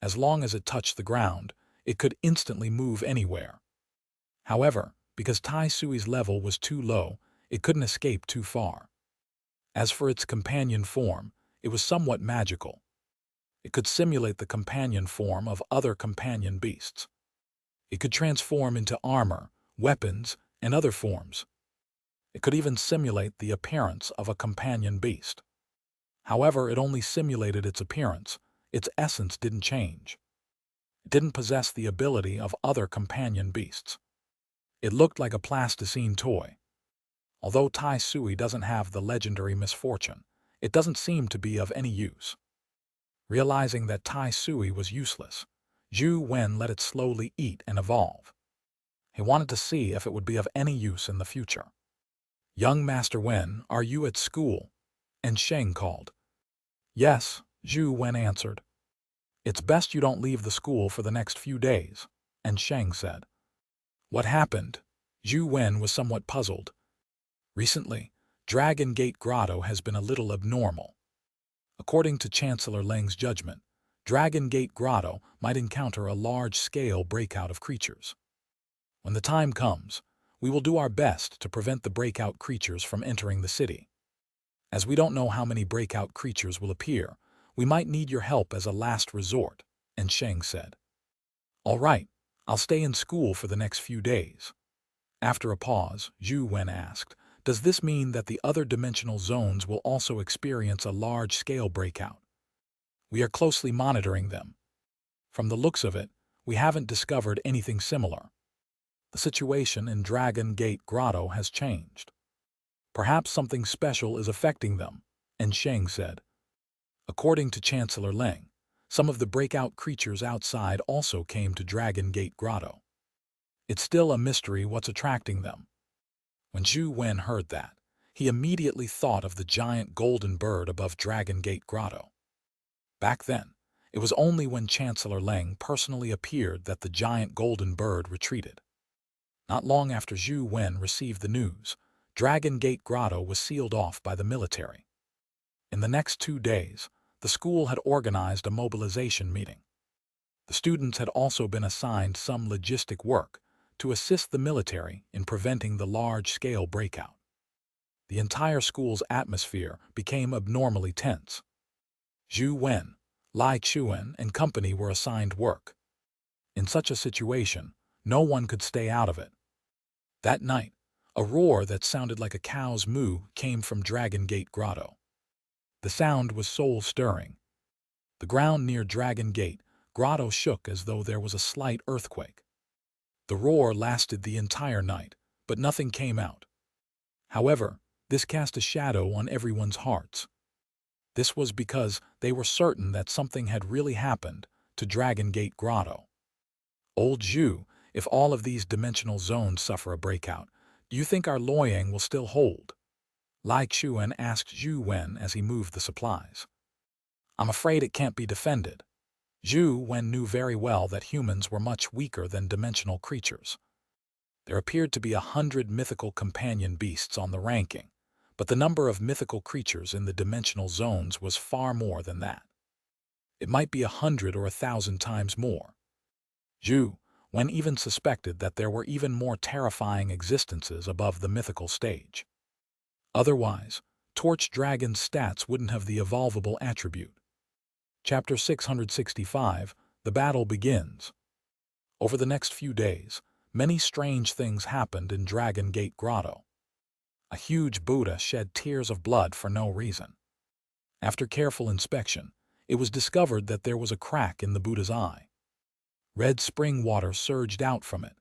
As long as it touched the ground, it could instantly move anywhere. However, because Tai Sui's level was too low, it couldn't escape too far. As for its companion form, it was somewhat magical. It could simulate the companion form of other companion beasts. It could transform into armor, weapons, and other forms. It could even simulate the appearance of a companion beast. However, it only simulated its appearance. Its essence didn't change. It didn't possess the ability of other companion beasts. It looked like a plasticine toy. Although Tai Sui doesn't have the legendary misfortune, it doesn't seem to be of any use. Realizing that Tai Sui was useless, Zhou Wen let it slowly eat and evolve. He wanted to see if it would be of any use in the future. "Young Master Wen, are you at school?" And Sheng called. "Yes," Zhou Wen answered. "It's best you don't leave the school for the next few days," and Sheng said. "What happened?" Zhou Wen was somewhat puzzled. "Recently, Dragon Gate Grotto has been a little abnormal. According to Chancellor Leng's judgment, Dragon Gate Grotto might encounter a large-scale breakout of creatures. When the time comes, we will do our best to prevent the breakout creatures from entering the city. As we don't know how many breakout creatures will appear, we might need your help as a last resort," and Sheng said. "All right, I'll stay in school for the next few days." After a pause, Zhou Wen asked, "Does this mean that the other dimensional zones will also experience a large-scale breakout?" "We are closely monitoring them. From the looks of it, we haven't discovered anything similar. The situation in Dragon Gate Grotto has changed. Perhaps something special is affecting them," and Sheng said. According to Chancellor Leng, some of the breakout creatures outside also came to Dragon Gate Grotto. It's still a mystery what's attracting them. When Zhou Wen heard that, he immediately thought of the giant golden bird above Dragon Gate Grotto. Back then, It was only when Chancellor Leng personally appeared that the giant golden bird retreated. Not long after Zhou Wen received the news, Dragon Gate Grotto was sealed off by the military. In the next 2 days, the school had organized a mobilization meeting. The students had also been assigned some logistic work to assist the military in preventing the large-scale breakout. The entire school's atmosphere became abnormally tense. Zhou Wen, Lai Chuan, and company were assigned work. In such a situation, no one could stay out of it. That night, a roar that sounded like a cow's moo came from Dragon Gate Grotto. The sound was soul-stirring. The ground near Dragon Gate Grotto shook as though there was a slight earthquake. The roar lasted the entire night, but nothing came out. However, this cast a shadow on everyone's hearts. This was because they were certain that something had really happened to Dragon Gate Grotto. Old Zhu, if all of these dimensional zones suffer a breakout, do you think our Luoyang will still hold? Lai Chuan asked Zhou Wen as he moved the supplies. I'm afraid it can't be defended. Zhou Wen knew very well that humans were much weaker than dimensional creatures. There appeared to be 100 mythical companion beasts on the ranking, but the number of mythical creatures in the dimensional zones was far more than that. It might be 100 or 1,000 times more. Zhou Wen even suspected that there were even more terrifying existences above the mythical stage. Otherwise, Torch Dragon's stats wouldn't have the evolvable attribute. Chapter 665, The Battle Begins. Over the next few days, many strange things happened in Dragon Gate Grotto. A huge Buddha shed tears of blood for no reason. After careful inspection, it was discovered that there was a crack in the Buddha's eye. Red spring water surged out from it.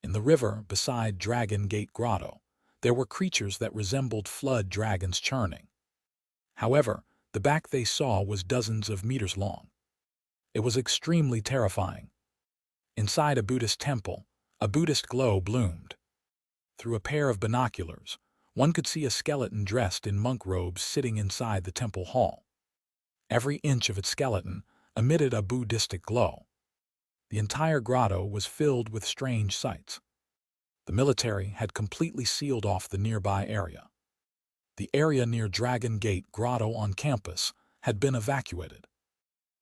In the river beside Dragon Gate Grotto, there were creatures that resembled flood dragons churning. However, the back they saw was dozens of meters long. It was extremely terrifying. Inside a Buddhist temple, a Buddhist glow bloomed. Through a pair of binoculars, one could see a skeleton dressed in monk robes sitting inside the temple hall. Every inch of its skeleton emitted a Buddhistic glow. The entire grotto was filled with strange sights. The military had completely sealed off the nearby area. The area near Dragon Gate Grotto on campus had been evacuated.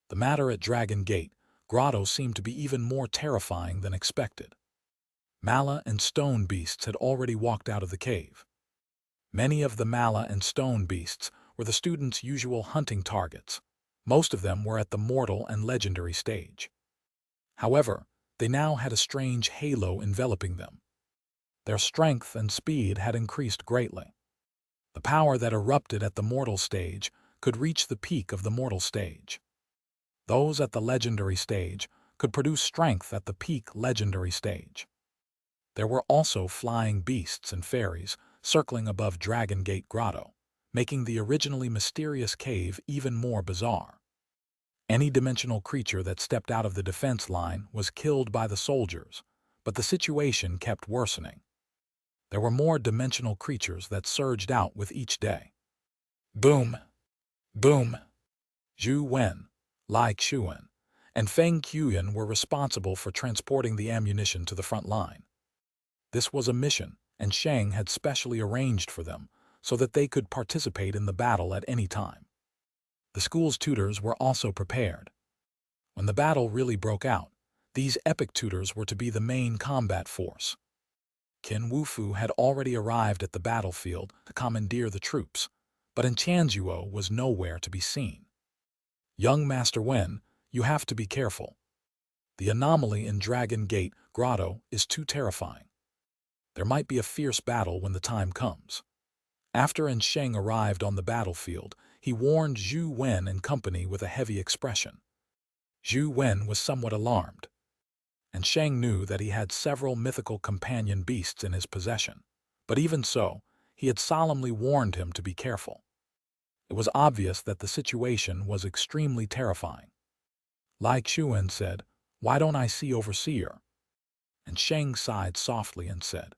The matter at Dragon Gate Grotto seemed to be even more terrifying than expected. Mala and stone beasts had already walked out of the cave. Many of the Mala and stone beasts were the students' usual hunting targets. Most of them were at the mortal and legendary stage. However, they now had a strange halo enveloping them. Their strength and speed had increased greatly. The power that erupted at the mortal stage could reach the peak of the mortal stage. Those at the legendary stage could produce strength at the peak legendary stage. There were also flying beasts and fairies circling above Dragon Gate Grotto, making the originally mysterious cave even more bizarre. Any dimensional creature that stepped out of the defense line was killed by the soldiers, but the situation kept worsening. There were more dimensional creatures that surged out with each day. Boom! Boom! Zhou Wen, Lai Chuan, and Feng Qiuyan were responsible for transporting the ammunition to the front line. This was a mission, and Shang had specially arranged for them so that they could participate in the battle at any time. The school's tutors were also prepared. When the battle really broke out, these epic tutors were to be the main combat force. Qin Wufu had already arrived at the battlefield to commandeer the troops, but in Tianzhuo was nowhere to be seen. Young Master Wen, you have to be careful. The anomaly in Dragon Gate Grotto is too terrifying. There might be a fierce battle when the time comes. After Sheng arrived on the battlefield, he warned Zhou Wen and company with a heavy expression. Zhou Wen was somewhat alarmed, and Sheng knew that he had several mythical companion beasts in his possession, but even so, he had solemnly warned him to be careful. It was obvious that the situation was extremely terrifying. Lai Chuan said, "Why don't I see Overseer?" And Sheng sighed softly and said,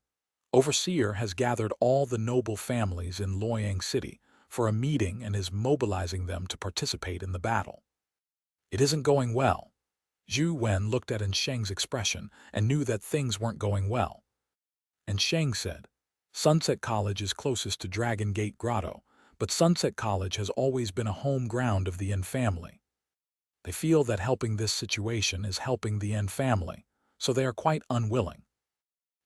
"Overseer has gathered all the noble families in Luoyang City for a meeting and is mobilizing them to participate in the battle." It isn't going well. Zhou Wen looked at Sheng's expression and knew that things weren't going well. And Sheng said, Sunset College is closest to Dragon Gate Grotto, but Sunset College has always been a home ground of the Yin family. They feel that helping this situation is helping the Yin family, so they are quite unwilling.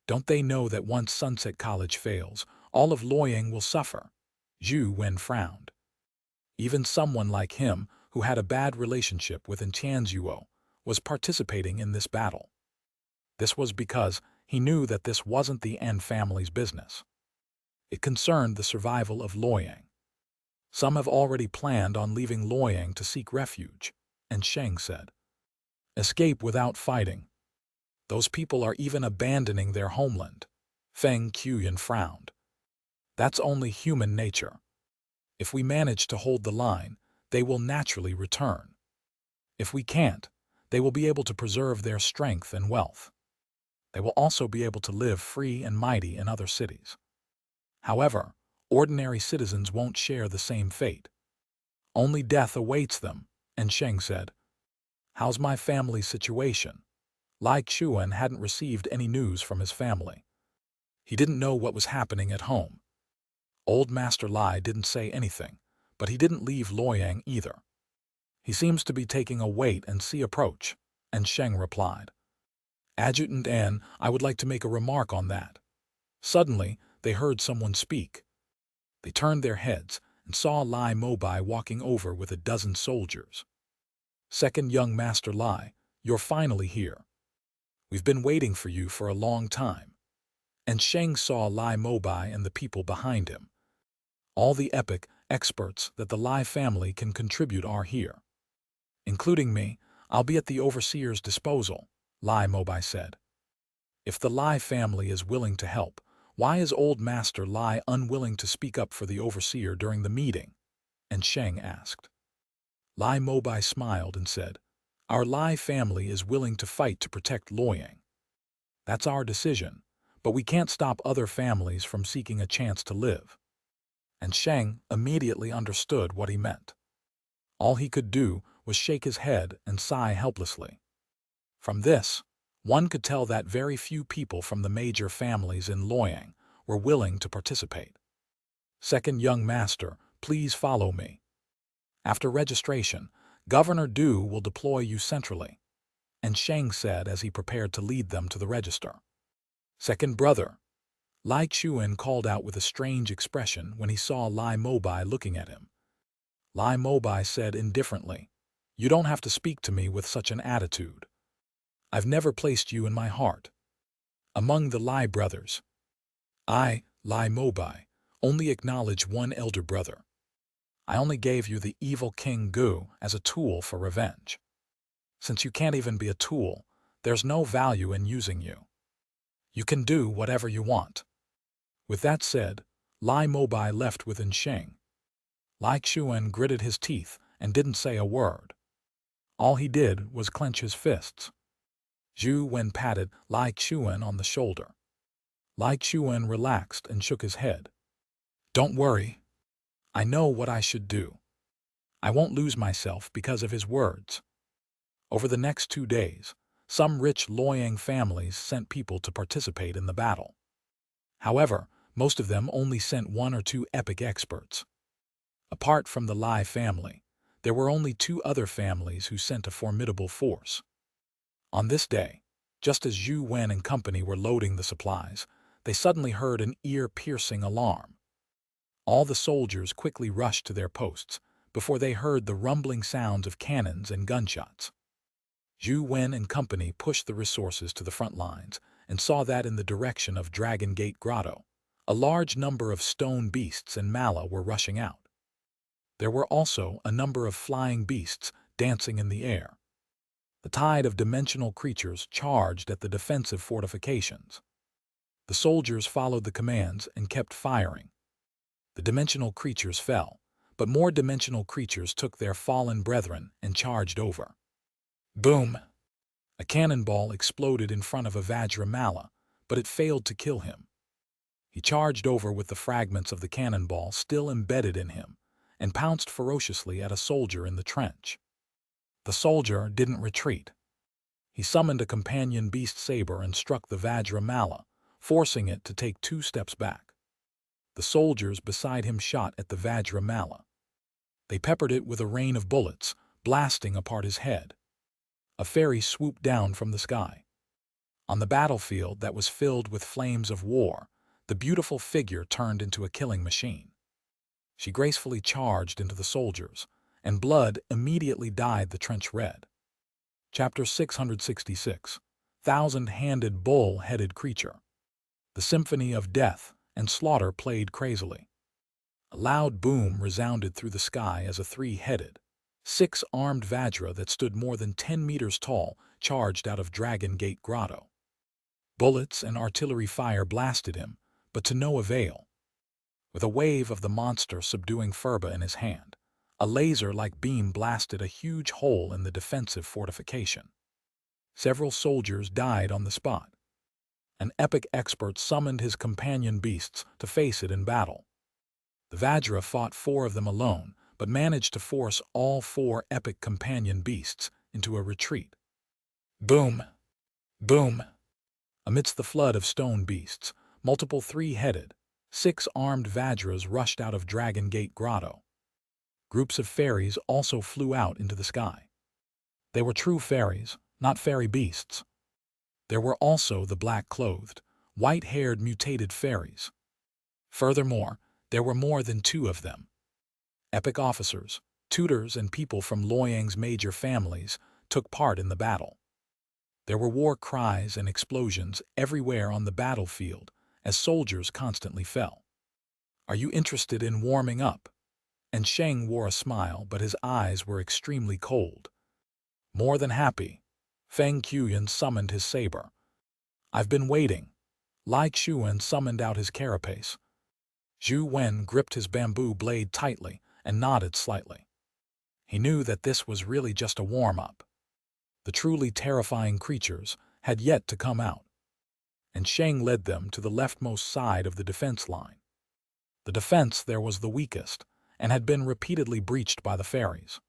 Don't they know that once Sunset College fails, all of Luoyang will suffer? Zhou Wen frowned. Even someone like him, who had a bad relationship with Xianxia, was participating in this battle. This was because he knew that this wasn't the Yin family's business. It concerned the survival of Luoyang. Some have already planned on leaving Luoyang to seek refuge, and Sheng said, escape without fighting. Those people are even abandoning their homeland. Feng Qiuyan frowned. That's only human nature. If we manage to hold the line, they will naturally return. If we can't, they will be able to preserve their strength and wealth. They will also be able to live free and mighty in other cities. However, ordinary citizens won't share the same fate. Only death awaits them, and Sheng said, how's my family's situation? Lai Xuan hadn't received any news from his family. He didn't know what was happening at home. Old Master Lai didn't say anything, but he didn't leave Luoyang either. He seems to be taking a wait-and-see approach, and Sheng replied, Adjutant N, I would like to make a remark on that. Suddenly, they heard someone speak. They turned their heads and saw Lai Mobai walking over with a dozen soldiers. Second young Master Lai, you're finally here. We've been waiting for you for a long time. And Sheng saw Lai Mobai and the people behind him. All the epic experts that the Lai family can contribute are here. Including me, I'll be at the overseer's disposal, Lai Mobai said. If the Lai family is willing to help, why is old Master Lai unwilling to speak up for the overseer during the meeting? And Sheng asked. Lai Mobai smiled and said, our Lai family is willing to fight to protect Luoyang. That's our decision, but we can't stop other families from seeking a chance to live. And Sheng immediately understood what he meant. All he could do was shake his head and sigh helplessly. From this, one could tell that very few people from the major families in Luoyang were willing to participate. Second young master, please follow me. After registration, Governor Du will deploy you centrally, and Sheng said as he prepared to lead them to the register. Second brother, Lai Xuan called out with a strange expression when he saw Lai Mobai looking at him. Lai Mobai said indifferently, you don't have to speak to me with such an attitude. I've never placed you in my heart. Among the Lai brothers, I, Lai Mobai, only acknowledge one elder brother. I only gave you the evil King Gu as a tool for revenge. Since you can't even be a tool, there's no value in using you. You can do whatever you want. With that said, Lai Mobai left with Sheng. Lai Xuan gritted his teeth and didn't say a word. All he did was clench his fists. Zhou Wen patted Lai Xuan on the shoulder. Lai Xuan relaxed and shook his head. Don't worry. I know what I should do. I won't lose myself because of his words. Over the next 2 days, some rich Luoyang families sent people to participate in the battle. However, most of them only sent 1 or 2 epic experts. Apart from the Lai family, there were only 2 other families who sent a formidable force. On this day, just as Zhou Wen and company were loading the supplies, they suddenly heard an ear-piercing alarm. All the soldiers quickly rushed to their posts before they heard the rumbling sounds of cannons and gunshots. Zhou Wen and company pushed the resources to the front lines and saw that in the direction of Dragon Gate Grotto, a large number of stone beasts and mala were rushing out. There were also a number of flying beasts dancing in the air. The tide of dimensional creatures charged at the defensive fortifications. The soldiers followed the commands and kept firing. The dimensional creatures fell, but more dimensional creatures took their fallen brethren and charged over. Boom! A cannonball exploded in front of a Vajramala, but it failed to kill him. He charged over with the fragments of the cannonball still embedded in him and pounced ferociously at a soldier in the trench. The soldier didn't retreat. He summoned a companion beast saber and struck the Vajra Mala, forcing it to take 2 steps back. The soldiers beside him shot at the Vajra Mala. They peppered it with a rain of bullets, blasting apart his head. A fairy swooped down from the sky. On the battlefield that was filled with flames of war, the beautiful figure turned into a killing machine. She gracefully charged into the soldiers, and blood immediately dyed the trench red. Chapter 666. Thousand-handed bull-headed creature. The symphony of death and slaughter played crazily. A loud boom resounded through the sky as a 3-headed, 6-armed Vajra that stood more than 10 meters tall charged out of Dragon Gate Grotto. Bullets and artillery fire blasted him, but to no avail. With a wave of the monster subduing Furba in his hand, a laser-like beam blasted a huge hole in the defensive fortification. Several soldiers died on the spot. An epic expert summoned his companion beasts to face it in battle. The Vajra fought 4 of them alone, but managed to force all 4 epic companion beasts into a retreat. Boom! Boom! Amidst the flood of stone beasts, multiple 3-headed, 6-armed Vajras rushed out of Dragon Gate Grotto. Groups of fairies also flew out into the sky. They were true fairies, not fairy beasts. There were also the black-clothed, white-haired mutated fairies. Furthermore, there were more than 2 of them. Epic officers, tutors, and people from Luoyang's major families took part in the battle. There were war cries and explosions everywhere on the battlefield as soldiers constantly fell. "Are you interested in warming up?" And Sheng wore a smile, but his eyes were extremely cold. "More than happy." Feng Qiuyan summoned his saber. "I've been waiting." Lai Xuan summoned out his carapace. Zhou Wen gripped his bamboo blade tightly and nodded slightly. He knew that this was really just a warm-up. The truly terrifying creatures had yet to come out, and Sheng led them to the leftmost side of the defense line. The defense there was the weakest, and had been repeatedly breached by the fairies.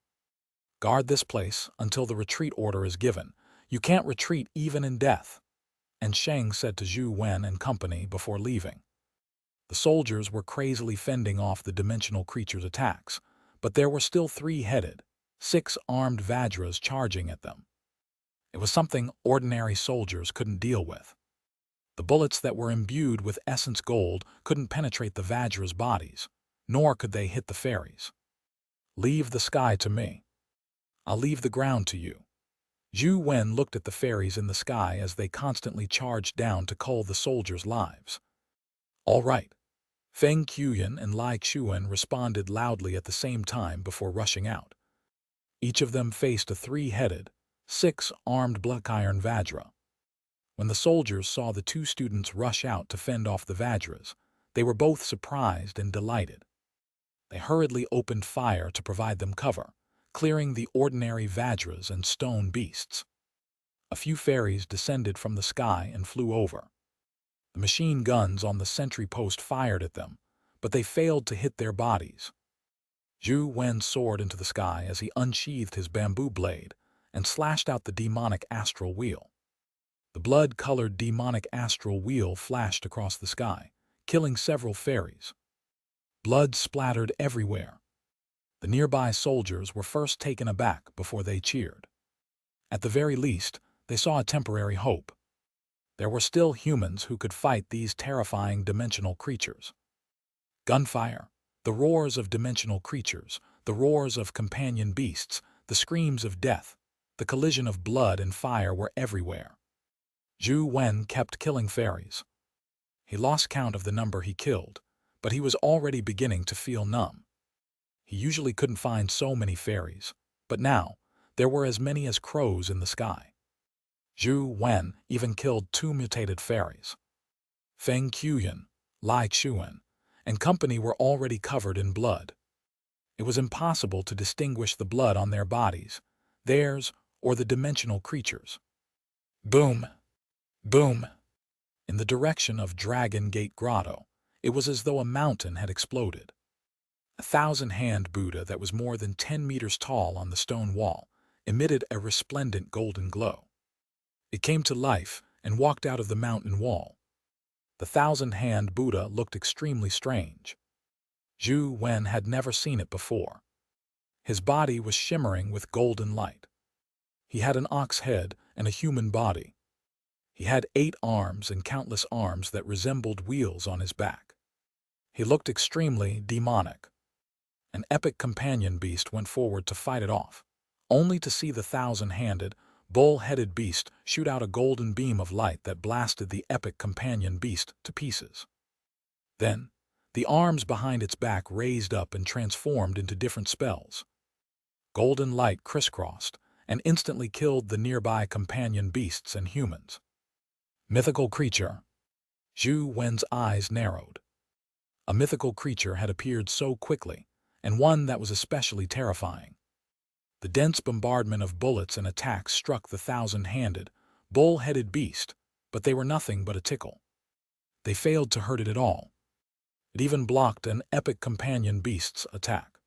"Guard this place until the retreat order is given. You can't retreat even in death," and Sheng said to Zhou Wen and company before leaving. The soldiers were crazily fending off the dimensional creatures' attacks, but there were still 3-headed, 6-armed Vajras charging at them. It was something ordinary soldiers couldn't deal with. The bullets that were imbued with essence gold couldn't penetrate the Vajras' bodies, nor could they hit the fairies. "Leave the sky to me. I'll leave the ground to you." Zhou Wen looked at the fairies in the sky as they constantly charged down to cull the soldiers' lives. "All right." Feng Qiuyan and Lai Xuan responded loudly at the same time before rushing out. Each of them faced a 3-headed, 6-armed black iron Vajra. When the soldiers saw the 2 students rush out to fend off the Vajras, they were both surprised and delighted. They hurriedly opened fire to provide them cover, clearing the ordinary Vajras and stone beasts. A few fairies descended from the sky and flew over. The machine guns on the sentry post fired at them, but they failed to hit their bodies. Zhou Wen soared into the sky as he unsheathed his bamboo blade and slashed out the demonic astral wheel. The blood-colored demonic astral wheel flashed across the sky, killing several fairies. Blood splattered everywhere. The nearby soldiers were first taken aback before they cheered. At the very least, they saw a temporary hope. There were still humans who could fight these terrifying dimensional creatures. Gunfire, the roars of dimensional creatures, the roars of companion beasts, the screams of death, the collision of blood and fire were everywhere. Zhou Wen kept killing fairies. He lost count of the number he killed, but he was already beginning to feel numb. He usually couldn't find so many fairies, but now there were as many as crows in the sky. Zhou Wen even killed 2 mutated fairies. Feng Qiuyan, Lai Xuan, and company were already covered in blood. It was impossible to distinguish the blood on their bodies, theirs or the dimensional creatures. Boom! Boom! In the direction of Dragon Gate Grotto, it was as though a mountain had exploded. A 1,000-hand Buddha that was more than 10 meters tall on the stone wall emitted a resplendent golden glow. It came to life and walked out of the mountain wall. The thousand-hand Buddha looked extremely strange. Zhou Wen had never seen it before. His body was shimmering with golden light. He had an ox head and a human body. He had 8 arms and countless arms that resembled wheels on his back. He looked extremely demonic. An epic companion beast went forward to fight it off, only to see the thousand-handed, bull-headed beast shoot out a golden beam of light that blasted the epic companion beast to pieces. Then, the arms behind its back raised up and transformed into different spells. Golden light crisscrossed and instantly killed the nearby companion beasts and humans. Mythical creature. Zhou Wen's eyes narrowed. A mythical creature had appeared so quickly, and one that was especially terrifying. The dense bombardment of bullets and attacks struck the thousand-handed, bull-headed beast, but they were nothing but a tickle. They failed to hurt it at all. It even blocked an epic companion beast's attack.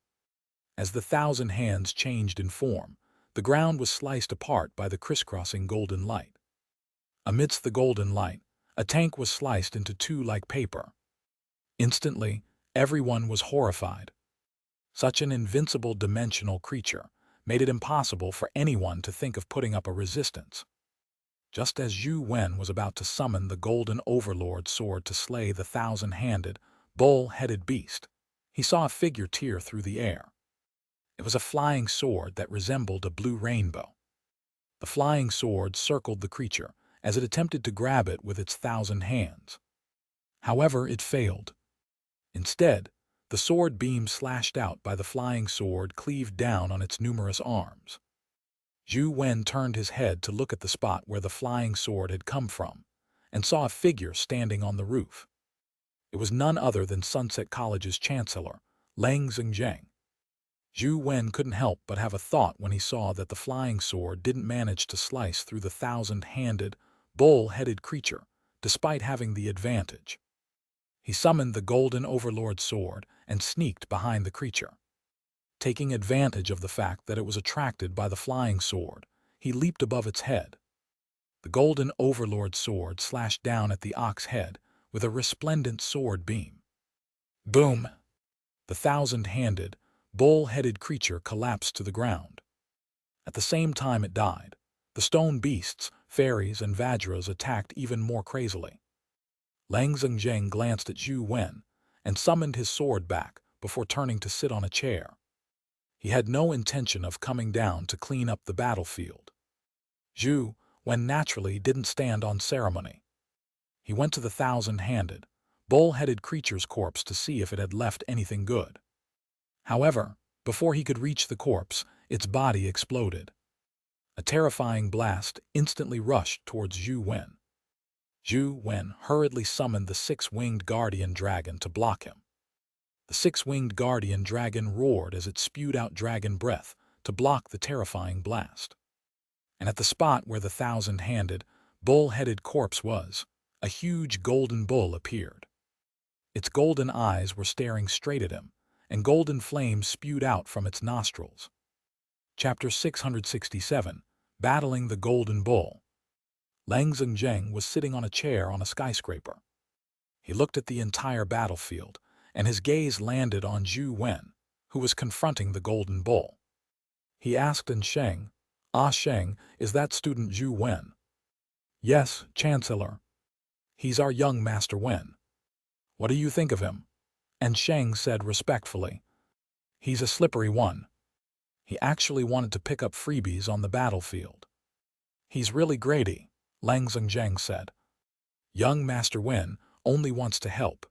As the thousand hands changed in form, the ground was sliced apart by the crisscrossing golden light. Amidst the golden light, a tank was sliced into 2 like paper. Instantly, everyone was horrified. Such an invincible dimensional creature made it impossible for anyone to think of putting up a resistance. Just as Zhou Wen was about to summon the golden overlord sword to slay the thousand-handed, bull-headed beast, he saw a figure tear through the air. It was a flying sword that resembled a blue rainbow. The flying sword circled the creature as it attempted to grab it with its 1,000 hands. However, it failed. Instead, the sword beam slashed out by the flying sword cleaved down on its numerous arms. Zhou Wen turned his head to look at the spot where the flying sword had come from, and saw a figure standing on the roof. It was none other than Sunset College's chancellor, Lang Zheng. Zhou Wen couldn't help but have a thought when he saw that the flying sword didn't manage to slice through the thousand-handed, bull-headed creature, despite having the advantage. He summoned the golden overlord sword and sneaked behind the creature. Taking advantage of the fact that it was attracted by the flying sword, he leaped above its head. The golden overlord sword slashed down at the ox head with a resplendent sword beam. Boom! The thousand-handed, bull-headed creature collapsed to the ground. At the same time it died, the stone beasts, fairies, and vajras attacked even more crazily. Lang Zheng glanced at Zhou Wen and summoned his sword back before turning to sit on a chair. He had no intention of coming down to clean up the battlefield. Zhou Wen naturally didn't stand on ceremony. He went to the thousand-handed, bull-headed creature's corpse to see if it had left anything good. However, before he could reach the corpse, its body exploded. A terrifying blast instantly rushed towards Zhou Wen. Zhou Wen hurriedly summoned the 6-winged guardian dragon to block him. The 6-winged guardian dragon roared as it spewed out dragon breath to block the terrifying blast. And at the spot where the thousand-handed, bull-headed corpse was, a huge golden bull appeared. Its golden eyes were staring straight at him, and golden flames spewed out from its nostrils. Chapter 667, Battling the Golden Bull. Lang Zheng was sitting on a chair on a skyscraper. He looked at the entire battlefield, and his gaze landed on Zhou Wen, who was confronting the golden bull. He asked Sheng, Sheng, is that student Zhou Wen? Yes, Chancellor. He's our young Master Wen. What do you think of him? And Sheng said respectfully, he's a slippery one. He actually wanted to pick up freebies on the battlefield. He's really grady, Lang Zheng said. Young Master Wen only wants to help.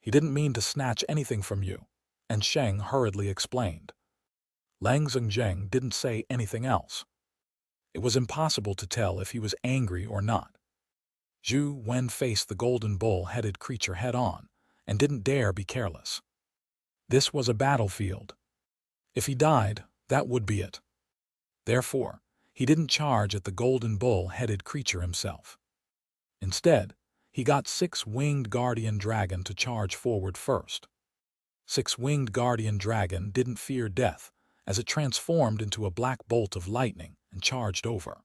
He didn't mean to snatch anything from you, and Sheng hurriedly explained. Lang Zheng didn't say anything else. It was impossible to tell if he was angry or not. Zhou Wen faced the golden bull-headed creature head-on and didn't dare be careless. This was a battlefield. If he died, that would be it. Therefore, he didn't charge at the golden bull-headed creature himself. Instead, he got 6-winged guardian dragon to charge forward first. 6-winged guardian dragon didn't fear death as it transformed into a black bolt of lightning and charged over.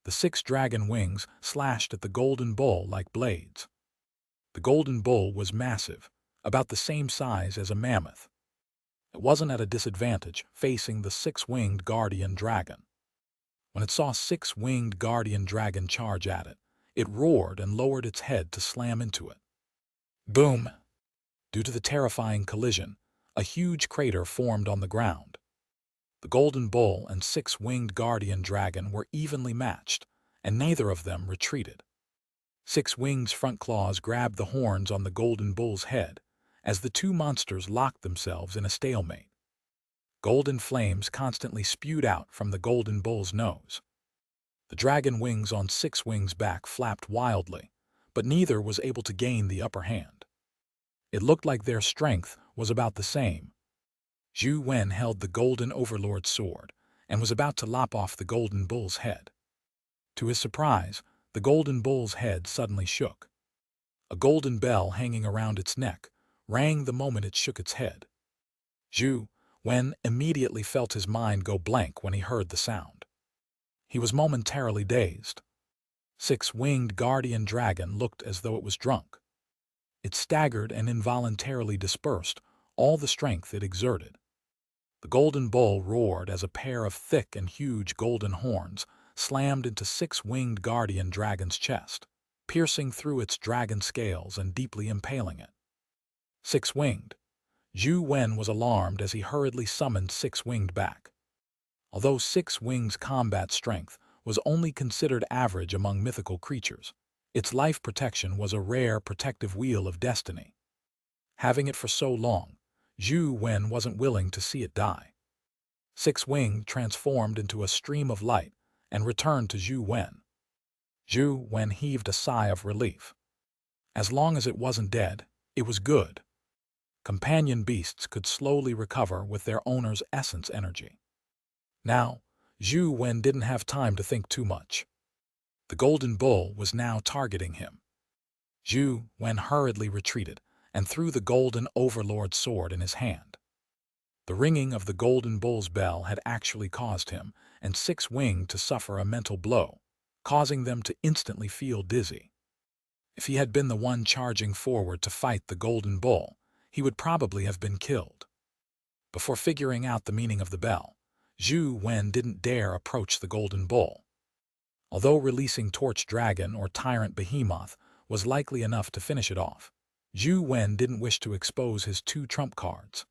The 6 dragon wings slashed at the golden bull like blades. The golden bull was massive, about the same size as a mammoth. It wasn't at a disadvantage facing the 6-winged guardian dragon. When it saw 6-winged guardian dragon charge at it, it roared and lowered its head to slam into it. Boom! Due to the terrifying collision, a huge crater formed on the ground. The golden bull and 6-winged guardian dragon were evenly matched, and neither of them retreated. 6-winged's front claws grabbed the horns on the golden bull's head, as the 2 monsters locked themselves in a stalemate. Golden flames constantly spewed out from the golden bull's nose. The dragon wings on 6-winged's back flapped wildly, but neither was able to gain the upper hand. It looked like their strength was about the same. Zhou Wen held the golden overlord's sword and was about to lop off the golden bull's head. To his surprise, the golden bull's head suddenly shook. A golden bell hanging around its neck rang the moment it shook its head. Zhou Wen immediately felt his mind go blank when he heard the sound. He was momentarily dazed. 6-winged guardian dragon looked as though it was drunk. It staggered and involuntarily dispersed all the strength it exerted. The golden bull roared as a pair of thick and huge golden horns slammed into 6-winged guardian dragon's chest, piercing through its dragon scales and deeply impaling it. 6-winged. Zhou Wen was alarmed as he hurriedly summoned 6-winged back. Although 6-winged's combat strength was only considered average among mythical creatures, its life protection was a rare protective wheel of destiny. Having it for so long, Zhou Wen wasn't willing to see it die. 6-winged transformed into a stream of light and returned to Zhou Wen. Zhou Wen heaved a sigh of relief. As long as it wasn't dead, it was good. Companion beasts could slowly recover with their owner's essence energy. Now, Zhou Wen didn't have time to think too much. The golden bull was now targeting him. Zhou Wen hurriedly retreated and threw the golden overlord's sword in his hand. The ringing of the golden bull's bell had actually caused him and 6-winged to suffer a mental blow, causing them to instantly feel dizzy. If he had been the one charging forward to fight the golden bull, he would probably have been killed. Before figuring out the meaning of the bell, Zhou Wen didn't dare approach the golden bull. Although releasing Torch Dragon or Tyrant Behemoth was likely enough to finish it off, Zhou Wen didn't wish to expose his 2 trump cards.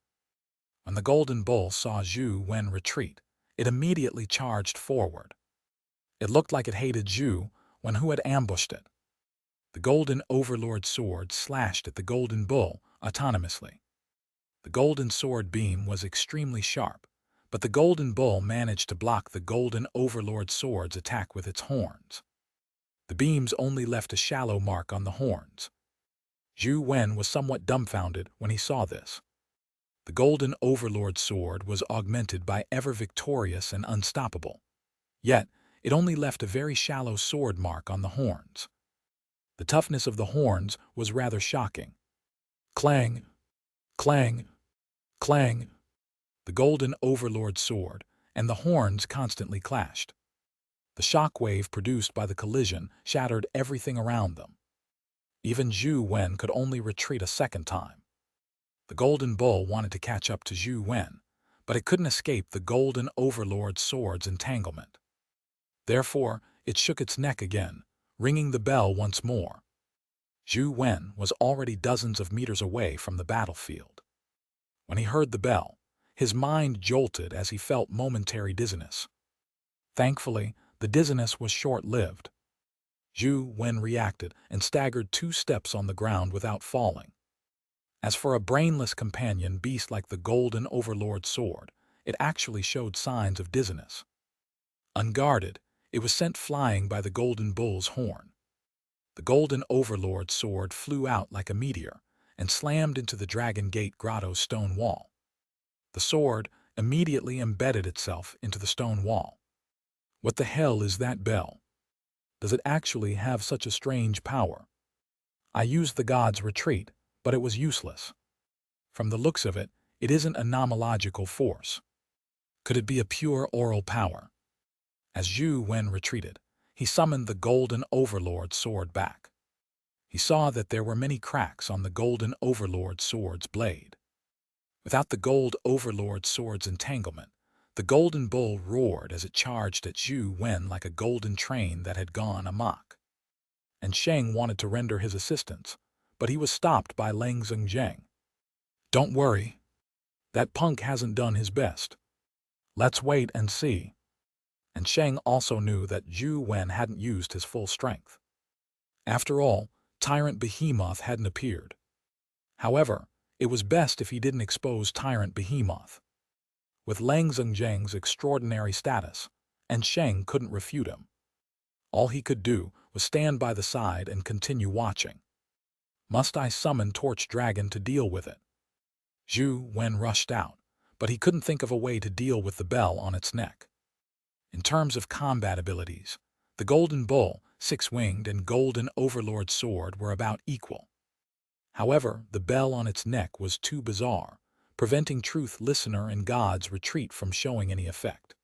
When the golden bull saw Zhou Wen retreat, it immediately charged forward. It looked like it hated Zhou Wen, who had ambushed it. The golden overlord's sword slashed at the golden bull autonomously. The golden sword beam was extremely sharp, but the golden bull managed to block the golden overlord's sword's attack with its horns. The beams only left a shallow mark on the horns. Zhou Wen was somewhat dumbfounded when he saw this. The golden overlord's sword was augmented by ever victorious and unstoppable. Yet, it only left a very shallow sword mark on the horns. The toughness of the horns was rather shocking. Clang! Clang! Clang! The golden overlord's sword and the horns constantly clashed. The shockwave produced by the collision shattered everything around them. Even Zhou Wen could only retreat a second time. The golden bull wanted to catch up to Zhou Wen, but it couldn't escape the golden overlord's sword's entanglement. Therefore, it shook its neck again, ringing the bell once more. Zhou Wen was already dozens of meters away from the battlefield. When he heard the bell, his mind jolted as he felt momentary dizziness. Thankfully, the dizziness was short-lived. Zhou Wen reacted and staggered 2 steps on the ground without falling. As for a brainless companion beast like the golden overlord's sword, it actually showed signs of dizziness. Unguarded, it was sent flying by the golden bull's horn. The golden overlord's sword flew out like a meteor and slammed into the Dragon Gate Grotto's stone wall. The sword immediately embedded itself into the stone wall. What the hell is that bell? Does it actually have such a strange power? I used the god's retreat, but it was useless. From the looks of it, it isn't a nomological force. Could it be a pure oral power? As Zhou Wen retreated, he summoned the Golden Overlord sword back. He saw that there were many cracks on the Golden Overlord sword's blade. Without the Gold Overlord sword's entanglement, the Golden Bull roared as it charged at Zhou Wen like a golden train that had gone amok. And Sheng wanted to render his assistance, but he was stopped by Lang Zheng. "Don't worry. That punk hasn't done his best. Let's wait and see." And Sheng also knew that Zhou Wen hadn't used his full strength. After all, Tyrant Behemoth hadn't appeared. However, it was best if he didn't expose Tyrant Behemoth. With Lang Zheng's extraordinary status, and Sheng couldn't refute him. All he could do was stand by the side and continue watching. Must I summon Torch Dragon to deal with it? Zhou Wen rushed out, but he couldn't think of a way to deal with the bell on its neck. In terms of combat abilities, the Golden Bull, Six-Winged, and Golden Overlord Sword were about equal. However, the bell on its neck was too bizarre, preventing Truth Listener and God's retreat from showing any effect.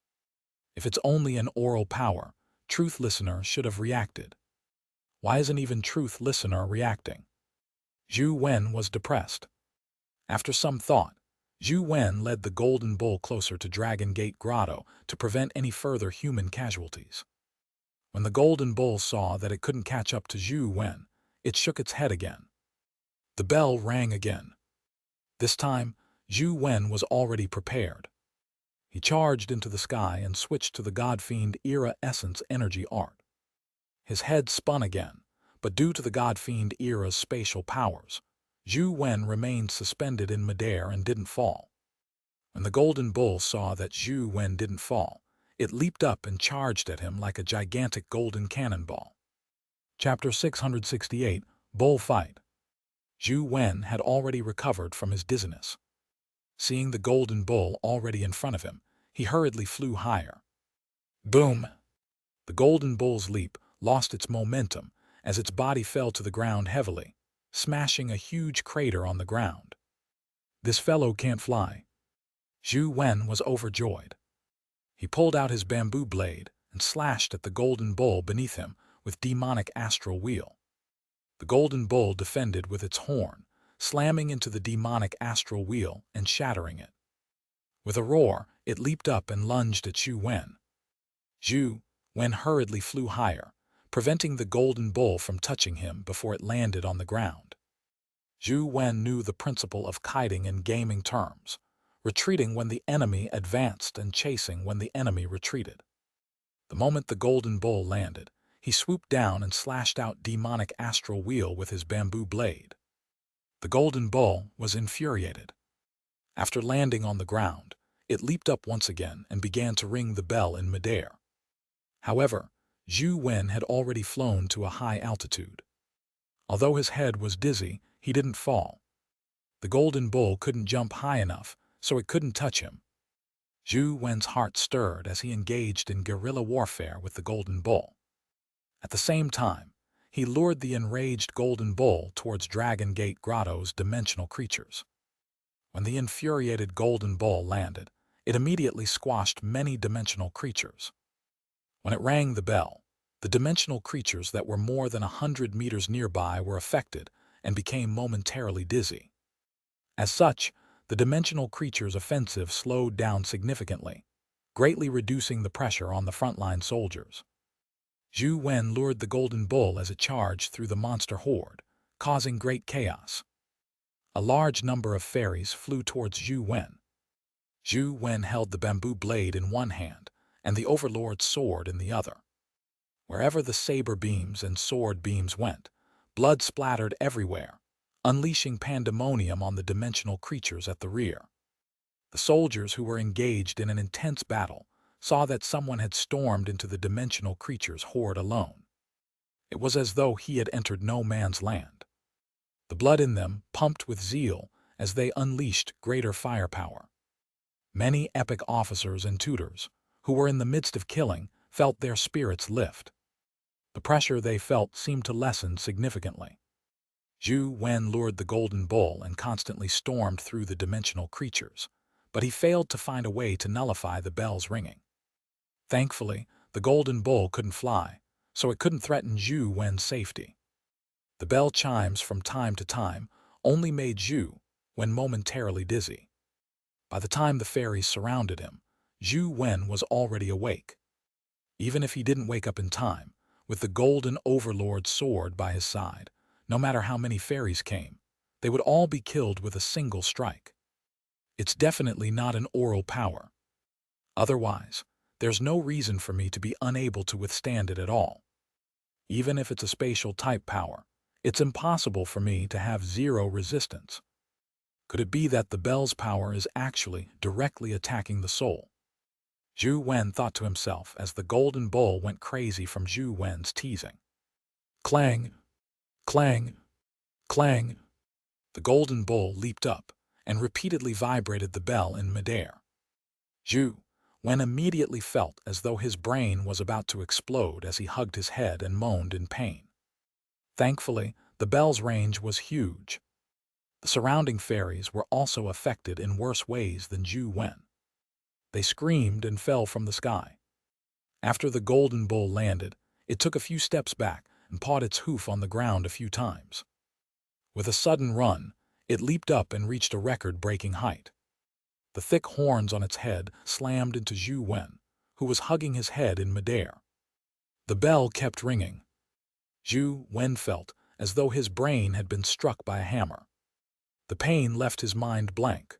If it's only an oral power, Truth Listener should have reacted. Why isn't even Truth Listener reacting? Zhou Wen was depressed. After some thought, Zhou Wen led the Golden Bull closer to Dragon Gate Grotto to prevent any further human casualties. When the Golden Bull saw that it couldn't catch up to Zhou Wen, it shook its head again. The bell rang again. This time, Zhou Wen was already prepared. He charged into the sky and switched to the God-Fiend Era Essence Energy Art. His head spun again, but due to the God-Fiend Era's spatial powers, Zhou Wen remained suspended in midair and didn't fall. When the Golden Bull saw that Zhou Wen didn't fall, it leaped up and charged at him like a gigantic golden cannonball. Chapter 668, Bull Fight. Zhou Wen had already recovered from his dizziness. Seeing the Golden Bull already in front of him, he hurriedly flew higher. Boom! The Golden Bull's leap lost its momentum as its body fell to the ground heavily, smashing a huge crater on the ground. "This fellow can't fly." Zhou Wen was overjoyed. He pulled out his bamboo blade and slashed at the Golden Bull beneath him with demonic astral wheel. The Golden Bull defended with its horn, slamming into the demonic astral wheel and shattering it. With a roar, it leaped up and lunged at Zhou Wen. Zhou Wen hurriedly flew higher, preventing the Golden Bull from touching him before it landed on the ground. Zhou Wen knew the principle of kiting in gaming terms, retreating when the enemy advanced and chasing when the enemy retreated. The moment the Golden Bull landed, he swooped down and slashed out demonic astral wheel with his bamboo blade. The Golden Bull was infuriated. After landing on the ground, it leaped up once again and began to ring the bell in midair. However, Zhou Wen had already flown to a high altitude. Although his head was dizzy, he didn't fall. The Golden Bull couldn't jump high enough, so it couldn't touch him. Zhou Wen's heart stirred as he engaged in guerrilla warfare with the Golden Bull. At the same time, he lured the enraged Golden Bull towards Dragon Gate Grotto's dimensional creatures. When the infuriated Golden Bull landed, it immediately squashed many dimensional creatures. When it rang the bell, the dimensional creatures that were more than 100 meters nearby were affected and became momentarily dizzy. As such, the dimensional creatures' offensive slowed down significantly, greatly reducing the pressure on the frontline soldiers. Zhou Wen lured the Golden Bull as it charged through the monster horde, causing great chaos. A large number of fairies flew towards Zhou Wen. Zhou Wen held the bamboo blade in one hand and the Overlord's sword in the other. Wherever the saber beams and sword beams went, blood splattered everywhere, unleashing pandemonium on the dimensional creatures at the rear. The soldiers who were engaged in an intense battle saw that someone had stormed into the dimensional creature's horde alone. It was as though he had entered no man's land. The blood in them pumped with zeal as they unleashed greater firepower. Many epic officers and tutors, who were in the midst of killing, felt their spirits lift. The pressure they felt seemed to lessen significantly. Zhou Wen lured the Golden Bull and constantly stormed through the dimensional creatures, but he failed to find a way to nullify the bell's ringing. Thankfully, the golden bull couldn't fly, so it couldn't threaten Zhou Wen's safety. The bell chimes from time to time only made Zhou Wen momentarily dizzy. By the time the fairies surrounded him, Zhou Wen was already awake. Even if he didn't wake up in time, with the golden overlord's sword by his side, no matter how many fairies came, they would all be killed with a single strike. It's definitely not an oral power. Otherwise, there's no reason for me to be unable to withstand it at all. Even if it's a spatial type power, it's impossible for me to have zero resistance. Could it be that the bell's power is actually directly attacking the soul? Zhou Wen thought to himself as the golden bull went crazy from Zhou Wen's teasing. Clang! Clang! Clang! The golden bull leaped up and repeatedly vibrated the bell in midair. Zhou Wen immediately felt as though his brain was about to explode as he hugged his head and moaned in pain. Thankfully, the bell's range was huge. The surrounding fairies were also affected in worse ways than Zhou Wen. They screamed and fell from the sky. After the golden bull landed, it took a few steps back and pawed its hoof on the ground a few times. With a sudden run, it leaped up and reached a record-breaking height. The thick horns on its head slammed into Zhou Wen, who was hugging his head in midair. The bell kept ringing. Zhou Wen felt as though his brain had been struck by a hammer. The pain left his mind blank.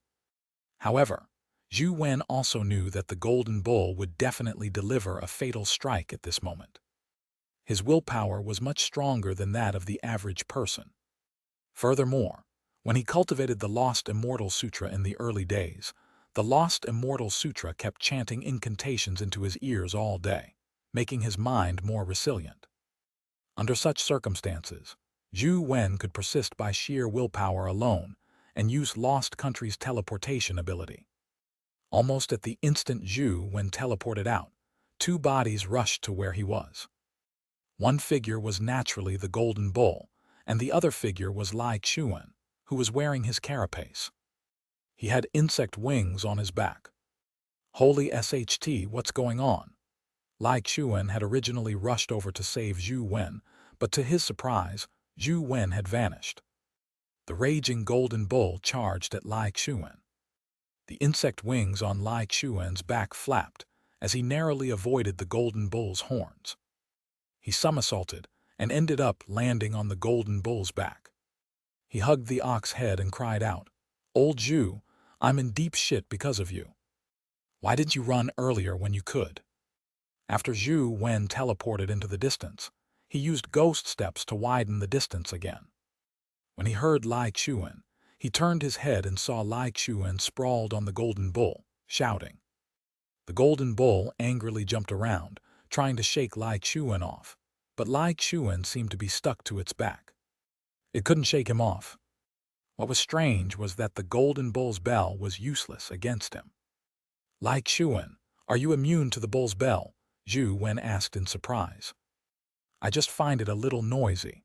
However, Zhou Wen also knew that the golden bull would definitely deliver a fatal strike at this moment. His willpower was much stronger than that of the average person. Furthermore, when he cultivated the Lost Immortal Sutra in the early days, the Lost Immortal Sutra kept chanting incantations into his ears all day, making his mind more resilient. Under such circumstances, Zhou Wen could persist by sheer willpower alone and use Lost Country's teleportation ability. Almost at the instant Zhou Wen teleported out, two bodies rushed to where he was. One figure was naturally the golden bull, and the other figure was Lai Xuan, who was wearing his carapace. He had insect wings on his back. Holy SHT, what's going on? Lai Xuan had originally rushed over to save Zhou Wen, but to his surprise, Zhou Wen had vanished. The raging golden bull charged at Lai Xuan. The insect wings on Lai Xuan's back flapped as he narrowly avoided the golden bull's horns. He somersaulted and ended up landing on the golden bull's back. He hugged the ox head and cried out, "Old Zhou, I'm in deep shit because of you. Why didn't you run earlier when you could?" After Zhou Wen teleported into the distance, he used ghost steps to widen the distance again. When he heard Lai Xuan, he turned his head and saw Lai Xuan sprawled on the golden bull, shouting. The golden bull angrily jumped around, trying to shake Lai Xuan off, but Lai Xuan seemed to be stuck to its back. It couldn't shake him off. What was strange was that the golden bull's bell was useless against him. Lai Xuan, are you immune to the bull's bell? Zhou Wen asked in surprise. I just find it a little noisy.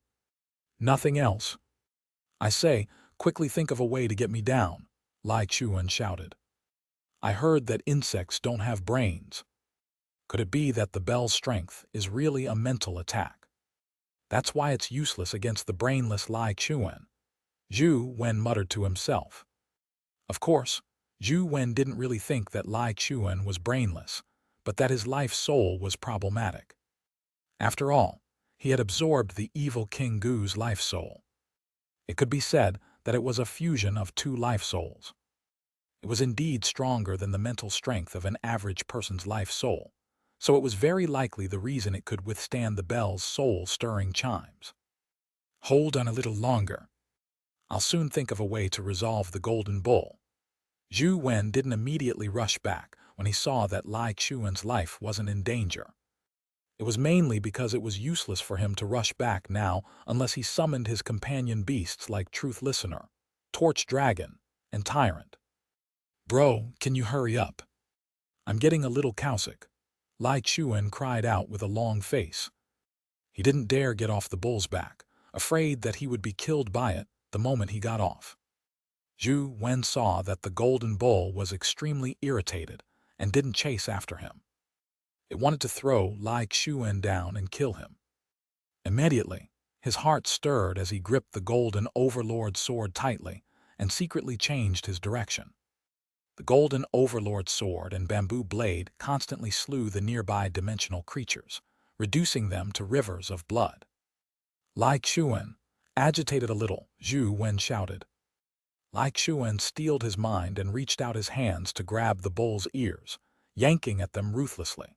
Nothing else. I say, quickly think of a way to get me down, Lai Xuan shouted. I heard that insects don't have brains. Could it be that the bell's strength is really a mental attack? That's why it's useless against the brainless Lai Xuan, Zhou Wen muttered to himself. Of course, Zhou Wen didn't really think that Lai Xuan was brainless, but that his life soul was problematic. After all, he had absorbed the evil King Gu's life soul. It could be said that it was a fusion of two life souls. It was indeed stronger than the mental strength of an average person's life soul, so it was very likely the reason it could withstand the bell's soul-stirring chimes. Hold on a little longer. I'll soon think of a way to resolve the golden bull. Zhou Wen didn't immediately rush back when he saw that Lai Xuan's life wasn't in danger. It was mainly because it was useless for him to rush back now unless he summoned his companion beasts like Truth Listener, Torch Dragon, and Tyrant. Bro, can you hurry up? I'm getting a little cowsick, Lai Xuan cried out with a long face. He didn't dare get off the bull's back, afraid that he would be killed by it the moment he got off. Zhou Wen saw that the golden bull was extremely irritated and didn't chase after him. It wanted to throw Lai Xuan down and kill him. Immediately, his heart stirred as he gripped the golden overlord sword tightly and secretly changed his direction. The golden overlord sword and bamboo blade constantly slew the nearby dimensional creatures, reducing them to rivers of blood. Lai Xuan, agitated a little, Zhou Wen shouted. Lai Xuan steeled his mind and reached out his hands to grab the bull's ears, yanking at them ruthlessly.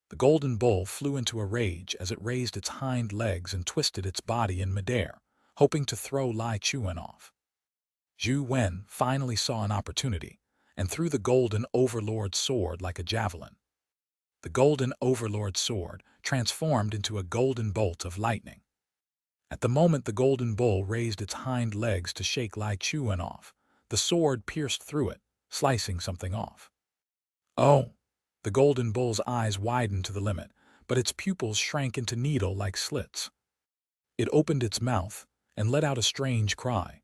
The golden bull flew into a rage as it raised its hind legs and twisted its body in midair, hoping to throw Lai Xuan off. Zhou Wen finally saw an opportunity and threw the golden overlord sword like a javelin. The golden overlord sword transformed into a golden bolt of lightning. At the moment the golden bull raised its hind legs to shake Lai Xuan off, the sword pierced through it, slicing something off. Oh! The golden bull's eyes widened to the limit, but its pupils shrank into needle-like slits. It opened its mouth and let out a strange cry.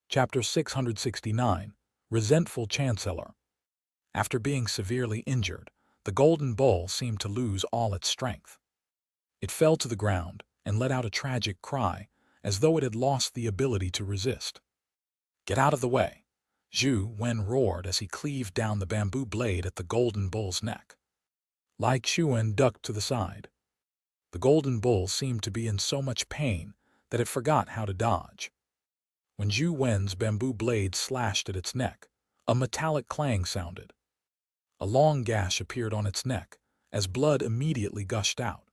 Chapter 669, Resentful Chancellor. After being severely injured, the golden bull seemed to lose all its strength. It fell to the ground and let out a tragic cry, as though it had lost the ability to resist. "Get out of the way!" Zhou Wen roared as he cleaved down the bamboo blade at the golden bull's neck. Lai Xuan ducked to the side. The golden bull seemed to be in so much pain that it forgot how to dodge. When Zhou Wen's bamboo blade slashed at its neck, a metallic clang sounded. A long gash appeared on its neck, as blood immediately gushed out.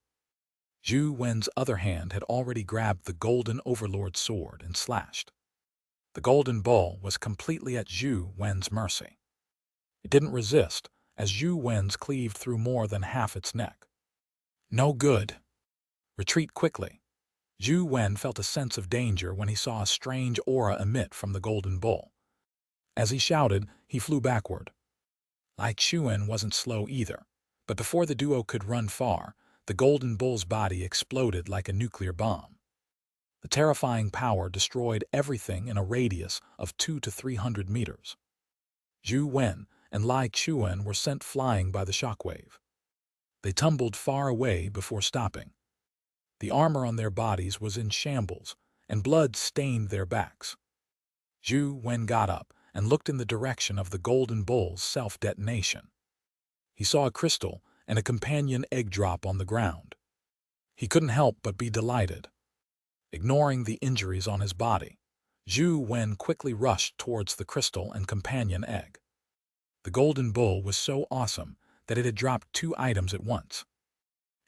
Zhou Wen's other hand had already grabbed the golden overlord sword and slashed. The golden bull was completely at Zhou Wen's mercy. It didn't resist, as Zhou Wen's cleaved through more than half its neck. "No good. Retreat quickly." Zhou Wen felt a sense of danger when he saw a strange aura emit from the golden bull. As he shouted, he flew backward. Lai Xuan wasn't slow either, but before the duo could run far, the golden bull's body exploded like a nuclear bomb. The terrifying power destroyed everything in a radius of 200 to 300 meters. Zhou Wen and Lai Xuan were sent flying by the shockwave. They tumbled far away before stopping. The armor on their bodies was in shambles, and blood stained their backs. Zhou Wen got up and looked in the direction of the golden bull's self-detonation. He saw a crystal and a companion egg drop on the ground. He couldn't help but be delighted. Ignoring the injuries on his body, Zhou Wen quickly rushed towards the crystal and companion egg. The golden bull was so awesome that it had dropped 2 items at once.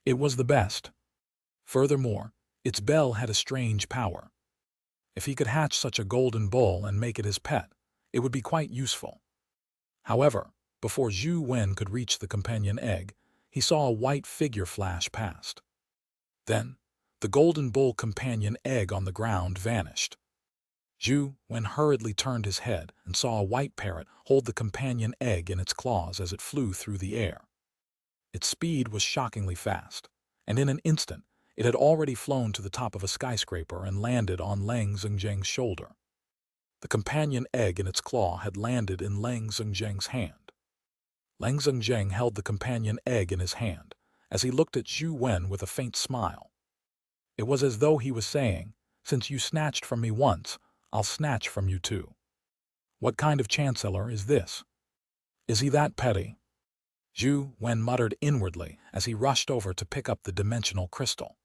It was the best. Furthermore, its bell had a strange power. If he could hatch such a golden bull and make it his pet, it would be quite useful. However, before Zhou Wen could reach the companion egg, he saw a white figure flash past. Then, the golden bull companion egg on the ground vanished. Zhou Wen hurriedly turned his head and saw a white parrot hold the companion egg in its claws as it flew through the air. Its speed was shockingly fast, and in an instant, it had already flown to the top of a skyscraper and landed on Lang Zhengzheng's shoulder. The companion egg in its claw had landed in Lang Zhengzheng's hand. Lang Zhengzheng held the companion egg in his hand as he looked at Zhou Wen with a faint smile. It was as though he was saying, "Since you snatched from me once, I'll snatch from you too." What kind of chancellor is this? Is he that petty? Zhou Wen muttered inwardly as he rushed over to pick up the dimensional crystal.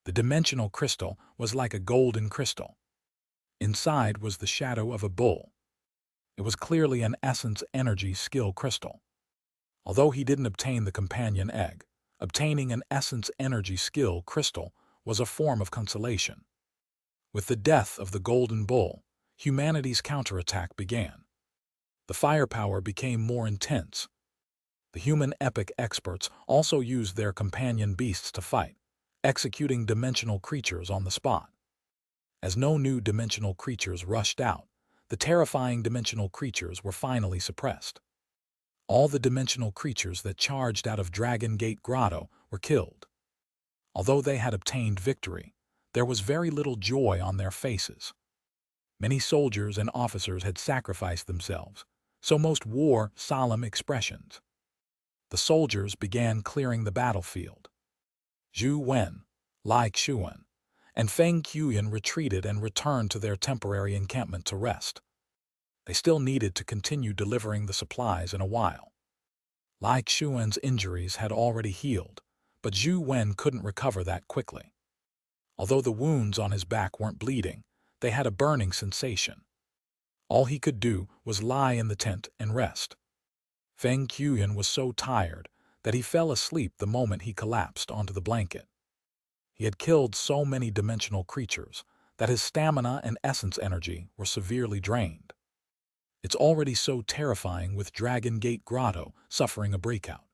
The dimensional crystal was like a golden crystal. Inside was the shadow of a bull. It was clearly an essence energy skill crystal. Although he didn't obtain the companion egg, obtaining an essence energy skill crystal was a form of consolation. With the death of the golden bull, humanity's counterattack began. The firepower became more intense. The human epic experts also used their companion beasts to fight, executing dimensional creatures on the spot. As no new dimensional creatures rushed out, the terrifying dimensional creatures were finally suppressed. All the dimensional creatures that charged out of Dragon Gate Grotto were killed. Although they had obtained victory, there was very little joy on their faces. Many soldiers and officers had sacrificed themselves, so most wore solemn expressions. The soldiers began clearing the battlefield. Zhou Wen, Lai Xuan, and Feng Qiuyan retreated and returned to their temporary encampment to rest. They still needed to continue delivering the supplies in a while. Lai Xuan's injuries had already healed, but Zhou Wen couldn't recover that quickly. Although the wounds on his back weren't bleeding, they had a burning sensation. All he could do was lie in the tent and rest. Feng Qiuyan was so tired that he fell asleep the moment he collapsed onto the blanket. He had killed so many dimensional creatures that his stamina and essence energy were severely drained. It's already so terrifying with Dragon Gate Grotto suffering a breakout.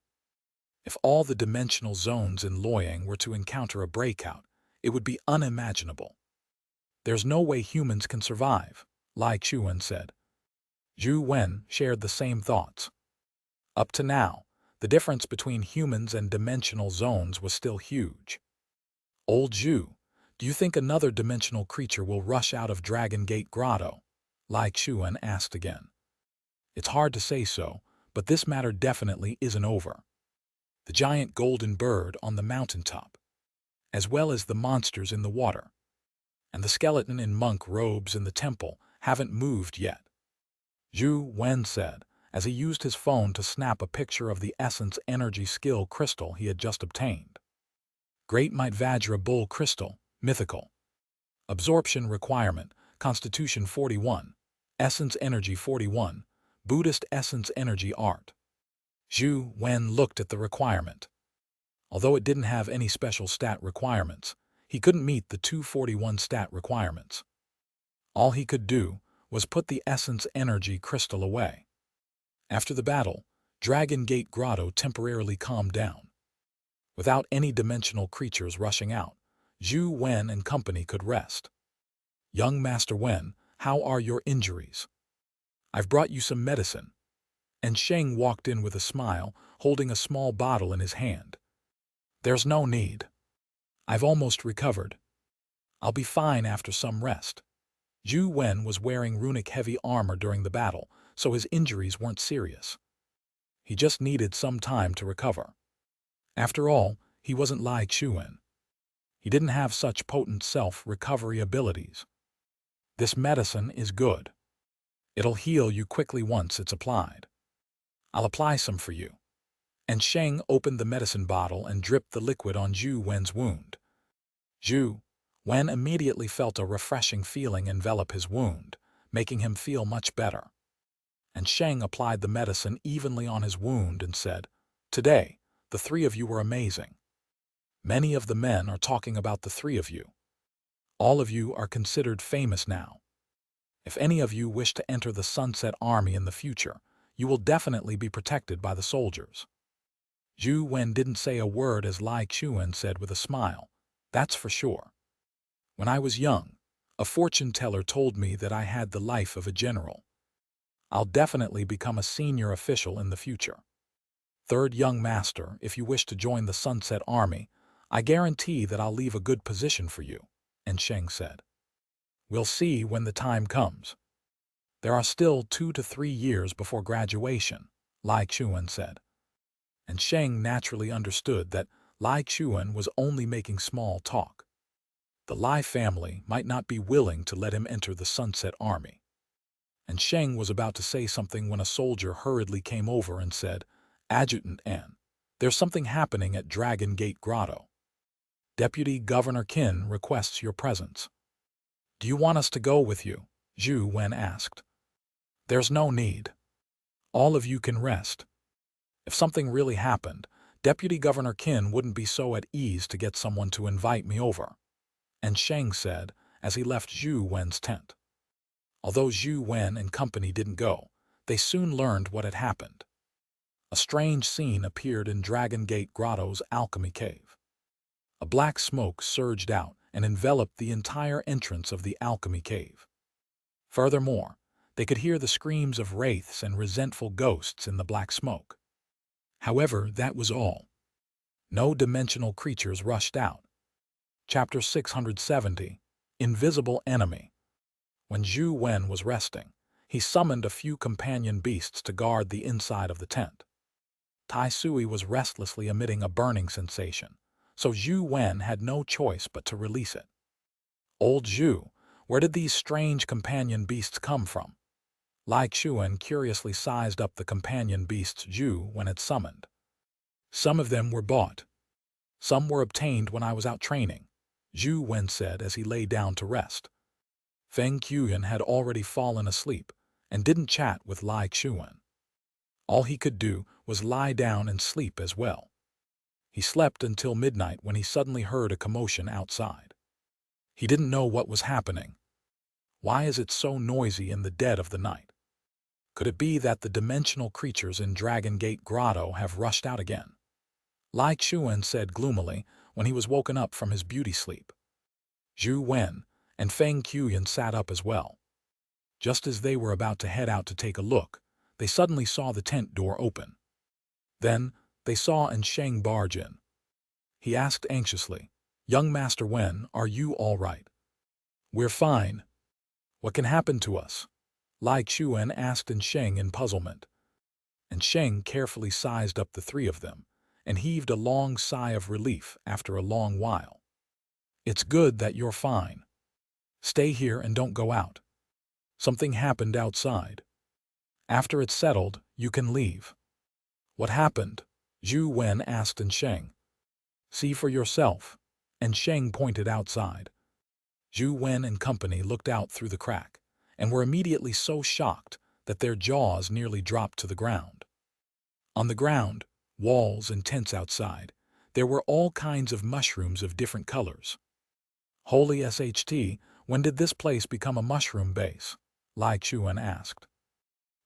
If all the dimensional zones in Luoyang were to encounter a breakout, it would be unimaginable. There's no way humans can survive, Lai Xuan said. Zhou Wen shared the same thoughts. Up to now, the difference between humans and dimensional zones was still huge. Old Zhu, do you think another dimensional creature will rush out of Dragon Gate Grotto? Lai Xuan asked again. It's hard to say so, but this matter definitely isn't over. The giant golden bird on the mountaintop, as well as the monsters in the water, and the skeleton in monk robes in the temple haven't moved yet. Zhou Wen said, as he used his phone to snap a picture of the Essence Energy Skill crystal he had just obtained. Great Might Vajra Bull Crystal, Mythical. Absorption Requirement, Constitution 41, Essence Energy 41, Buddhist Essence Energy Art. Zhou Wen looked at the requirement. Although it didn't have any special stat requirements, he couldn't meet the 241 stat requirements. All he could do was put the Essence Energy crystal away. After the battle, Dragon Gate Grotto temporarily calmed down. Without any dimensional creatures rushing out, Zhou Wen and company could rest. Young Master Wen, how are your injuries? I've brought you some medicine. And Sheng walked in with a smile, holding a small bottle in his hand. There's no need. I've almost recovered. I'll be fine after some rest. Zhou Wen was wearing runic heavy armor during the battle, so his injuries weren't serious. He just needed some time to recover. After all, he wasn't Lai Xuan. He didn't have such potent self-recovery abilities. This medicine is good. It'll heal you quickly once it's applied. I'll apply some for you. And Sheng opened the medicine bottle and dripped the liquid on Zhou Wen's wound. Zhou Wen immediately felt a refreshing feeling envelop his wound, making him feel much better. And Sheng applied the medicine evenly on his wound and said, "Today, the three of you were amazing. Many of the men are talking about the three of you. All of you are considered famous now. If any of you wish to enter the Sunset Army in the future, you will definitely be protected by the soldiers." Zhou Wen didn't say a word as Lai Xuan said with a smile, "That's for sure. When I was young, a fortune teller told me that I had the life of a general. I'll definitely become a senior official in the future. Third young master, if you wish to join the Sunset Army, I guarantee that I'll leave a good position for you," and Sheng said. "We'll see when the time comes. There are still 2 to 3 years before graduation," Lai Xuan said. And Sheng naturally understood that Lai Xuan was only making small talk. The Lai family might not be willing to let him enter the Sunset Army. And Sheng was about to say something when a soldier hurriedly came over and said, "Adjutant An, there's something happening at Dragon Gate Grotto. Deputy Governor Qin requests your presence." "Do you want us to go with you?" Zhou Wen asked. "There's no need. All of you can rest. If something really happened, Deputy Governor Qin wouldn't be so at ease to get someone to invite me over," and Sheng said as he left Zhou Wen's tent. Although Zhou Wen and company didn't go, they soon learned what had happened. A strange scene appeared in Dragon Gate Grotto's alchemy cave. A black smoke surged out and enveloped the entire entrance of the alchemy cave. Furthermore, they could hear the screams of wraiths and resentful ghosts in the black smoke. However, that was all. No dimensional creatures rushed out. Chapter 670, Invisible Enemy. When Zhou Wen was resting, he summoned a few companion beasts to guard the inside of the tent. Tai Sui was restlessly emitting a burning sensation, so Zhou Wen had no choice but to release it. Old Zhu, where did these strange companion beasts come from? Lai Xuan curiously sized up the companion beasts Zhu Wen had summoned. Some of them were bought. Some were obtained when I was out training, Zhu Wen said as he lay down to rest. Feng Qiuyan had already fallen asleep and didn't chat with Lai Xuan. All he could do was lie down and sleep as well. He slept until midnight when he suddenly heard a commotion outside. He didn't know what was happening. Why is it so noisy in the dead of the night? Could it be that the dimensional creatures in Dragon Gate Grotto have rushed out again? Lai Xuan said gloomily when he was woken up from his beauty sleep. Zhou Wen and Feng Qiuyan sat up as well. Just as they were about to head out to take a look, they suddenly saw the tent door open. Then they saw Sheng barge in. He asked anxiously, "Young Master Wen, are you all right?" "We're fine. What can happen to us?" Lai Xuan asked Sheng in puzzlement. Sheng carefully sized up the three of them and heaved a long sigh of relief after a long while. "It's good that you're fine. Stay here and don't go out. Something happened outside. After it's settled, you can leave." "What happened?" Zhou Wen asked Sheng. "See for yourself," Sheng pointed outside. Zhou Wen and company looked out through the crack and were immediately so shocked that their jaws nearly dropped to the ground. On the ground, walls and tents outside, there were all kinds of mushrooms of different colors. "Holy SHT, when did this place become a mushroom base?" Lai Xuan asked.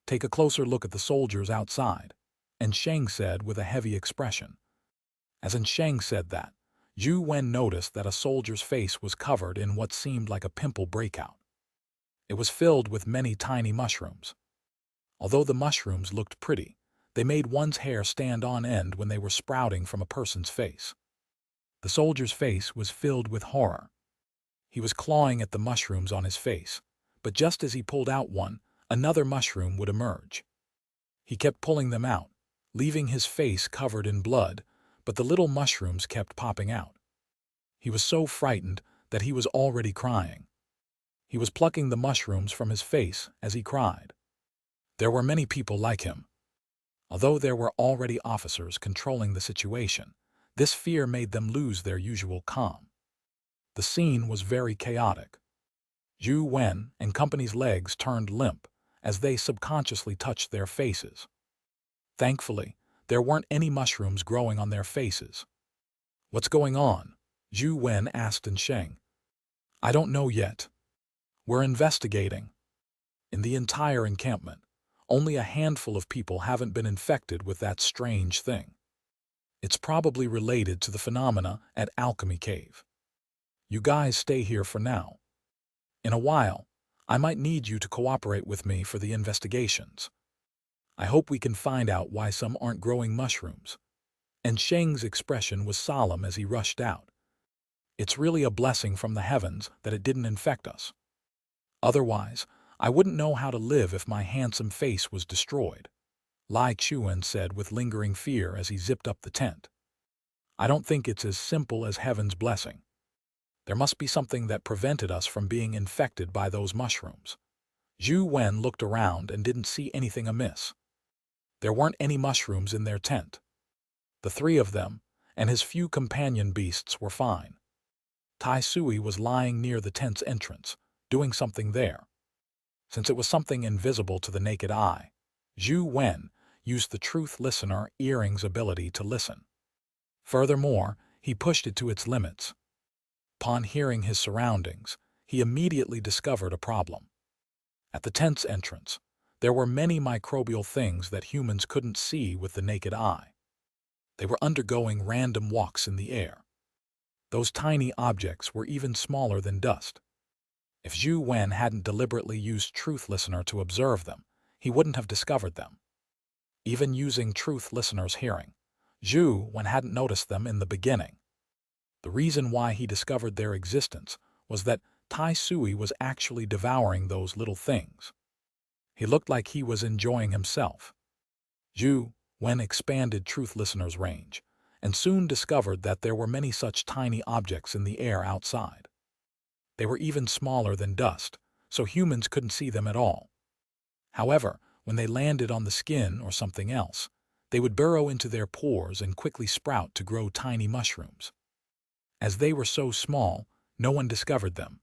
"Take a closer look at the soldiers outside," Sheng said with a heavy expression. As Sheng said that, Zhou Wen noticed that a soldier's face was covered in what seemed like a pimple breakout. It was filled with many tiny mushrooms. Although the mushrooms looked pretty, they made one's hair stand on end when they were sprouting from a person's face. The soldier's face was filled with horror. He was clawing at the mushrooms on his face, but just as he pulled out one, another mushroom would emerge. He kept pulling them out, leaving his face covered in blood, but the little mushrooms kept popping out. He was so frightened that he was already crying. He was plucking the mushrooms from his face as he cried. There were many people like him. Although there were already officers controlling the situation, this fear made them lose their usual calm. The scene was very chaotic. Zhou Wen and company's legs turned limp as they subconsciously touched their faces. Thankfully, there weren't any mushrooms growing on their faces. "What's going on?" Zhou Wen asked Sheng. "I don't know yet. We're investigating." In the entire encampment, only a handful of people haven't been infected with that strange thing. It's probably related to the phenomena at Alchemy Cave. You guys stay here for now. In a while, I might need you to cooperate with me for the investigations. I hope we can find out why some aren't growing mushrooms." Sheng's expression was solemn as he rushed out. "It's really a blessing from the heavens that it didn't infect us. Otherwise, I wouldn't know how to live if my handsome face was destroyed," Lai Xuan said with lingering fear as he zipped up the tent. "I don't think it's as simple as heaven's blessing. There must be something that prevented us from being infected by those mushrooms." Zhou Wen looked around and didn't see anything amiss. There weren't any mushrooms in their tent. The three of them and his few companion beasts were fine. Tai Sui was lying near the tent's entrance, doing something there. Since it was something invisible to the naked eye, Zhou Wen used the Truth Listener earring's ability to listen. Furthermore, he pushed it to its limits. Upon hearing his surroundings, he immediately discovered a problem. At the tent's entrance, there were many microbial things that humans couldn't see with the naked eye. They were undergoing random walks in the air. Those tiny objects were even smaller than dust. If Zhou Wen hadn't deliberately used Truth Listener to observe them, he wouldn't have discovered them. Even using Truth Listener's hearing, Zhou Wen hadn't noticed them in the beginning. The reason why he discovered their existence was that Tai Sui was actually devouring those little things. He looked like he was enjoying himself. Zhou Wen expanded Truth Listener's range, and soon discovered that there were many such tiny objects in the air outside. They were even smaller than dust, so humans couldn't see them at all. However, when they landed on the skin or something else, they would burrow into their pores and quickly sprout to grow tiny mushrooms. As they were so small, no one discovered them.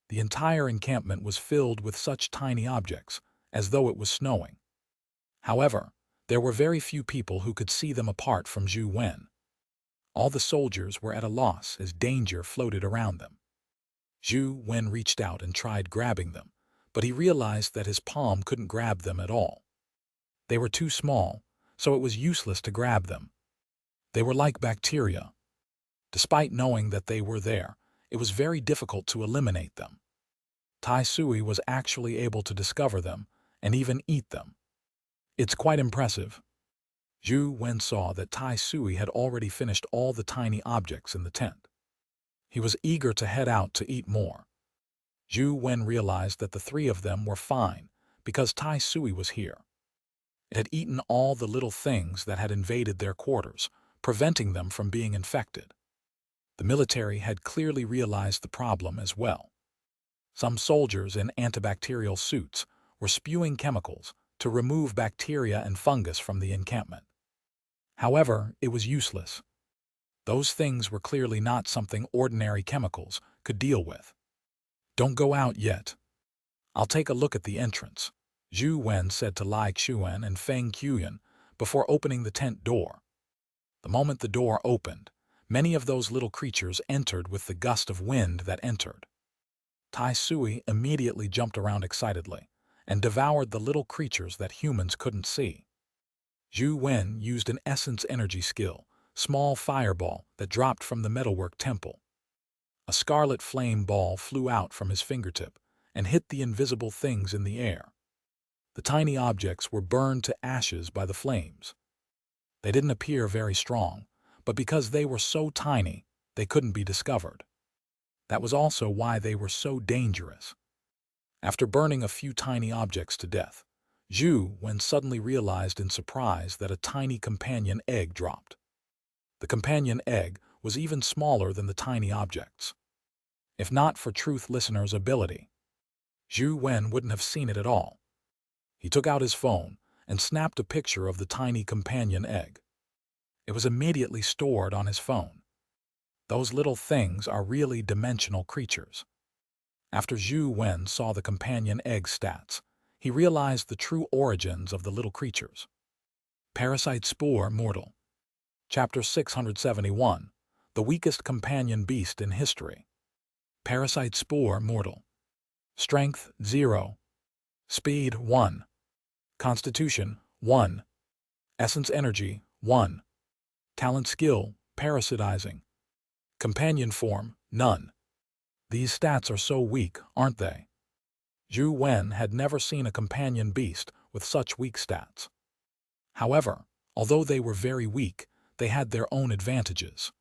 The entire encampment was filled with such tiny objects, as though it was snowing. However, there were very few people who could see them apart from Zhou Wen. All the soldiers were at a loss as danger floated around them. Zhou Wen reached out and tried grabbing them, but he realized that his palm couldn't grab them at all. They were too small, so it was useless to grab them. They were like bacteria. Despite knowing that they were there, it was very difficult to eliminate them. Tai Sui was actually able to discover them and even eat them. It's quite impressive. Zhou Wen saw that Tai Sui had already finished all the tiny objects in the tent. He was eager to head out to eat more. Zhou Wen realized that the three of them were fine because Tai Sui was here. It had eaten all the little things that had invaded their quarters, preventing them from being infected. The military had clearly realized the problem as well. Some soldiers in antibacterial suits were spewing chemicals to remove bacteria and fungus from the encampment. However, it was useless. Those things were clearly not something ordinary chemicals could deal with. Don't go out yet. I'll take a look at the entrance, Zhou Wen said to Lai Xuan and Feng Qiuyan before opening the tent door. The moment the door opened, many of those little creatures entered with the gust of wind that entered. Tai Sui immediately jumped around excitedly and devoured the little creatures that humans couldn't see. Zhou Wen used an essence energy skill, small fireball that dropped from the metalwork temple. A scarlet flame ball flew out from his fingertip and hit the invisible things in the air. The tiny objects were burned to ashes by the flames. They didn't appear very strong, but because they were so tiny, they couldn't be discovered. That was also why they were so dangerous. After burning a few tiny objects to death, Zhou Wen suddenly realized in surprise that a tiny companion egg dropped. The companion egg was even smaller than the tiny objects. If not for Truth Listener's ability, Zhou Wen wouldn't have seen it at all. He took out his phone and snapped a picture of the tiny companion egg. It was immediately stored on his phone. Those little things are really dimensional creatures. After Zhou Wen saw the companion egg stats, he realized the true origins of the little creatures. Parasite Spore Mortal. Chapter 671. The weakest companion beast in history. Parasite Spore Mortal. Strength 0. Speed 1. Constitution 1. Essence Energy 1. Talent Skill Parasitizing. Companion Form None. These stats are so weak, aren't they? Zhou Wen had never seen a companion beast with such weak stats. However, although they were very weak, they had their own advantages.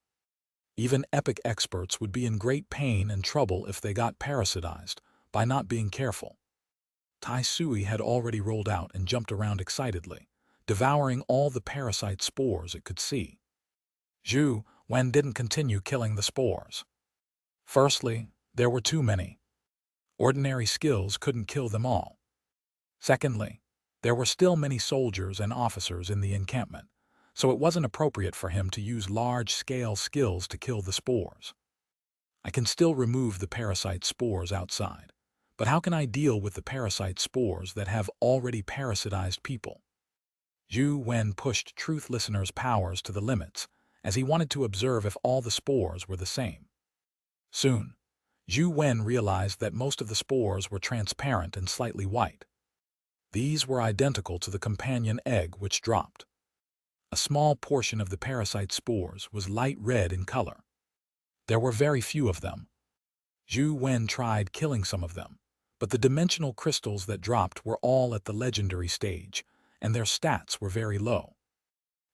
Even epic experts would be in great pain and trouble if they got parasitized by not being careful. Tai Sui had already rolled out and jumped around excitedly, devouring all the parasite spores it could see. Zhou Wen didn't continue killing the spores. Firstly, there were too many. Ordinary skills couldn't kill them all. Secondly, there were still many soldiers and officers in the encampment, so it wasn't appropriate for him to use large-scale skills to kill the spores. I can still remove the parasite spores outside, but how can I deal with the parasite spores that have already parasitized people? Zhou Wen pushed Truth Listener's powers to the limits, as he wanted to observe if all the spores were the same. Soon, Zhou Wen realized that most of the spores were transparent and slightly white. These were identical to the companion egg which dropped. A small portion of the parasite spores was light red in color. There were very few of them. Zhou Wen tried killing some of them, but the dimensional crystals that dropped were all at the legendary stage, and their stats were very low.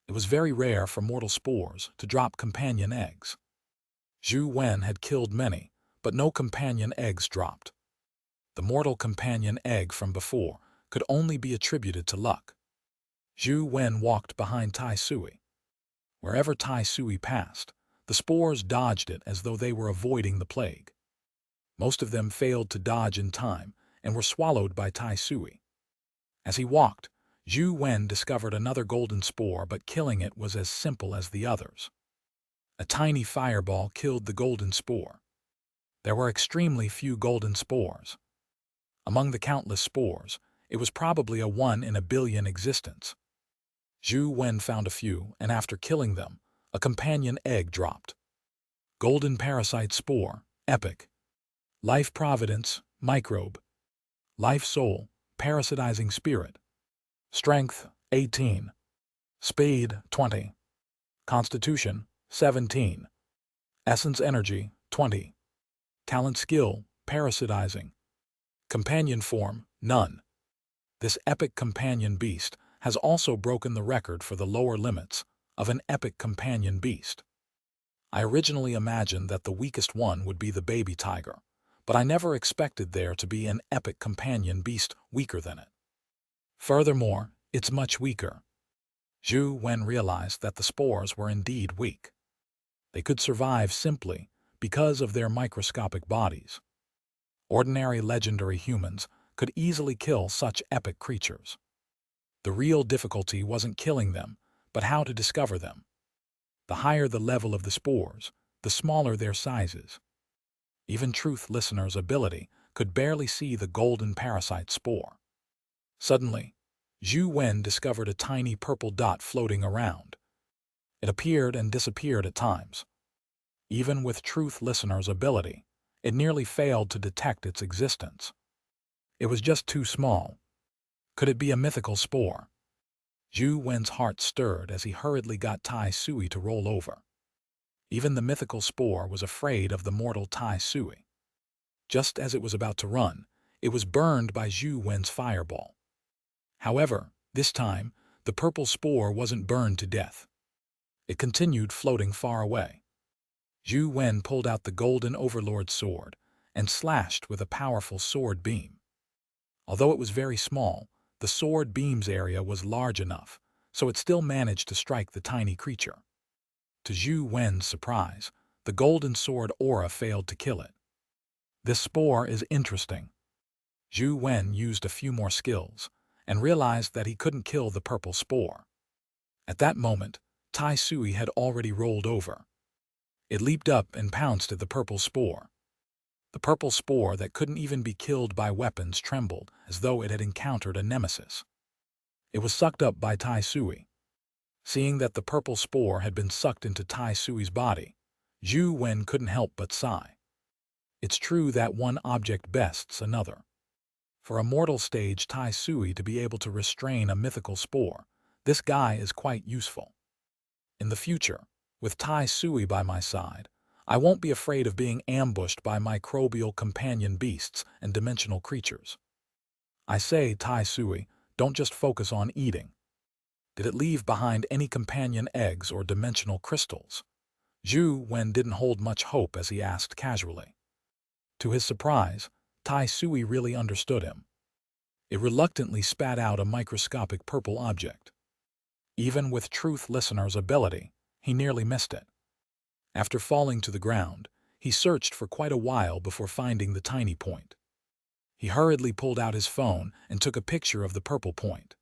It was very rare for mortal spores to drop companion eggs. Zhou Wen had killed many, but no companion eggs dropped. The mortal companion egg from before could only be attributed to luck. Zhou Wen walked behind Tai Sui. Wherever Tai Sui passed, the spores dodged it as though they were avoiding the plague. Most of them failed to dodge in time and were swallowed by Tai Sui. As he walked, Zhou Wen discovered another golden spore, but killing it was as simple as the others. A tiny fireball killed the golden spore. There were extremely few golden spores. Among the countless spores, it was probably a 1 in a billion existence. Zhou Wen found a few, and after killing them, a companion egg dropped. Golden parasite spore, epic. Life providence, microbe. Life soul, parasitizing spirit. Strength, 18. Speed, 20. Constitution, 17. Essence energy, 20. Talent skill, parasitizing. Companion form, none. This epic companion beast has also broken the record for the lower limits of an epic companion beast. I originally imagined that the weakest one would be the baby tiger, but I never expected there to be an epic companion beast weaker than it. Furthermore, it's much weaker. Zhou Wen realized that the spores were indeed weak. They could survive simply because of their microscopic bodies. Ordinary legendary humans could easily kill such epic creatures. The real difficulty wasn't killing them, but how to discover them. The higher the level of the spores, the smaller their sizes. Even Truth Listener's ability could barely see the golden parasite spore. Suddenly, Zhou Wen discovered a tiny purple dot floating around. It appeared and disappeared at times. Even with Truth Listener's ability, it nearly failed to detect its existence. It was just too small. Could it be a mythical spore? Zhou Wen's heart stirred as he hurriedly got Tai Sui to roll over. Even the mythical spore was afraid of the mortal Tai Sui. Just as it was about to run, it was burned by Zhou Wen's fireball. However, this time, the purple spore wasn't burned to death. It continued floating far away. Zhou Wen pulled out the golden overlord sword and slashed with a powerful sword beam. Although it was very small, the sword beam's area was large enough, so it still managed to strike the tiny creature. To Zhou Wen's surprise, the golden sword aura failed to kill it. This spore is interesting. Zhou Wen used a few more skills and realized that he couldn't kill the purple spore. At that moment, Tai Sui had already rolled over. It leaped up and pounced at the purple spore. The purple spore that couldn't even be killed by weapons trembled as though it had encountered a nemesis. It was sucked up by Tai Sui. Seeing that the purple spore had been sucked into Tai Sui's body, Zhou Wen couldn't help but sigh. It's true that one object bests another. For a mortal stage Tai Sui to be able to restrain a mythical spore, this guy is quite useful. In the future, with Tai Sui by my side, I won't be afraid of being ambushed by microbial companion beasts and dimensional creatures. I say, Tai Sui, don't just focus on eating. Did it leave behind any companion eggs or dimensional crystals? Zhou Wen didn't hold much hope as he asked casually. To his surprise, Tai Sui really understood him. It reluctantly spat out a microscopic purple object. Even with Truth Listener's ability, he nearly missed it. After falling to the ground, he searched for quite a while before finding the tiny point. He hurriedly pulled out his phone and took a picture of the purple point.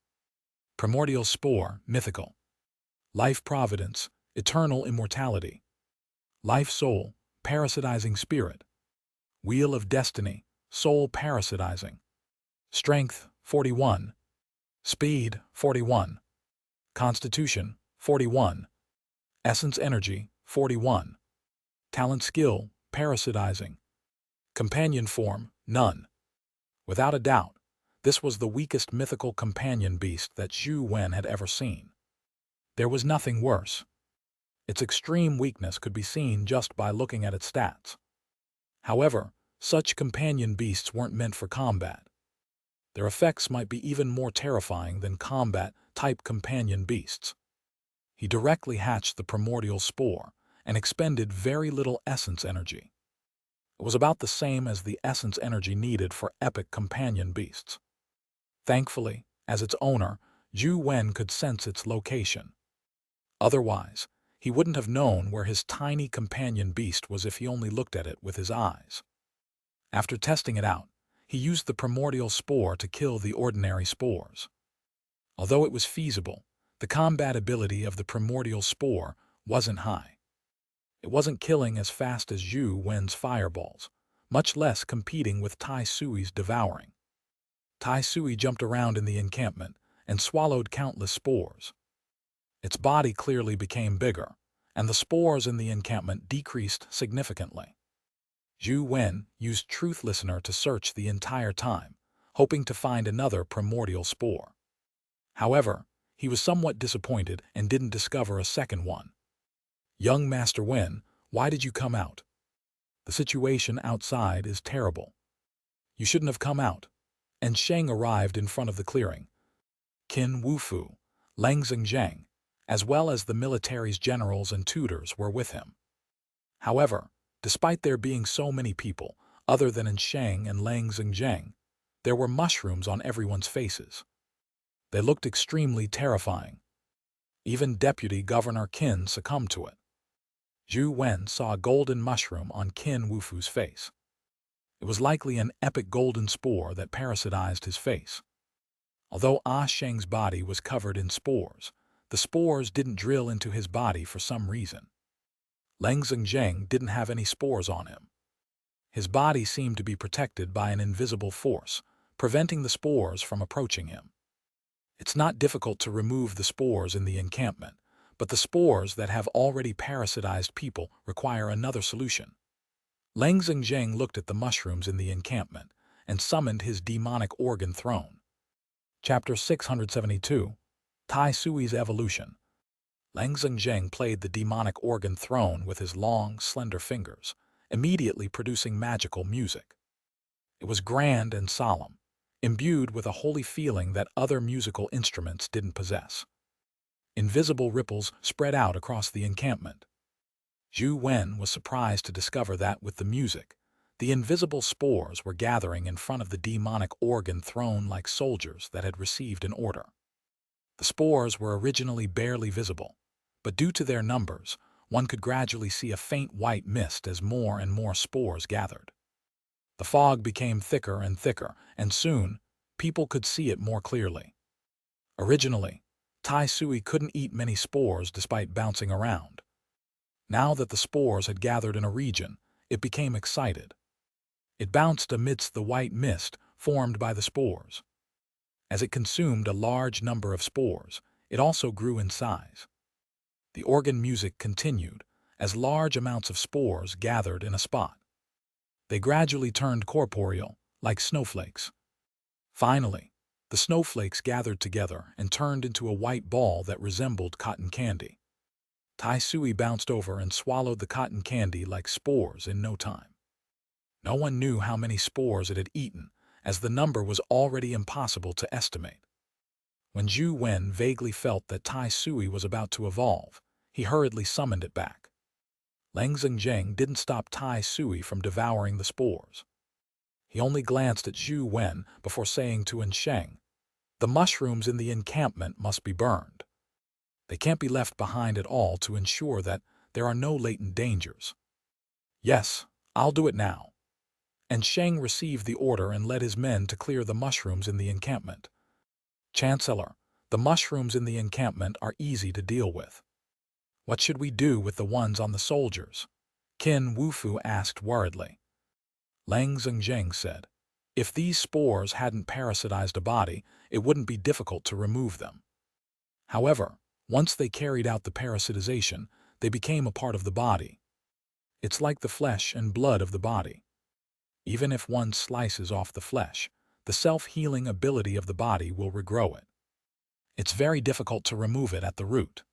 Primordial spore, mythical. Life providence, eternal immortality. Life soul, parasitizing spirit. Wheel of destiny, soul parasitizing. Strength, 41. Speed, 41. Constitution, 41. Essence energy, 41. Talent skill, parasitizing. Companion form, none. Without a doubt, this was the weakest mythical companion beast that Zhou Wen had ever seen. There was nothing worse. Its extreme weakness could be seen just by looking at its stats. However, such companion beasts weren't meant for combat. Their effects might be even more terrifying than combat-type companion beasts. He directly hatched the primordial spore and expended very little essence energy. It was about the same as the essence energy needed for epic companion beasts. Thankfully, as its owner, Zhou Wen could sense its location. Otherwise, he wouldn't have known where his tiny companion beast was if he only looked at it with his eyes. After testing it out, he used the primordial spore to kill the ordinary spores. Although it was feasible, the combat ability of the primordial spore wasn't high. It wasn't killing as fast as Zhou Wen's fireballs, much less competing with Tai Sui's devouring. Tai Sui jumped around in the encampment and swallowed countless spores. Its body clearly became bigger, and the spores in the encampment decreased significantly. Zhou Wen used Truth Listener to search the entire time, hoping to find another primordial spore. However, he was somewhat disappointed and didn't discover a second one. "Young Master Wen, why did you come out? The situation outside is terrible. You shouldn't have come out." And Sheng arrived in front of the clearing. Qin Wufu, Lang Zheng, as well as the military's generals and tutors were with him. However, despite there being so many people, other than Sheng and Lang Zheng, there were mushrooms on everyone's faces. They looked extremely terrifying. Even Deputy Governor Qin succumbed to it. Zhou Wen saw a golden mushroom on Qin Wufu's face. It was likely an epic golden spore that parasitized his face. Although Sheng's body was covered in spores, the spores didn't drill into his body for some reason. Lang Zheng didn't have any spores on him. His body seemed to be protected by an invisible force, preventing the spores from approaching him. It's not difficult to remove the spores in the encampment, but the spores that have already parasitized people require another solution. Lang Zheng looked at the mushrooms in the encampment and summoned his demonic organ throne. Chapter 672, Tai Sui's Evolution. Lang Zheng played the demonic organ throne with his long, slender fingers, immediately producing magical music. It was grand and solemn, imbued with a holy feeling that other musical instruments didn't possess. Invisible ripples spread out across the encampment. Zhou Wen was surprised to discover that with the music, the invisible spores were gathering in front of the demonic organ throne like soldiers that had received an order. The spores were originally barely visible, but due to their numbers, one could gradually see a faint white mist as more and more spores gathered. The fog became thicker and thicker, and soon, people could see it more clearly. Originally, Tai Sui couldn't eat many spores despite bouncing around. Now that the spores had gathered in a region, it became excited. It bounced amidst the white mist formed by the spores. As it consumed a large number of spores, it also grew in size. The organ music continued as large amounts of spores gathered in a spot. They gradually turned corporeal, like snowflakes. Finally, the snowflakes gathered together and turned into a white ball that resembled cotton candy. Tai Sui bounced over and swallowed the cotton candy like spores in no time. No one knew how many spores it had eaten, as the number was already impossible to estimate. When Zhou Wen vaguely felt that Tai Sui was about to evolve, he hurriedly summoned it back. Lang Zheng didn't stop Tai Sui from devouring the spores. He only glanced at Zhou Wen before saying to Sheng, "The mushrooms in the encampment must be burned. They can't be left behind at all to ensure that there are no latent dangers." "Yes, I'll do it now." And Sheng received the order and led his men to clear the mushrooms in the encampment. "Chancellor, the mushrooms in the encampment are easy to deal with. What should we do with the ones on the soldiers?" Qin Wufu asked worriedly. Lang Zheng said, "If these spores hadn't parasitized a body, it wouldn't be difficult to remove them. However, once they carried out the parasitization, they became a part of the body. It's like the flesh and blood of the body. Even if one slices off the flesh, the self-healing ability of the body will regrow it. It's very difficult to remove it at the root."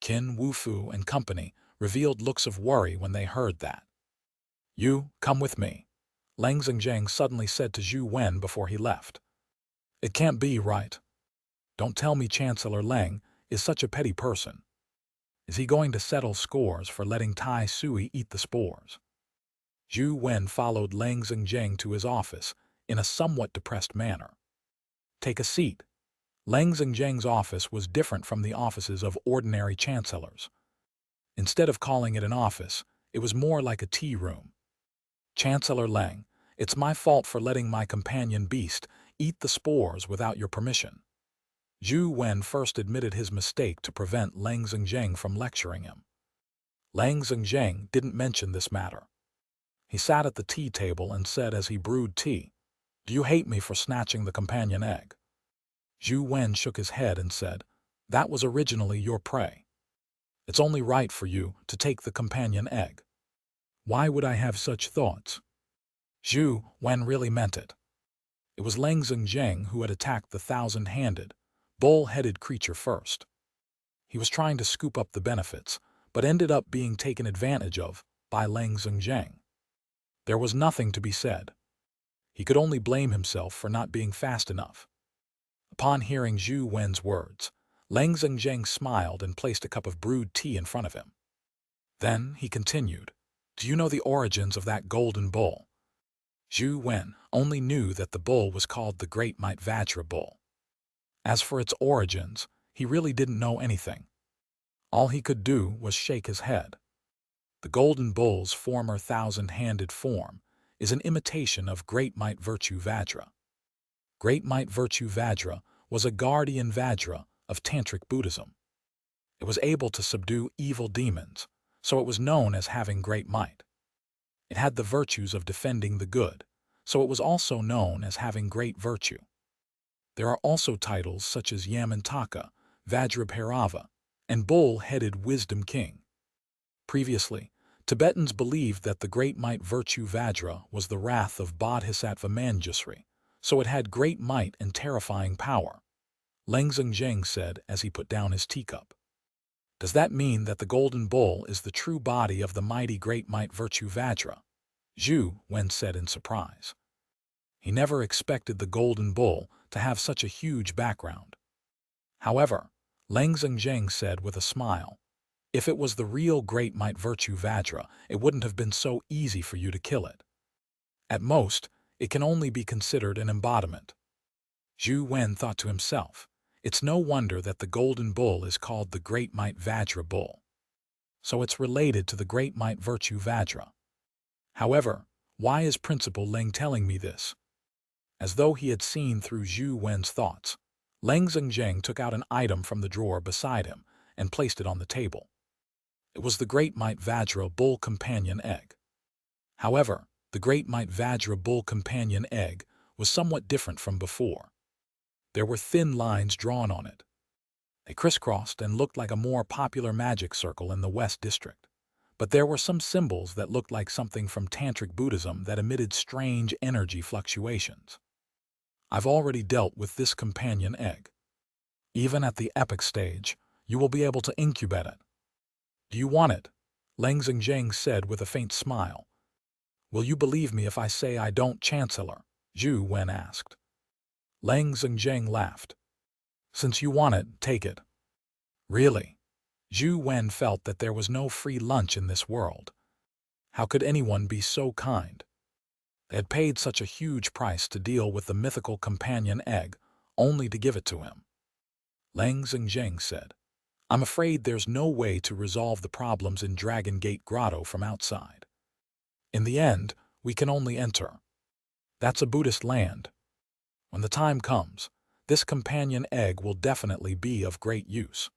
Qin Wufu and company revealed looks of worry when they heard that. "You, come with me," Lang Zheng suddenly said to Zhou Wen before he left. "It can't be right. Don't tell me Chancellor Lang is such a petty person. Is he going to settle scores for letting Tai Sui eat the spores?" Zhou Wen followed Lang Zhengjing to his office in a somewhat depressed manner. "Take a seat." Lang Zhengjing's office was different from the offices of ordinary chancellors. Instead of calling it an office, it was more like a tea room. "Chancellor Lang, it's my fault for letting my companion beast eat the spores without your permission." Zhou Wen first admitted his mistake to prevent Lang Zhengjing from lecturing him. Lang Zhengjing didn't mention this matter. He sat at the tea table and said as he brewed tea, "Do you hate me for snatching the companion egg?" Zhou Wen shook his head and said, "That was originally your prey. It's only right for you to take the companion egg." "Why would I have such thoughts?" Zhou Wen really meant it. It was Lang Zhengjing who had attacked the thousand-handed, bull-headed creature first. He was trying to scoop up the benefits, but ended up being taken advantage of by Lang Zhengjing. There was nothing to be said. He could only blame himself for not being fast enough. Upon hearing Zhou Wen's words, Lang Zhengjing smiled and placed a cup of brewed tea in front of him. Then he continued, "Do you know the origins of that golden bull?" Zhou Wen only knew that the bull was called the Great Might Vajra bull. As for its origins, he really didn't know anything. All he could do was shake his head. The golden bull's former thousand-handed form is an imitation of Great Might Virtue Vajra. Great Might Virtue Vajra was a guardian Vajra of Tantric Buddhism. It was able to subdue evil demons, so it was known as having great might. It had the virtues of defending the good, so it was also known as having great virtue. There are also titles such as Yamantaka, Vajrabhairava, and Bull-Headed Wisdom King. Previously, Tibetans believed that the Great Might Virtue Vajra was the wrath of Bodhisattva Manjusri, so it had great might and terrifying power. Lang Zhengjing said as he put down his teacup. "Does that mean that the Golden Bull is the true body of the mighty Great Might Virtue Vajra?" Zhou Wen said in surprise. He never expected the Golden Bull to have such a huge background. However, Lang Zhengjing said with a smile, "If it was the real Great Might Virtue Vajra, it wouldn't have been so easy for you to kill it. At most, it can only be considered an embodiment." Zhou Wen thought to himself, "It's no wonder that the Golden Bull is called the Great Might Vajra Bull. So it's related to the Great Might Virtue Vajra. However, why is Principal Lang telling me this?" As though he had seen through Zhou Wen's thoughts, Lang Zhengjing took out an item from the drawer beside him and placed it on the table. It was the Great Might Vajra Bull Companion Egg. However, the Great Might Vajra Bull Companion Egg was somewhat different from before. There were thin lines drawn on it. They crisscrossed and looked like a more popular magic circle in the West District. But there were some symbols that looked like something from Tantric Buddhism that emitted strange energy fluctuations. "I've already dealt with this companion egg. Even at the epic stage, you will be able to incubate it. Do you want it?" Lang Zhengjing said with a faint smile. "Will you believe me if I say I don't, Chancellor?" Zhou Wen asked. Lang Zhengjing laughed. "Since you want it, take it." "Really?" Zhou Wen felt that there was no free lunch in this world. How could anyone be so kind? They had paid such a huge price to deal with the mythical companion egg, only to give it to him. Lang Zhengjing said, "I'm afraid there's no way to resolve the problems in Dragon Gate Grotto from outside. In the end, we can only enter. That's a Buddhist land. When the time comes, this companion egg will definitely be of great use.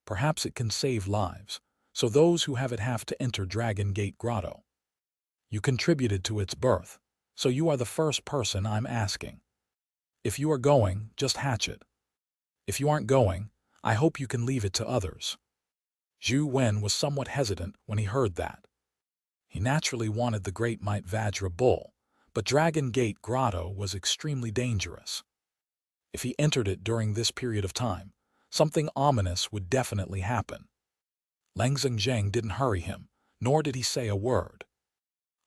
Perhaps it can save lives, so those who have it have to enter Dragon Gate Grotto. You contributed to its birth, so you are the first person I'm asking. If you are going, just hatch it. If you aren't going, I hope you can leave it to others." Zhou Wen was somewhat hesitant when he heard that. He naturally wanted the Great Might Vajra Bull, but Dragon Gate Grotto was extremely dangerous. If he entered it during this period of time, something ominous would definitely happen. Lang Zhengjing didn't hurry him, nor did he say a word.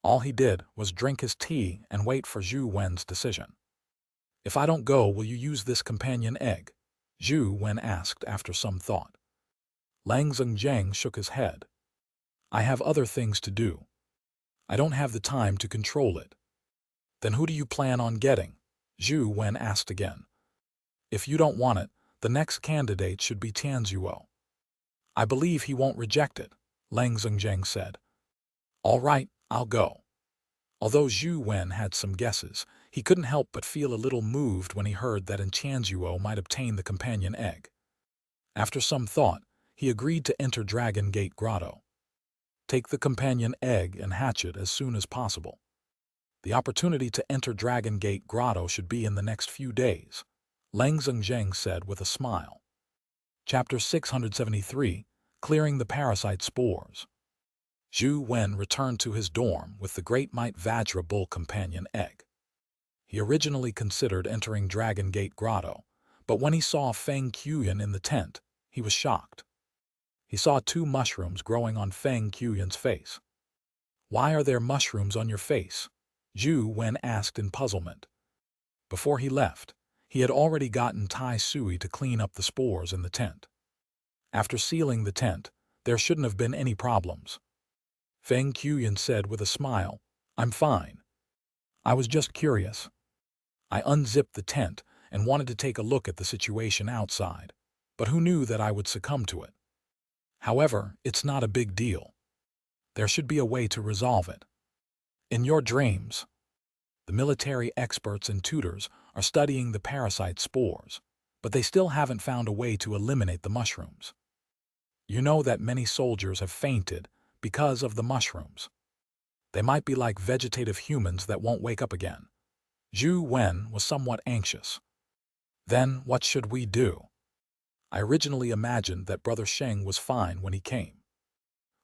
All he did was drink his tea and wait for Zhou Wen's decision. "If I don't go, will you use this companion egg?" Zhou Wen asked after some thought. Lang Zhengjing shook his head. "I have other things to do." I don't have the time to control it. Then who do you plan on getting? Zhou Wen asked again. If you don't want it, the next candidate should be Tianzuo. I believe he won't reject it, Lang Zhengzheng said. All right, I'll go. Although Zhou Wen had some guesses, he couldn't help but feel a little moved when he heard that Tianzuo might obtain the companion egg. After some thought, he agreed to enter Dragon Gate Grotto. Take the companion egg and hatch it as soon as possible. The opportunity to enter Dragon Gate Grotto should be in the next few days, Lang Zhengzheng said with a smile. Chapter 673, Clearing the Parasite Spores. Zhou Wen returned to his dorm with the Great Might Vajra Bull companion egg. He originally considered entering Dragon Gate Grotto, but when he saw Feng Qiuyan in the tent, he was shocked. He saw 2 mushrooms growing on Feng Qiuyan's face. Why are there mushrooms on your face? Zhou Wen asked in puzzlement. Before he left, he had already gotten Tai Sui to clean up the spores in the tent. After sealing the tent, there shouldn't have been any problems. Feng Qiuyan said with a smile, I'm fine. I was just curious. I unzipped the tent and wanted to take a look at the situation outside, but who knew that I would succumb to it? However, it's not a big deal. There should be a way to resolve it. In your dreams, the military experts and tutors are studying the parasite spores, but they still haven't found a way to eliminate the mushrooms. You know that many soldiers have fainted because of the mushrooms. They might be like vegetative humans that won't wake up again. Zhou Wen was somewhat anxious. Then what should we do? I originally imagined that Brother Sheng was fine when he came.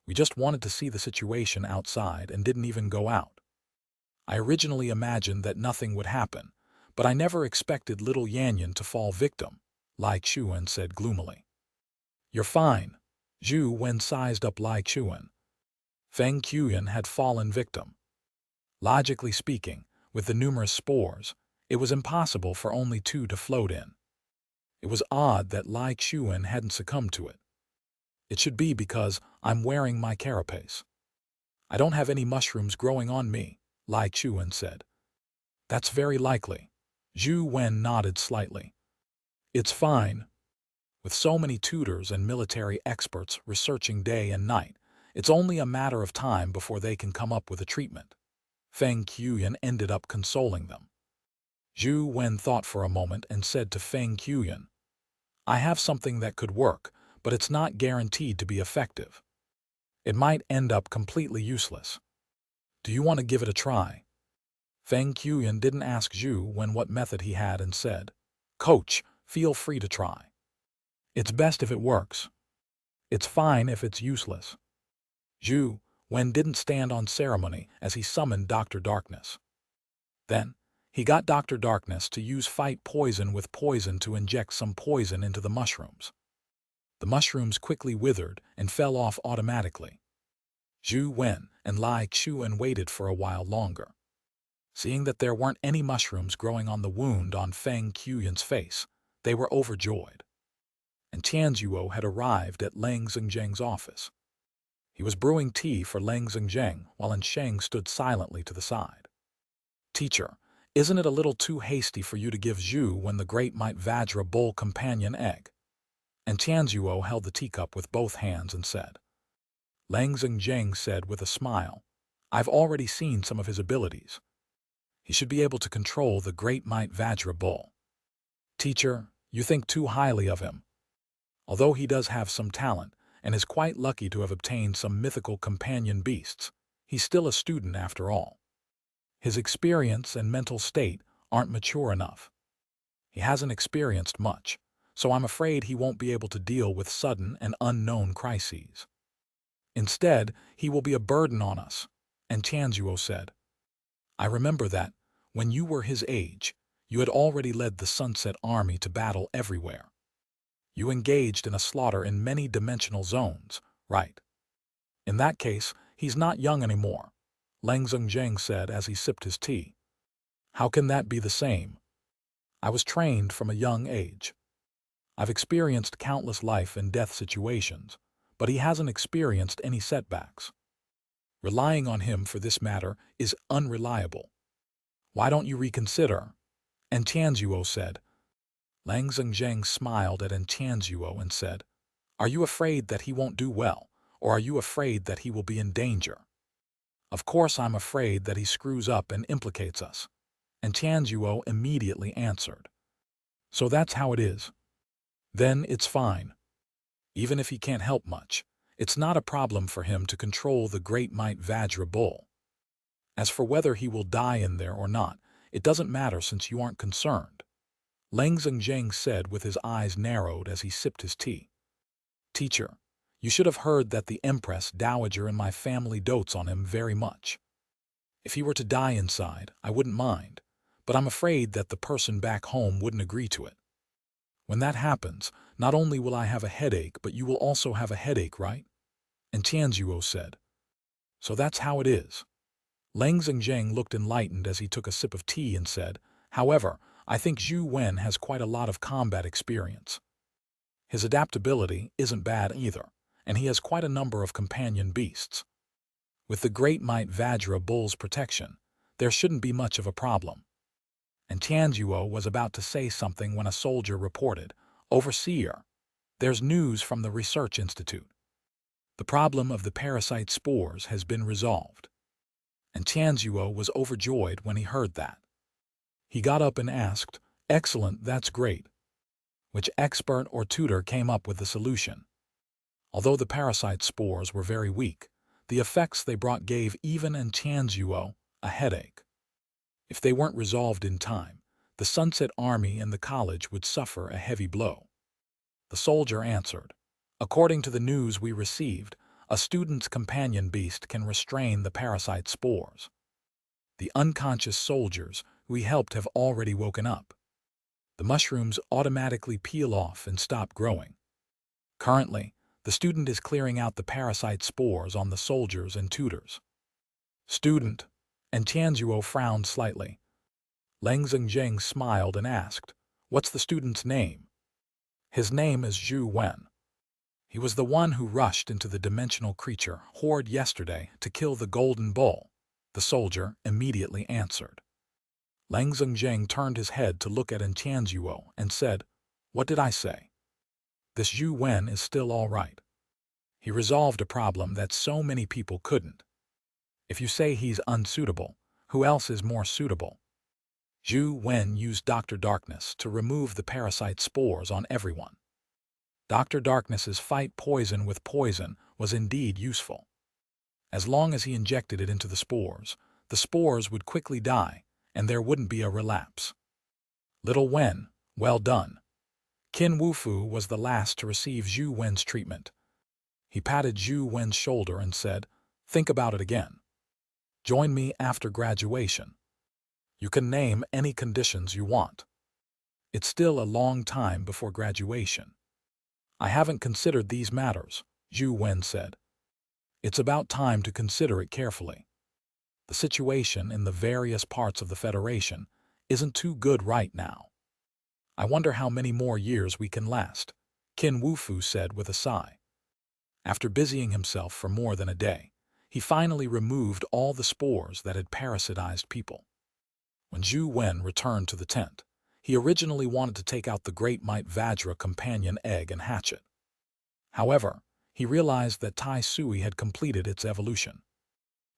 We just wanted to see the situation outside and didn't even go out. I originally imagined that nothing would happen, but I never expected little Yanyan to fall victim, Lai Chuan said gloomily. You're fine. Zhou Wen sized up Lai Chuan. Feng Qiuyan had fallen victim. Logically speaking, with the numerous spores, it was impossible for only 2 to float in. It was odd that Lai Chuan hadn't succumbed to it. It should be because I'm wearing my carapace. I don't have any mushrooms growing on me, Lai Chuan said. That's very likely. Zhou Wen nodded slightly. It's fine. With so many tutors and military experts researching day and night, it's only a matter of time before they can come up with a treatment. Feng Qiuyan ended up consoling them. Zhou Wen thought for a moment and said to Feng Qiuyan, I have something that could work, but it's not guaranteed to be effective. It might end up completely useless. Do you want to give it a try? Feng Qiuyan didn't ask Zhou Wen what method he had and said, Coach, feel free to try. It's best if it works. It's fine if it's useless. Zhou Wen didn't stand on ceremony as he summoned Dr. Darkness. Then, he got Dr. Darkness to use fight poison with poison to inject some poison into the mushrooms. The mushrooms quickly withered and fell off automatically. Zhou Wen and Lai Chuan waited for a while longer. Seeing that there weren't any mushrooms growing on the wound on Feng Qiuyan's face, they were overjoyed. And Tianzuo had arrived at Lang Zhengzheng's office. He was brewing tea for Lang Zhengzheng while Sheng stood silently to the side. Teacher, isn't it a little too hasty for you to give Zhou Wen the Great Might Vajra Bull companion egg? And Tianzuo held the teacup with both hands and said. Lang Zhengzheng said with a smile, I've already seen some of his abilities. He should be able to control the Great Might Vajra Bull. Teacher, you think too highly of him. Although he does have some talent, and is quite lucky to have obtained some mythical companion beasts, he's still a student after all. His experience and mental state aren't mature enough. He hasn't experienced much, so I'm afraid he won't be able to deal with sudden and unknown crises. Instead, he will be a burden on us, and Tianzuo said. I remember that, when you were his age, you had already led the Sunset Army to battle everywhere. You engaged in a slaughter in many dimensional zones, right? In that case, he's not young anymore, Lang Zhengzheng said as he sipped his tea. How can that be the same? I was trained from a young age. I've experienced countless life and death situations, but he hasn't experienced any setbacks. Relying on him for this matter is unreliable. Why don't you reconsider? And Tianzuo said. Lang Zhengzheng smiled at Tianzuo and said, Are you afraid that he won't do well, or are you afraid that he will be in danger? Of course I'm afraid that he screws up and implicates us. And Tianzuo immediately answered. So that's how it is. Then it's fine. Even if he can't help much, it's not a problem for him to control the great might Vajra bull. As for whether he will die in there or not, it doesn't matter since you aren't concerned. Lang Zhengzheng said with his eyes narrowed as he sipped his tea. Teacher, you should have heard that the Empress Dowager in my family dotes on him very much. If he were to die inside, I wouldn't mind, but I'm afraid that the person back home wouldn't agree to it. When that happens, not only will I have a headache, but you will also have a headache, right? And Tianzuo said. So that's how it is. Lang Zhengzheng looked enlightened as he took a sip of tea and said, However, I think Zhou Wen has quite a lot of combat experience. His adaptability isn't bad either, and he has quite a number of companion beasts. With the great might Vajra bull's protection, there shouldn't be much of a problem. And Tianzuo was about to say something when a soldier reported, Overseer, there's news from the Research Institute. The problem of the parasite spores has been resolved. And Tianzuo was overjoyed when he heard that. He got up and asked, Excellent, that's great. Which expert or tutor came up with the solution? Although the parasite spores were very weak, the effects they brought gave even Tianzuo a headache. If they weren't resolved in time, the Sunset Army and the college would suffer a heavy blow. The soldier answered, According to the news we received, a student's companion beast can restrain the parasite spores. The unconscious soldiers we helped have already woken up. The mushrooms automatically peel off and stop growing. Currently, the student is clearing out the parasite spores on the soldiers and tutors. Student, and Tianzuo frowned slightly. Lang Zhengzheng smiled and asked, What's the student's name? His name is Zhou Wen. He was the one who rushed into the dimensional creature horde yesterday to kill the golden bull, the soldier immediately answered. Lang Zhengzheng turned his head to look at Tianzuo and said, What did I say? This Zhou Wen is still all right. He resolved a problem that so many people couldn't. If you say he's unsuitable, who else is more suitable? Zhou Wen used Dr. Darkness to remove the parasite spores on everyone. Dr. Darkness's fight poison with poison was indeed useful. As long as he injected it into the spores would quickly die, and there wouldn't be a relapse. Little Wen, well done. Qin Wufu was the last to receive Zhou Wen's treatment. He patted Zhou Wen's shoulder and said, Think about it again. Join me after graduation. You can name any conditions you want. It's still a long time before graduation. I haven't considered these matters, Zhou Wen said. It's about time to consider it carefully. The situation in the various parts of the Federation isn't too good right now. I wonder how many more years we can last, Qin Wufu said with a sigh. After busying himself for more than a day, he finally removed all the spores that had parasitized people. When Zhou Wen returned to the tent, he originally wanted to take out the great might Vajra companion egg and hatch it. However, he realized that Tai Sui had completed its evolution.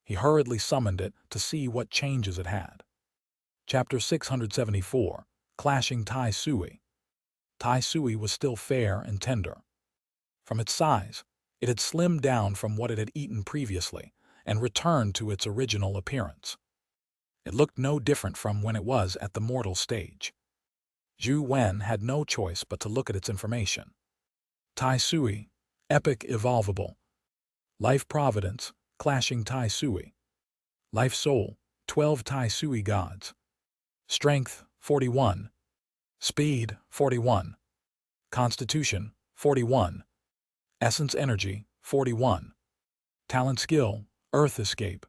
He hurriedly summoned it to see what changes it had. Chapter 674, Clashing Tai Sui. Tai Sui was still fair and tender. From its size, it had slimmed down from what it had eaten previously and returned to its original appearance. It looked no different from when it was at the mortal stage. Zhou Wen had no choice but to look at its information. Tai Sui, Epic Evolvable. Life Providence, Clashing Tai Sui. Life Soul, 12 Tai Sui Gods. Strength, 41. Speed, 41. Constitution, 41. Essence Energy, 41. Talent Skill, Earth Escape.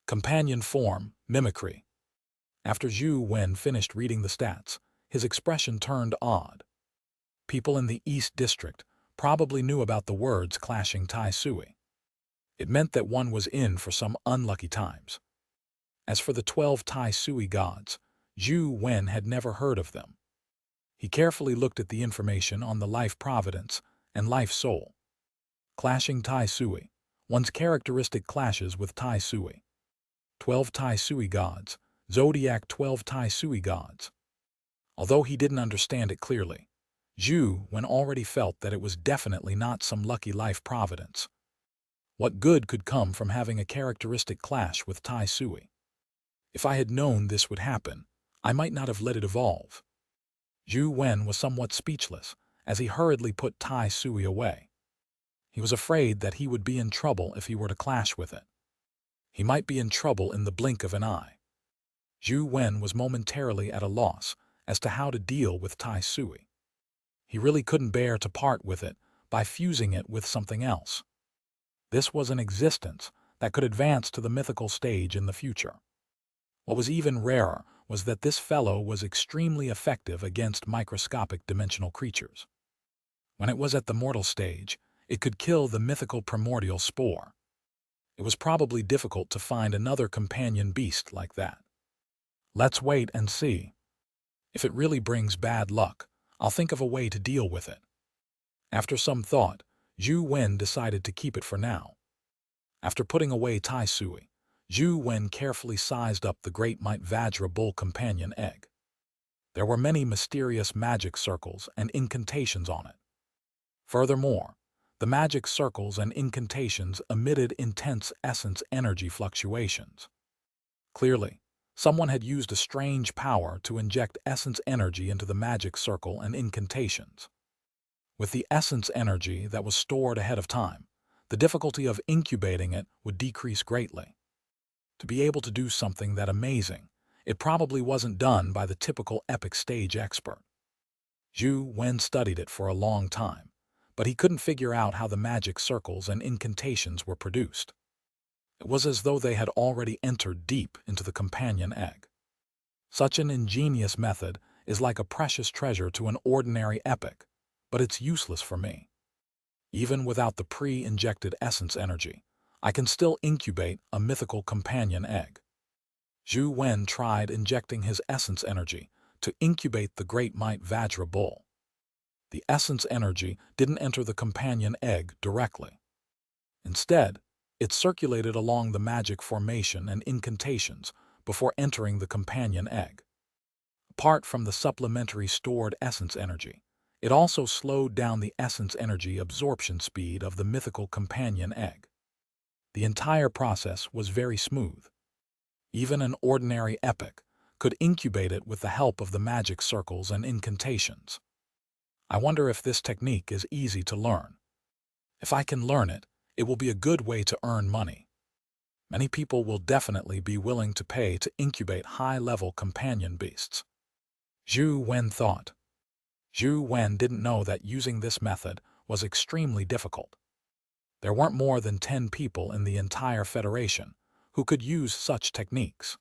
Companion Form, Mimicry. After Zhou Wen finished reading the stats, his expression turned odd. People in the East District probably knew about the words Clashing Tai Sui. It meant that one was in for some unlucky times. As for the 12 Tai Sui gods, Zhou Wen had never heard of them. He carefully looked at the information on the life providence and life soul. Clashing Tai Sui. One's characteristic clashes with Tai Sui. 12 Tai Sui gods. Zodiac 12 Tai Sui gods. Although he didn't understand it clearly, Zhou Wen already felt that it was definitely not some lucky life providence. What good could come from having a characteristic clash with Tai Sui? If I had known this would happen, I might not have let it evolve. Zhou Wen was somewhat speechless as he hurriedly put Tai Sui away. He was afraid that he would be in trouble if he were to clash with it. He might be in trouble in the blink of an eye. Zhou Wen was momentarily at a loss as to how to deal with Tai Sui. He really couldn't bear to part with it by fusing it with something else. This was an existence that could advance to the mythical stage in the future. What was even rarer was that this fellow was extremely effective against microscopic dimensional creatures. When it was at the mortal stage, it could kill the mythical primordial spore. It was probably difficult to find another companion beast like that. Let's wait and see. If it really brings bad luck, I'll think of a way to deal with it. After some thought, Zhou Wen decided to keep it for now. After putting away Tai Sui, Zhou Wen carefully sized up the Great Might Vajra Bull companion egg. There were many mysterious magic circles and incantations on it. Furthermore, the magic circles and incantations emitted intense essence energy fluctuations. Clearly, someone had used a strange power to inject essence energy into the magic circle and incantations. With the essence energy that was stored ahead of time, the difficulty of incubating it would decrease greatly. To be able to do something that amazing, it probably wasn't done by the typical epic stage expert. Zhou Wen studied it for a long time, but he couldn't figure out how the magic circles and incantations were produced. It was as though they had already entered deep into the companion egg. Such an ingenious method is like a precious treasure to an ordinary epic, but it's useless for me. Even without the pre-injected essence energy, I can still incubate a mythical companion egg. Zhou Wen tried injecting his essence energy to incubate the Great Might Vajra Bull. The essence energy didn't enter the companion egg directly. Instead, it circulated along the magic formation and incantations before entering the companion egg. Apart from the supplementary stored essence energy, it also slowed down the essence energy absorption speed of the mythical companion egg. The entire process was very smooth. Even an ordinary epic could incubate it with the help of the magic circles and incantations. I wonder if this technique is easy to learn. If I can learn it, it will be a good way to earn money. Many people will definitely be willing to pay to incubate high-level companion beasts. Zhou Wen thought. Zhou Wen didn't know that using this method was extremely difficult. There weren't more than 10 people in the entire Federation who could use such techniques.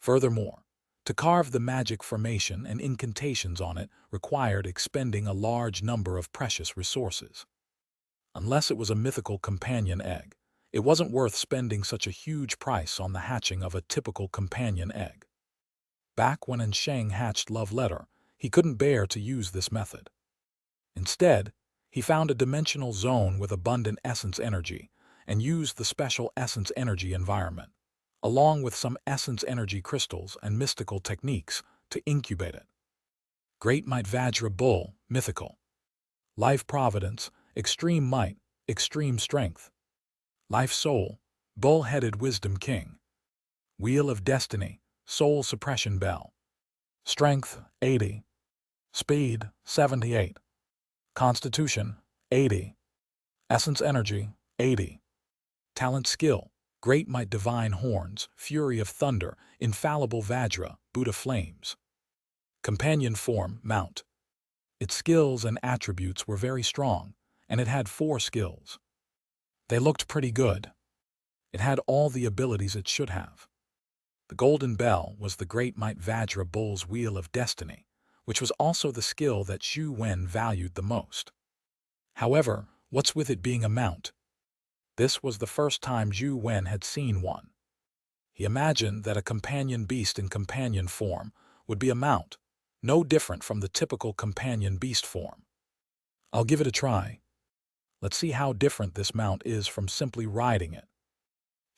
Furthermore, to carve the magic formation and incantations on it required expending a large number of precious resources. Unless it was a mythical companion egg, it wasn't worth spending such a huge price on the hatching of a typical companion egg. Back when Sheng hatched Love Letter, he couldn't bear to use this method. Instead, he found a dimensional zone with abundant essence energy and used the special essence energy environment, along with some essence energy crystals and mystical techniques, to incubate it. Great Might Vajra Bull, mythical. Life Providence, extreme might, extreme strength. Life Soul, bull-headed Wisdom King. Wheel of Destiny, Soul Suppression Bell. Strength, 80. Speed, 78. Constitution, 80. Essence Energy, 80. Talent Skill, Great Might Divine Horns, Fury of Thunder, Infallible Vajra, Buddha Flames. Companion Form, Mount. Its skills and attributes were very strong, and it had 4 skills. They looked pretty good. It had all the abilities it should have. The Golden Bell was the Great Might Vajra Bull's Wheel of Destiny, which was also the skill that Zhou Wen valued the most. However, what's with it being a mount? This was the first time Zhou Wen had seen one. He imagined that a companion beast in companion form would be a mount, no different from the typical companion beast form. I'll give it a try. Let's see how different this mount is from simply riding it.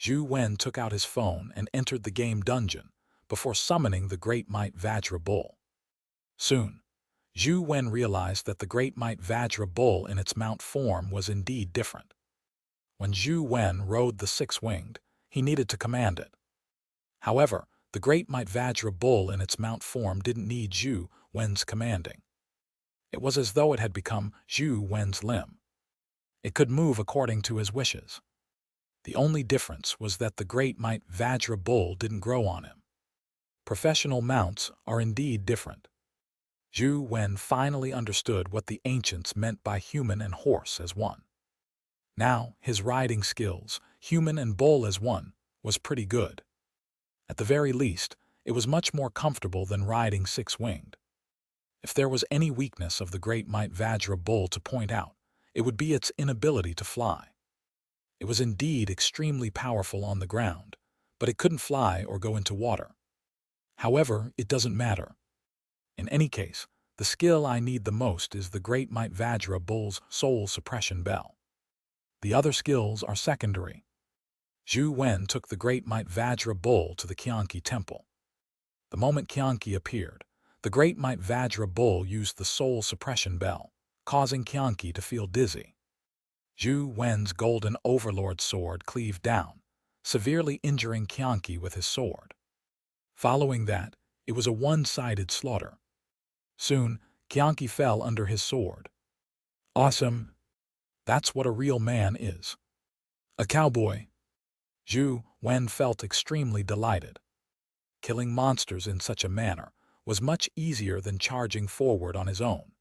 Zhou Wen took out his phone and entered the game dungeon before summoning the Great Might Vajra Bull. Soon, Zhou Wen realized that the Great Might Vajra Bull in its mount form was indeed different. When Zhou Wen rode the six-winged, he needed to command it. However, the Great Might Vajra Bull in its mount form didn't need Zhou Wen's commanding. It was as though it had become Zhou Wen's limb. It could move according to his wishes. The only difference was that the Great Might Vajra Bull didn't grow on him. Professional mounts are indeed different. Zhou Wen finally understood what the ancients meant by human and horse as one. Now, his riding skills, human and bull as one, was pretty good. At the very least, it was much more comfortable than riding six-winged. If there was any weakness of the Great Might Vajra Bull to point out, it would be its inability to fly. It was indeed extremely powerful on the ground, but it couldn't fly or go into water. However, it doesn't matter. In any case, the skill I need the most is the Great Might Vajra Bull's soul suppression bell. The other skills are secondary. Zhou Wen took the Great Might Vajra Bull to the Xianxia temple. The moment Xianxia appeared, the Great Might Vajra Bull used the soul suppression bell, causing Xianxia to feel dizzy. Zhou Wen's golden overlord sword cleaved down, severely injuring Xianxia with his sword. Following that, it was a one-sided slaughter. Soon, Xianxia fell under his sword. Awesome! That's what a real man is. A cowboy. Zhou Wen felt extremely delighted. Killing monsters in such a manner was much easier than charging forward on his own.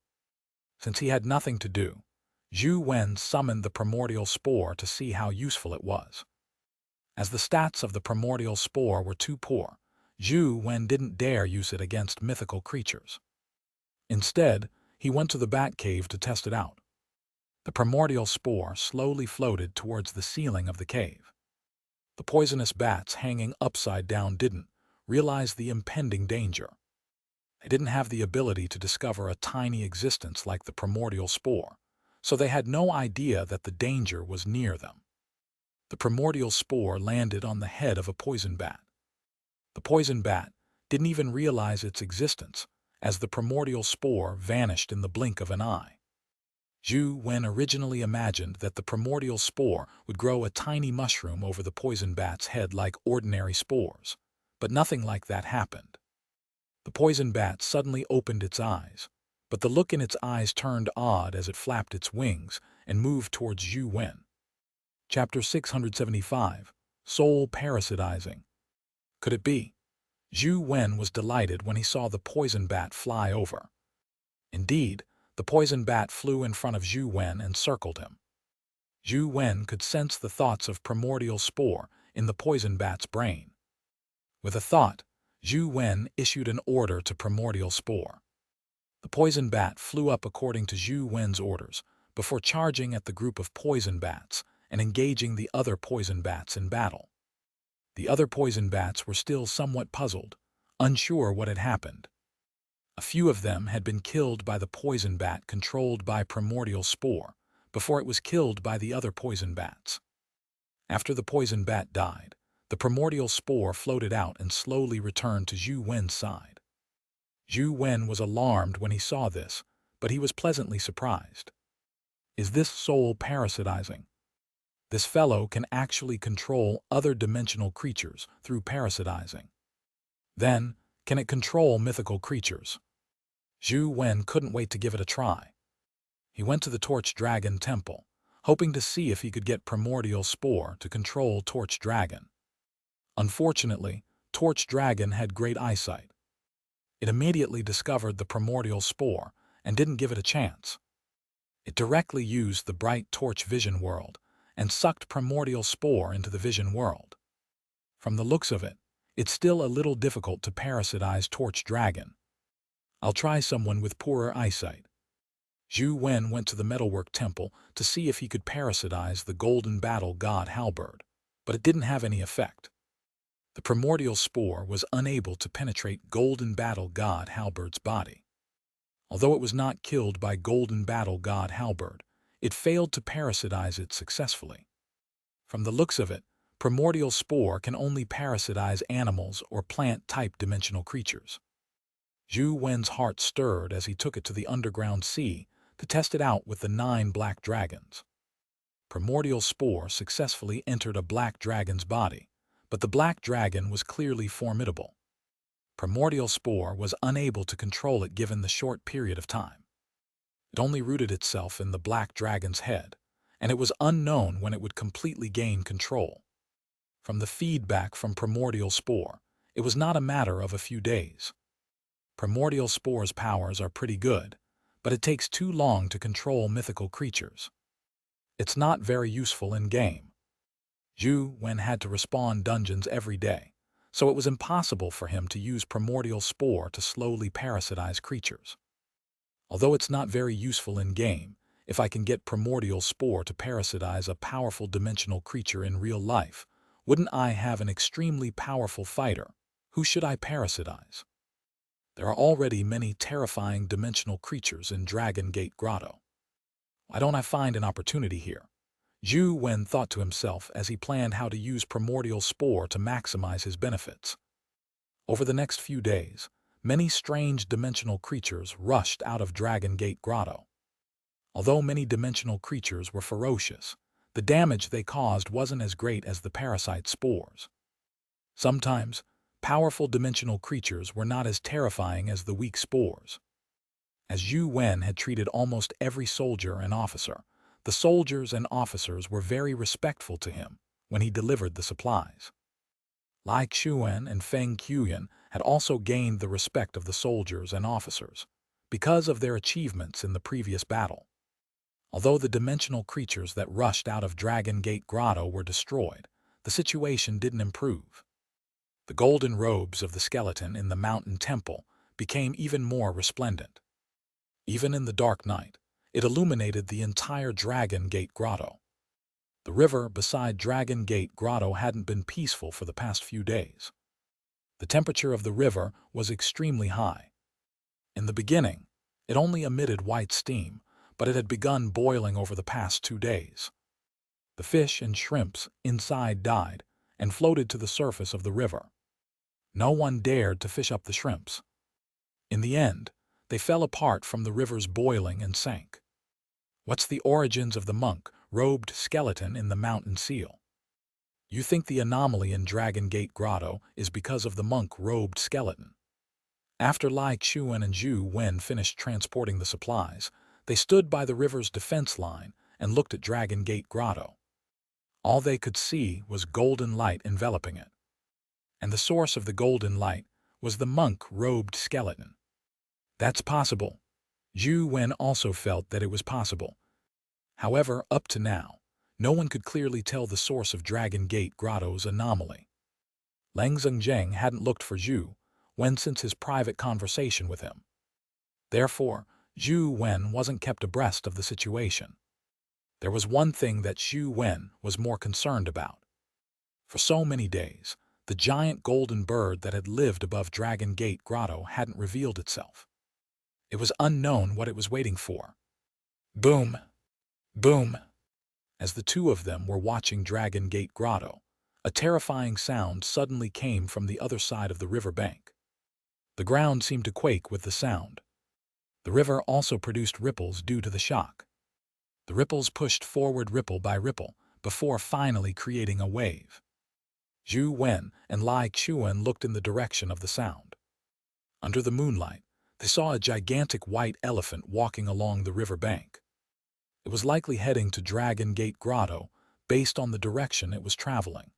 Since he had nothing to do, Zhou Wen summoned the primordial spore to see how useful it was. As the stats of the primordial spore were too poor, Zhou Wen didn't dare use it against mythical creatures. Instead, he went to the bat cave to test it out. The primordial spore slowly floated towards the ceiling of the cave. The poisonous bats hanging upside down didn't realize the impending danger. They didn't have the ability to discover a tiny existence like the primordial spore, so they had no idea that the danger was near them. The primordial spore landed on the head of a poison bat. The poison bat didn't even realize its existence, as the primordial spore vanished in the blink of an eye. Zhou Wen originally imagined that the primordial spore would grow a tiny mushroom over the poison bat's head like ordinary spores, but nothing like that happened. The poison bat suddenly opened its eyes, but the look in its eyes turned odd as it flapped its wings and moved towards Zhou Wen. Chapter 675, Soul Parasitizing. Could it be? Zhou Wen was delighted when he saw the poison bat fly over. Indeed, the poison bat flew in front of Zhou Wen and circled him. Zhou Wen could sense the thoughts of primordial spore in the poison bat's brain. With a thought, Zhou Wen issued an order to primordial spore. The poison bat flew up according to Zhou Wen's orders, before charging at the group of poison bats and engaging the other poison bats in battle. The other poison bats were still somewhat puzzled, unsure what had happened. A few of them had been killed by the poison bat controlled by primordial spore before it was killed by the other poison bats. After the poison bat died, the primordial spore floated out and slowly returned to Zhou Wen's side. Zhou Wen was alarmed when he saw this, but he was pleasantly surprised. Is this soul parasitizing? This fellow can actually control other dimensional creatures through parasitizing. Then, can it control mythical creatures? Zhou Wen couldn't wait to give it a try. He went to the Torch Dragon Temple, hoping to see if he could get primordial spore to control Torch Dragon. Unfortunately, Torch Dragon had great eyesight. It immediately discovered the primordial spore and didn't give it a chance. It directly used the bright torch vision world and sucked primordial spore into the vision world. From the looks of it, it's still a little difficult to parasitize Torch Dragon. I'll try someone with poorer eyesight. Zhou Wen went to the metalwork temple to see if he could parasitize the golden battle god halberd, but it didn't have any effect. The primordial spore was unable to penetrate golden battle god halberd's body. Although it was not killed by golden battle god halberd, it failed to parasitize it successfully. From the looks of it, primordial spore can only parasitize animals or plant-type dimensional creatures. Zhou Wen's heart stirred as he took it to the underground sea to test it out with the 9 black dragons. Primordial spore successfully entered a black dragon's body, but the black dragon was clearly formidable. Primordial spore was unable to control it given the short period of time. It only rooted itself in the black dragon's head, and it was unknown when it would completely gain control. From the feedback from primordial spore, it was not a matter of a few days. Primordial spore's powers are pretty good, but it takes too long to control mythical creatures. It's not very useful in-game. Zhou Wen had to respawn dungeons every day, so it was impossible for him to use primordial spore to slowly parasitize creatures. Although it's not very useful in-game, if I can get primordial spore to parasitize a powerful dimensional creature in real life, wouldn't I have an extremely powerful fighter? Who should I parasitize? There are already many terrifying dimensional creatures in Dragon Gate Grotto. Why don't I find an opportunity here? Zhou Wen thought to himself as he planned how to use primordial spore to maximize his benefits. Over the next few days, many strange dimensional creatures rushed out of Dragon Gate Grotto. Although many dimensional creatures were ferocious, the damage they caused wasn't as great as the parasite spores. Sometimes, powerful dimensional creatures were not as terrifying as the weak spores. As Zhou Wen had treated almost every soldier and officer, the soldiers and officers were very respectful to him when he delivered the supplies. Lai Xuan and Feng Qiuyan had also gained the respect of the soldiers and officers because of their achievements in the previous battle. Although the dimensional creatures that rushed out of Dragon Gate Grotto were destroyed, the situation didn't improve. The golden robes of the skeleton in the mountain temple became even more resplendent. Even in the dark night, it illuminated the entire Dragon Gate Grotto. The river beside Dragon Gate Grotto hadn't been peaceful for the past few days. The temperature of the river was extremely high. In the beginning, it only emitted white steam, but it had begun boiling over the past 2 days. The fish and shrimps inside died and floated to the surface of the river. No one dared to fish up the shrimps. In the end, they fell apart from the river's boiling and sank. What's the origins of the monk-robed skeleton in the mountain seal? You think the anomaly in Dragon Gate Grotto is because of the monk-robed skeleton. After Lai Xuan and Zhou Wen finished transporting the supplies, they stood by the river's defense line and looked at Dragon Gate Grotto. All they could see was golden light enveloping it. And the source of the golden light was the monk-robed skeleton. That's possible. Zhou Wen also felt that it was possible. However, up to now, no one could clearly tell the source of Dragon Gate Grotto's anomaly. Lang Zheng hadn't looked for Zhou Wen since his private conversation with him. Therefore, Zhou Wen wasn't kept abreast of the situation. There was one thing that Zhou Wen was more concerned about. For so many days, the giant golden bird that had lived above Dragon Gate Grotto hadn't revealed itself. It was unknown what it was waiting for. Boom! Boom! As the two of them were watching Dragon Gate Grotto, a terrifying sound suddenly came from the other side of the river bank. The ground seemed to quake with the sound. The river also produced ripples due to the shock. The ripples pushed forward ripple by ripple before finally creating a wave. Zhou Wen and Lai Xuan looked in the direction of the sound. Under the moonlight, they saw a gigantic white elephant walking along the river bank. It was likely heading to Dragon Gate Grotto based on the direction it was traveling.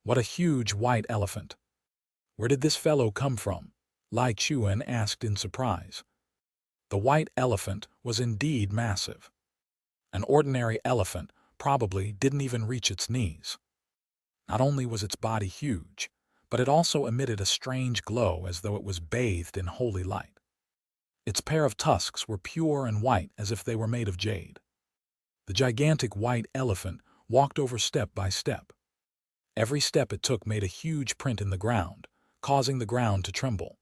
What a huge white elephant! Where did this fellow come from? Lai Xuan asked in surprise. The white elephant was indeed massive. An ordinary elephant probably didn't even reach its knees. Not only was its body huge, but it also emitted a strange glow as though it was bathed in holy light. Its pair of tusks were pure and white as if they were made of jade. The gigantic white elephant walked over step by step. Every step it took made a huge print in the ground, causing the ground to tremble.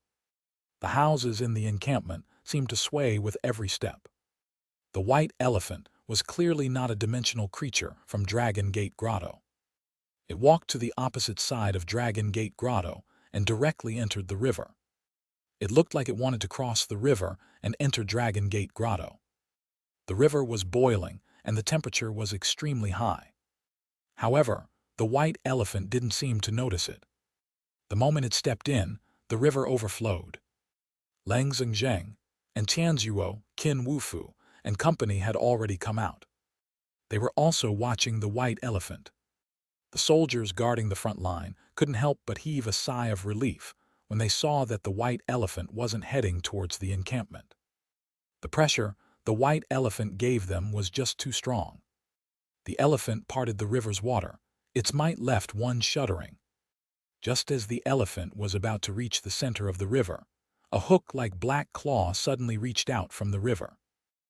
The houses in the encampment seemed to sway with every step. The white elephant was clearly not a dimensional creature from Dragon Gate Grotto. It walked to the opposite side of Dragon Gate Grotto and directly entered the river. It looked like it wanted to cross the river and enter Dragon Gate Grotto. The river was boiling and the temperature was extremely high. However, the white elephant didn't seem to notice it. The moment it stepped in, the river overflowed. Lang Zheng and Tianzuo, Qin Wufu, and company had already come out. They were also watching the white elephant. The soldiers guarding the front line couldn't help but heave a sigh of relief when they saw that the white elephant wasn't heading towards the encampment. The pressure the white elephant gave them was just too strong. The elephant parted the river's water, its might left one shuddering. Just as the elephant was about to reach the center of the river, a hook-like black claw suddenly reached out from the river.